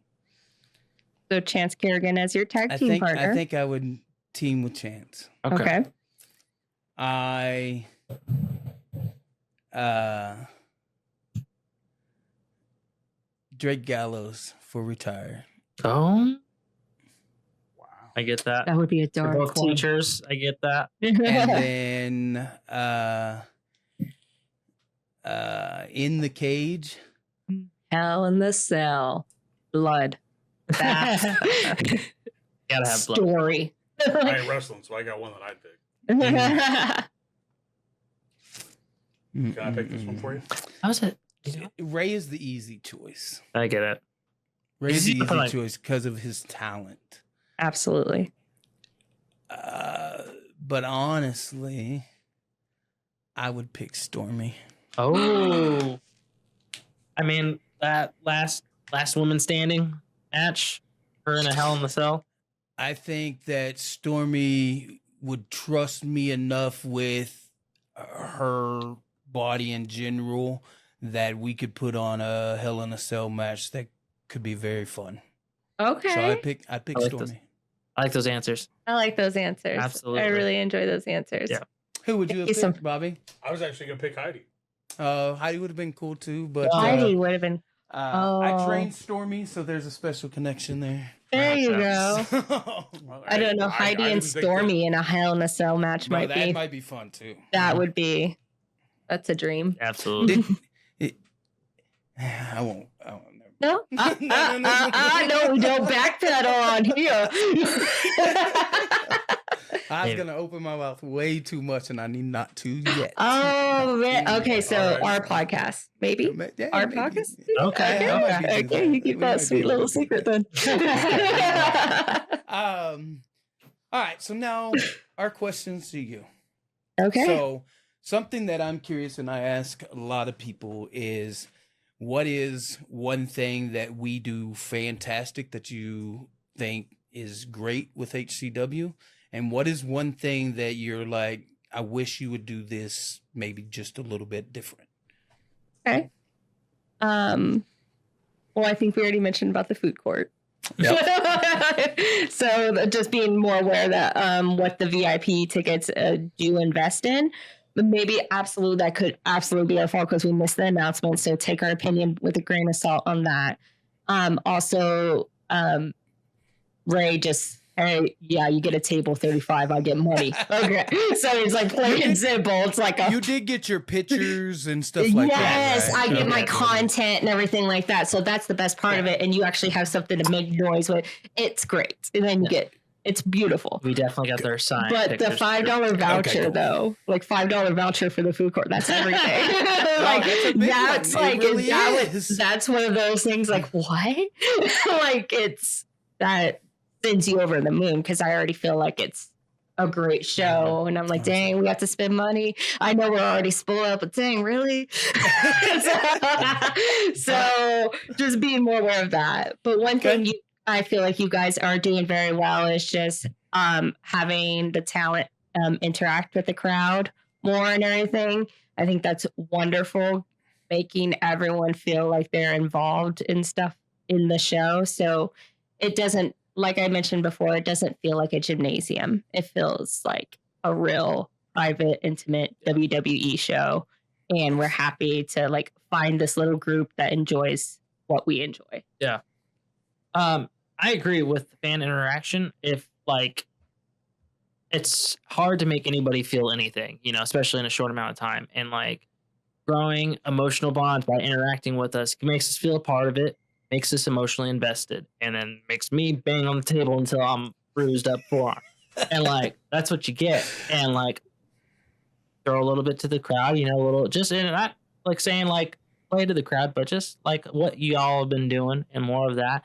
So Chance Kerrigan as your tag team partner. I think I would team with Chance. Okay. I Drake Gallows for retire. Oh. Wow. I get that. That would be a They're dark both one. teachers. I get that. And then in the cage. Hell in the Cell. Blood. That's Gotta have blood. story. I ain't wrestling, so I got one that I'd pick. Can I pick this one for you? How was it? Ray is the easy choice. I get it. Ray is the Easy, easy like- choice because of his talent. Absolutely. But honestly, I would pick Stormy. Oh. I mean, that last woman standing match, her in a Hell in the Cell. I think that Stormy would trust me enough with her body in general that we could put on a Hell in a Cell match that could be very fun. Okay. So I pick I like Stormy. I like those answers. I like those answers. Absolutely. I really enjoy those answers. Yeah. Who would you have Thank you picked, Bobby? I was actually gonna pick Heidi. Heidi would have been cool too, but Heidi would have been. I trained Stormy, so there's a special connection there. There you go. Well, I don't know. Heidi and didn't think that- Stormy in a Hell in a Cell match Bro, might that be. might be fun too. That would be. That's a dream. Absolutely. I won't. No? No, No, we don't backpedal on here. I was gonna open my mouth way too much, and I need not to yet. Oh, man. Okay, so All right. our podcast, maybe? Yeah, Our maybe. podcast? Okay. I might be Okay, you keep that sweet little secret then. All right, so now our questions to you. Okay. So something that I'm curious and I ask a lot of people is, what is one thing that we do fantastic that you think is great with HCW? And what is one thing that you're like, I wish you would do this maybe just a little bit different? Okay. Well, I think we already mentioned about the food court. So just being more aware that what the VIP tickets do invest in. But maybe absolutely that could absolutely be our fault because we missed the announcement. So take our opinion with a grain of salt on that. Also, Ray just, hey, yeah, you get a table 35, I get money. Okay. So it's like plain and simple. It's like You did get your pictures and stuff like that. yes, right? I get my content and everything like that. So that's the best part of it. And you actually have something to make noise with. It's great. And then you get, it's beautiful. We definitely got their sign. But the $5 voucher, though, like $5 voucher for the food court, that's everything. Like that's a big that's one. It like really is. that's one of those things. Like what? Like that sends you over the moon because I already feel like it's a great show, and I'm like, dang, we have to spend money. I know we're already spoiled, but dang, really? So just being more aware of that. But one thing I feel like you guys are doing very well is just having the talent interact with the crowd more and everything. I think that's wonderful, making everyone feel like they're involved in stuff in the show. So it doesn't, like I mentioned before, it doesn't feel like a gymnasium. It feels like a real private, intimate WWE show. And we're happy to like find this little group that enjoys what we enjoy. Yeah. I agree with the fan interaction. If like, it's hard to make anybody feel anything, you know, especially in a short amount of time. And like growing emotional bonds by interacting with us makes us feel a part of it, makes us emotionally invested, and then makes me bang on the table until I'm bruised up forearm. And like, that's what you get. And like, throw a little bit to the crowd, you know, a little, just in not like saying like play to the crowd, but just like what you all have been doing and more of that.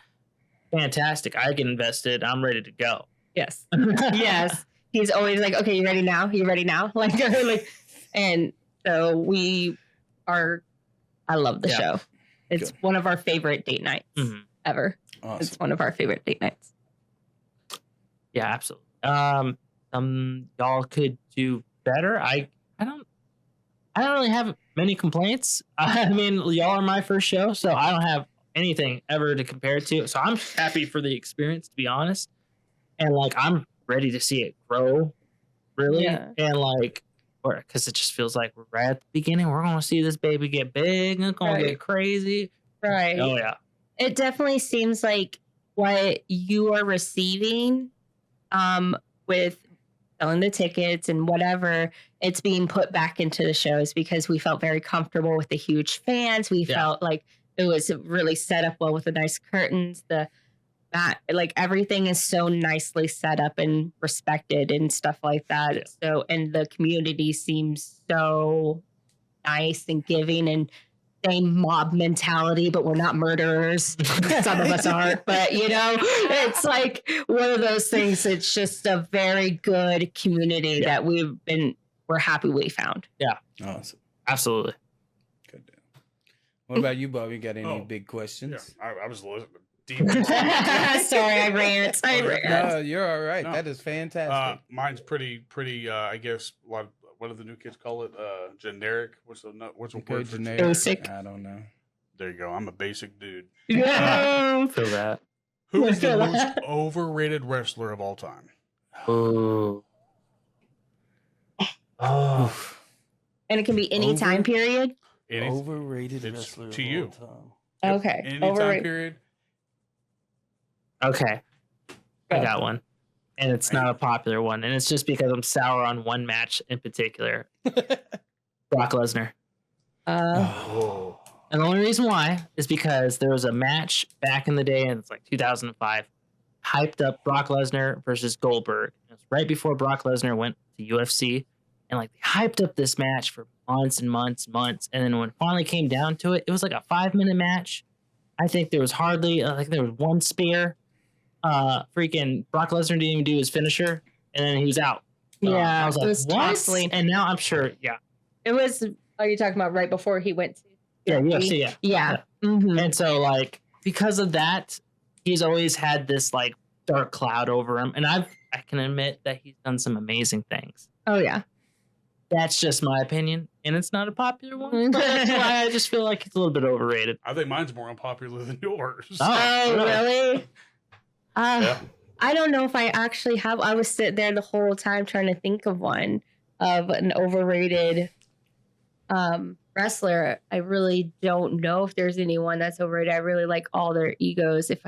Fantastic. I get invested. I'm ready to go. Yes. Yes. He's always like, okay, you ready now? You ready now? Like, and so we are, I love the show. It's one of our favorite date nights ever. Awesome. It's one of our favorite date nights. Yeah, absolutely. Y'all could do better. I don't really have many complaints. I mean, y'all are my first show, so I don't have anything ever to compare it to. So I'm happy for the experience, to be honest. And like, I'm ready to see it grow, really. Yeah. And like, because it just feels like we're right at the beginning. We're going to see this baby get big. It's going to get crazy. Right. Oh, yeah. It definitely seems like what you are receiving with selling the tickets and whatever, it's being put back into the shows because we felt very comfortable with the huge fans. We felt like it was really set up well with the nice curtains. Like everything is so nicely set up and respected and stuff like that. Yeah. So, and the community seems so nice and giving and same mob mentality, but we're not murderers. Some of us aren't, but you know, it's like one of those things. It's just a very good community that we're happy we found. Yeah. Awesome. Absolutely. Good. What about you, Bob? You got any big questions? Yeah, I was listening. Sorry, I rant. No, you're all right. No. That is fantastic. Mine's pretty. I guess what do the new kids call it? Generic. What's the word for generic? Basic. I don't know. There you go. I'm a basic dude. Yeah. Feel that. Who is the most overrated wrestler of all time? Oh. And it can be any time period. Overrated wrestler to you. of all time. Okay. Any time period. Okay. I got one. And it's not a popular one. And it's just because I'm sour on one match in particular. Brock Lesnar. And the only reason why is because there was a match back in the day, and it's like 2005, hyped up Brock Lesnar versus Goldberg. It was right before Brock Lesnar went to UFC. And like they hyped up this match for months and months and months. And then when it finally came down to it, it was like a 5-minute match. I think there was hardly, there was one spear. Freaking Brock Lesnar didn't even do his finisher. and then he was out. Yeah, I was it like, was what? Tosley. And now I'm sure, yeah. It was. Are you talking about right before he went to? Yeah, UFC, yeah. Yeah. Mm-hmm. And so, like, because of that, he's always had this, like, dark cloud over him. And I can admit that he's done some amazing things. Oh, yeah. That's just my opinion. And it's not a popular one. But that's why I just feel like it's a little bit overrated. I think mine's more unpopular than yours. Oh, really? Yeah. I don't know if I actually have. I was sitting there the whole time trying to think of one of an overrated wrestler. I really don't know if there's anyone that's overrated. I really like all their egos. If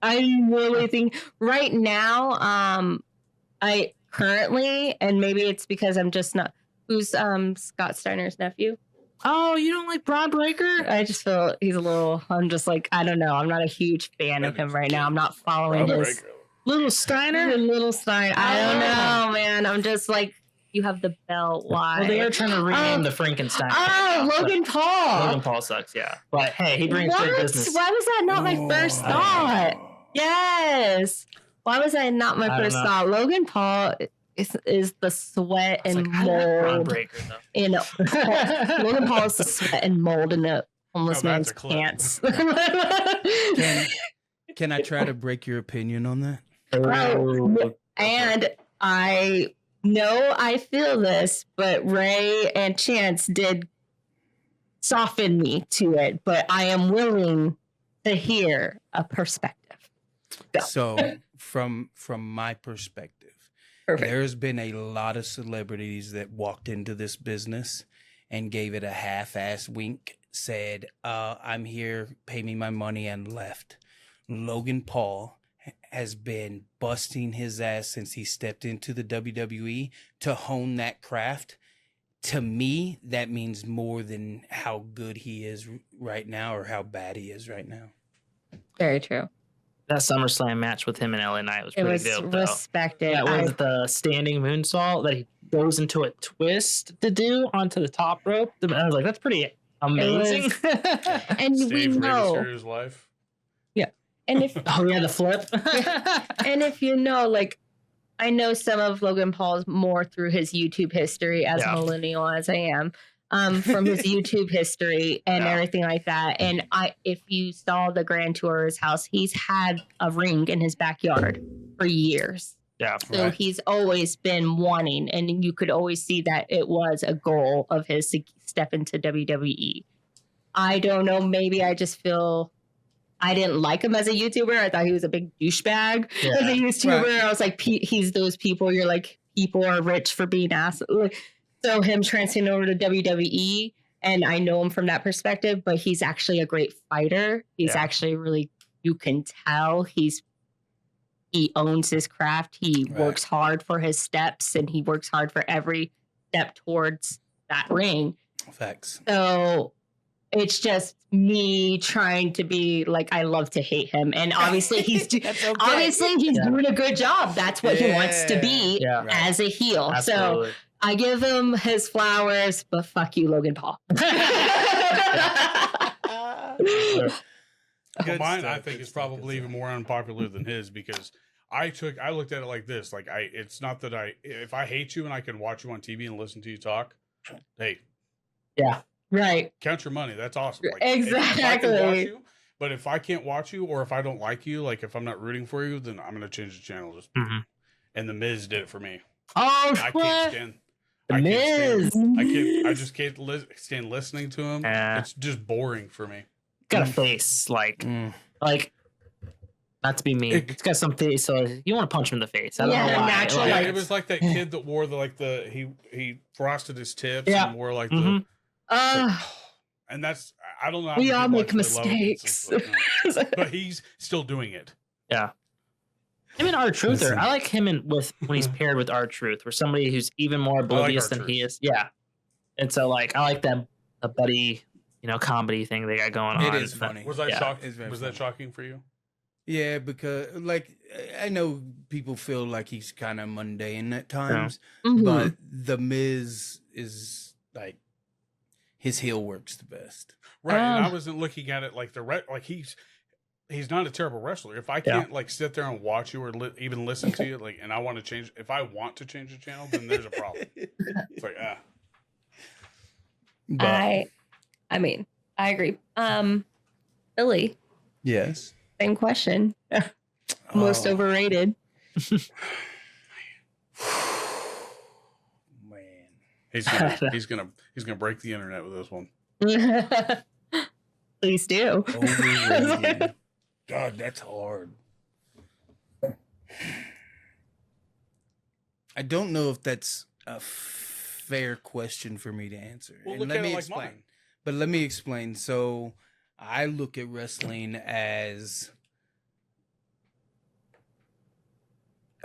I really think right now, I currently, and maybe it's because I'm just not. Who's Scott Steiner's nephew? Oh, you don't like Braun Breaker? I just feel he's a little. I'm just like, I don't know. I'm not a huge fan of him right now. I'm not following his Little Steiner? little Stein. I don't know, man. I'm just like, you have the belt. Why? Well, they are trying to rename the Frankenstein. Oh, Logan Paul. Logan Paul sucks, yeah. But hey, he brings What? great business. Why was that not my first thought? Yes. Why was that not my first thought? Logan Paul is the sweat and I like Braun mold Breaker, though. in Logan Paul is the sweat and mold in a homeless Oh, that's man's a clip. pants. Can I try to break your opinion on that? Oh, and I know I feel this, but Ray and Chance did soften me to it, but I am willing to hear a perspective. Go. So from my perspective, Perfect. there's been a lot of celebrities that walked into this business and gave it a half-ass wink, said, I'm here, pay me my money, and left. Logan Paul has been busting his ass since he stepped into the WWE to hone that craft. To me, that means more than how good he is right now or how bad he is right now. Very true. That SummerSlam match with him and LA Knight was It pretty was dope, though. respected. That was the standing moonsault that he goes into a twist to do onto the top rope. I was like, that's pretty amazing. And we Steve know. Ray's life. And if Oh, yeah, the flip. and if you know, like, I know some of Logan Paul's more through his YouTube history as a millennial as I am, from his YouTube history and everything like that. And if you saw the Grand Tour of his house, he's had a ring in his backyard for years. Yeah. So he's always been wanting, and you could always see that it was a goal of his to step into WWE. I don't know. Maybe I just feel I didn't like him as a YouTuber. I thought he was a big douchebag as a YouTuber. Right. I was like, he's those people. You're like, people are rich for being assholes. So him transitioning over to WWE, and I know him from that perspective, but he's actually a great fighter. He's actually really, you can tell he owns his craft. He works hard for his steps, and he works hard for every step towards that ring. Facts. So it's just me trying to be like, I love to hate him. And obviously he's doing a good job. That's what he wants to be as a heel. Absolutely. So I give him his flowers, but fuck you, Logan Paul. Mine, I think, is probably even more unpopular than his because I looked at it like this. Like it's not that if I hate you and I can watch you on TV and listen to you talk, hey. Yeah. Right. Count your money. That's awesome. Like, exactly. If I can watch you, but if I can't watch you or if I don't like you, like if I'm not rooting for you, then I'm going to change the channel. And The Miz did it for me. Oh, I can't stand Miz. I just can't stand listening to him. It's just boring for me. Got a face like not to be mean. It's got some face, so you want to punch him in the face. I don't know why. Natural, it was like that kid that wore he frosted his tips and wore like the. And that's I don't know. We all make mistakes, but he's still doing it. Yeah. Him and R-Truther. I like him when he's paired with R-Truth, where somebody who's even more oblivious than he is. Yeah. And so like I like that a buddy, comedy thing they got going on. It is funny. Was that shocking? Was that shocking for you? Yeah, because like I know people feel like he's kind of mundane at times, but The Miz is like his heel works the best. Right, and I wasn't looking at it like he's not a terrible wrestler. If I can't like sit there and watch you or even listen to you, like, and I want to change, if I want to change the channel, then there's a problem. It's like, But, I mean, I agree. Billy, yes. same question. Most Oh. overrated. Man. he's gonna break the internet with this one. Please do. Overrated. God, that's hard. I don't know if that's a fair question for me to answer. Well, And look let at me it like explain. mine. But let me explain. So I look at wrestling as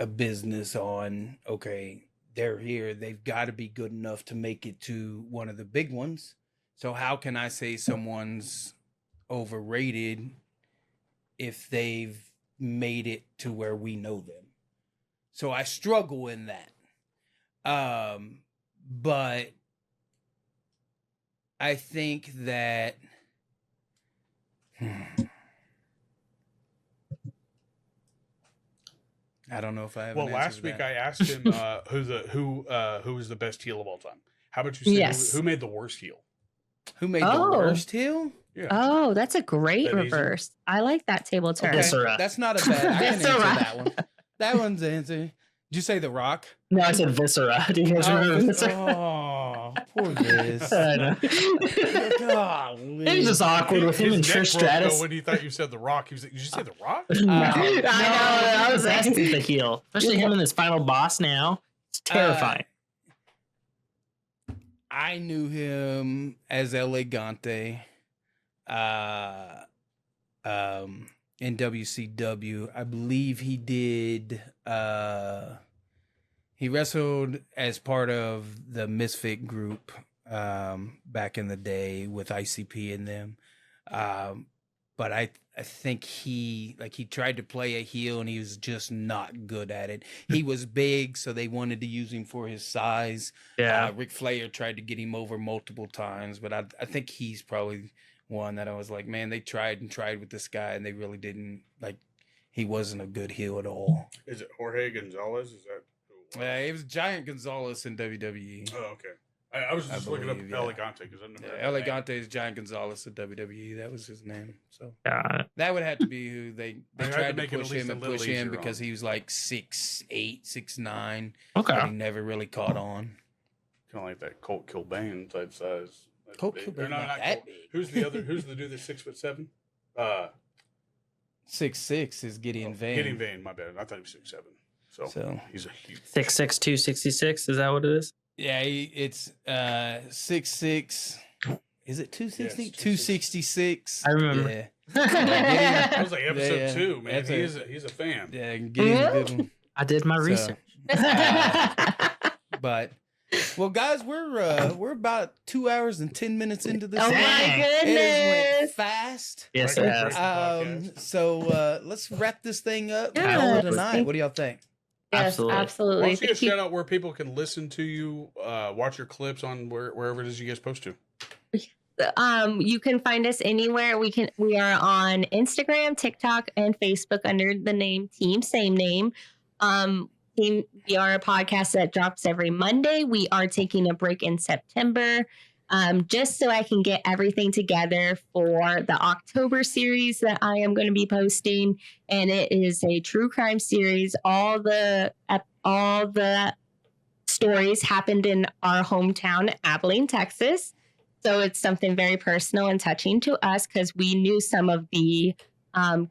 a business on, okay, they're here. They've got to be good enough to make it to one of the big ones. So how can I say someone's overrated if they've made it to where we know them? So I struggle in that. But I think that I don't know if I have. Well, an answer last to week that. I asked him who was the best heel of all time. How about you say Yes. who made the worst heel? Who made Oh. the worst heel? Yeah. Oh, that's a great That easy? reverse. I like that table turn. Okay, Viscera. that's not a bad. I can answer Viscera. that one. That one's the answer. Did you say The Rock? No, I said Viscera. Do you guys remember Viscera? Oh, poor Viz. I know. Golly. It was just awkward with him His and neck Trish broke, though, Stratus. when he thought you said The Rock, he was like, "Did you say The Rock?" No, I know, I was that's like- the heel. Especially him and his final boss now. It's terrifying. I knew him as Elegante in WCW. I believe he did he wrestled as part of the Misfit group back in the day with ICP and them. But I think he tried to play a heel and he was just not good at it. He was big, so they wanted to use him for his size. Yeah. Ric Flair tried to get him over multiple times, but I think he's probably one that I was like, man, they tried and tried with this guy and they really didn't, like, he wasn't a good heel at all. Is it Jorge Gonzalez? Is that who it was? It was Giant Gonzalez in WWE. Oh, okay. I was just looking up believe, yeah. Elegante because I never. Yeah, heard that name. Elegante is Giant Gonzalez in WWE. That was his name. So Yeah. that would have to be who they I had to tried to make it at push least him a and little push him easier because on he was like 6'8", 6'9", Okay. but he never really caught on. Kind of like that Colt Kilbane type size. That's Colt big. Kilbane's Or no, not not that Colt. big. Who's the other? Who's the dude that's 6'7"? 6'6" is Gideon Vane. Gideon Vane. My bad. I thought he was 6'7". So he's a huge. 6'6", 266. Is that what it is? Yeah, it's 6'6". Is it 260? Yes, 266. I remember. Yeah. That was like episode Yeah, 2, man. that's He's a fan. Yeah, Gideon's a good one. I did my So- research. But well, guys, we're about 2 hours and 10 minutes into this. Oh thing. Dang. my It has went goodness. fast. Yes, Right, it right. has. Podcast. So let's wrap this thing up. Yeah. Call it a night. What do y'all think? Yes, Absolutely. Why absolutely. don't you Thank guys you. shout out where people can listen to you, watch your clips on wherever it is you guys post to? You can find us anywhere. We are on Instagram, TikTok, and Facebook under the name Team Same Name. We are a podcast that drops every Monday. We are taking a break in September, just so I can get everything together for the October series that I am going to be posting, and it is a true crime series. All the stories happened in our hometown, Abilene, Texas. So it's something very personal and touching to us because we knew some of the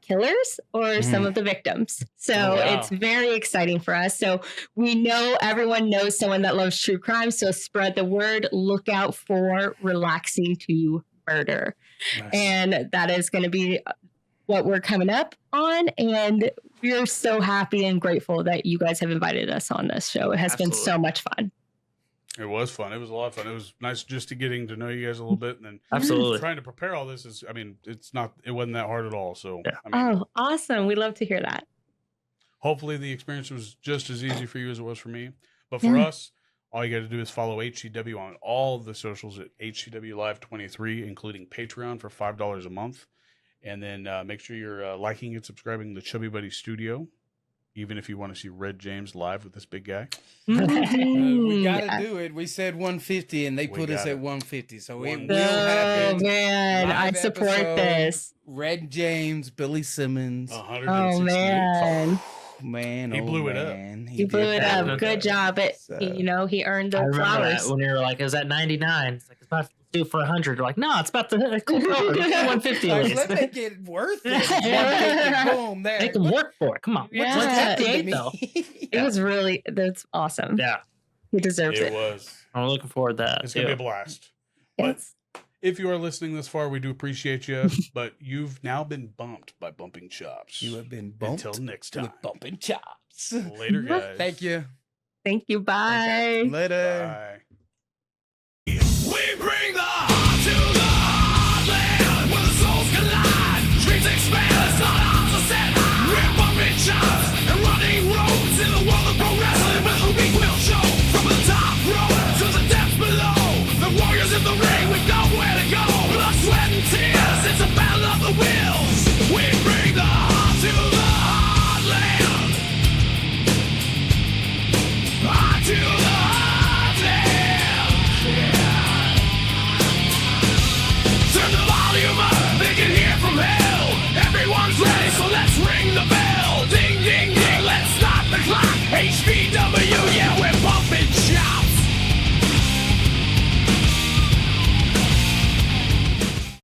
killers or some of the victims. So Oh, wow. it's very exciting for us. So we know everyone knows someone that loves true crime. So spread the word. Look out for Relaxing to Murder. Nice. And that is going to be what we're coming up on. And we're so happy and grateful that you guys have invited us on this show. It has been Absolutely. so much fun. It was fun. It was a lot of fun. It was nice just to getting to know you guys a little bit, and then Absolutely. trying to prepare all this is. I mean, it wasn't that hard at all. So Yeah. I mean, Oh, awesome. We love to hear that. hopefully the experience was just as easy for you as it was for me. But for Yeah. us, all you got to do is follow HCW on all of the socials at HCW Live 23, including Patreon for $5 a month. And then make sure you're liking and subscribing to Chubby Buddy Studio, even if you want to see Red James live with this big guy. We Mm, gotta do it. We said 150, and they We put us got at it. 150. So One- it will happen. Oh man, I Live support episode, this. Red James, Billy Simmons. 168 Oh man, Man, He oh, blew it up. man. you blew did it blow up. Good job. He earned I the remember flowers. that when you were like, "Is that 99?" It's like it's about to do for 100. You're like, "No, it's about to 150." at Like, least. let's make it worth it. 150, boom, there. Make them work for it. Come on. Yeah. What's What happened to 158 me? though? It was really that's awesome. Yeah, He deserves It it. was. I'm looking forward to that. It's going to too. be a blast. Yes. If you are listening this far, we do appreciate you, but you've now been bumped by Bumping Chops. You have been bumped Until next time. with bumping chops. Later, guys. Thank you. Thank you. Bye. Later. Bye. We bring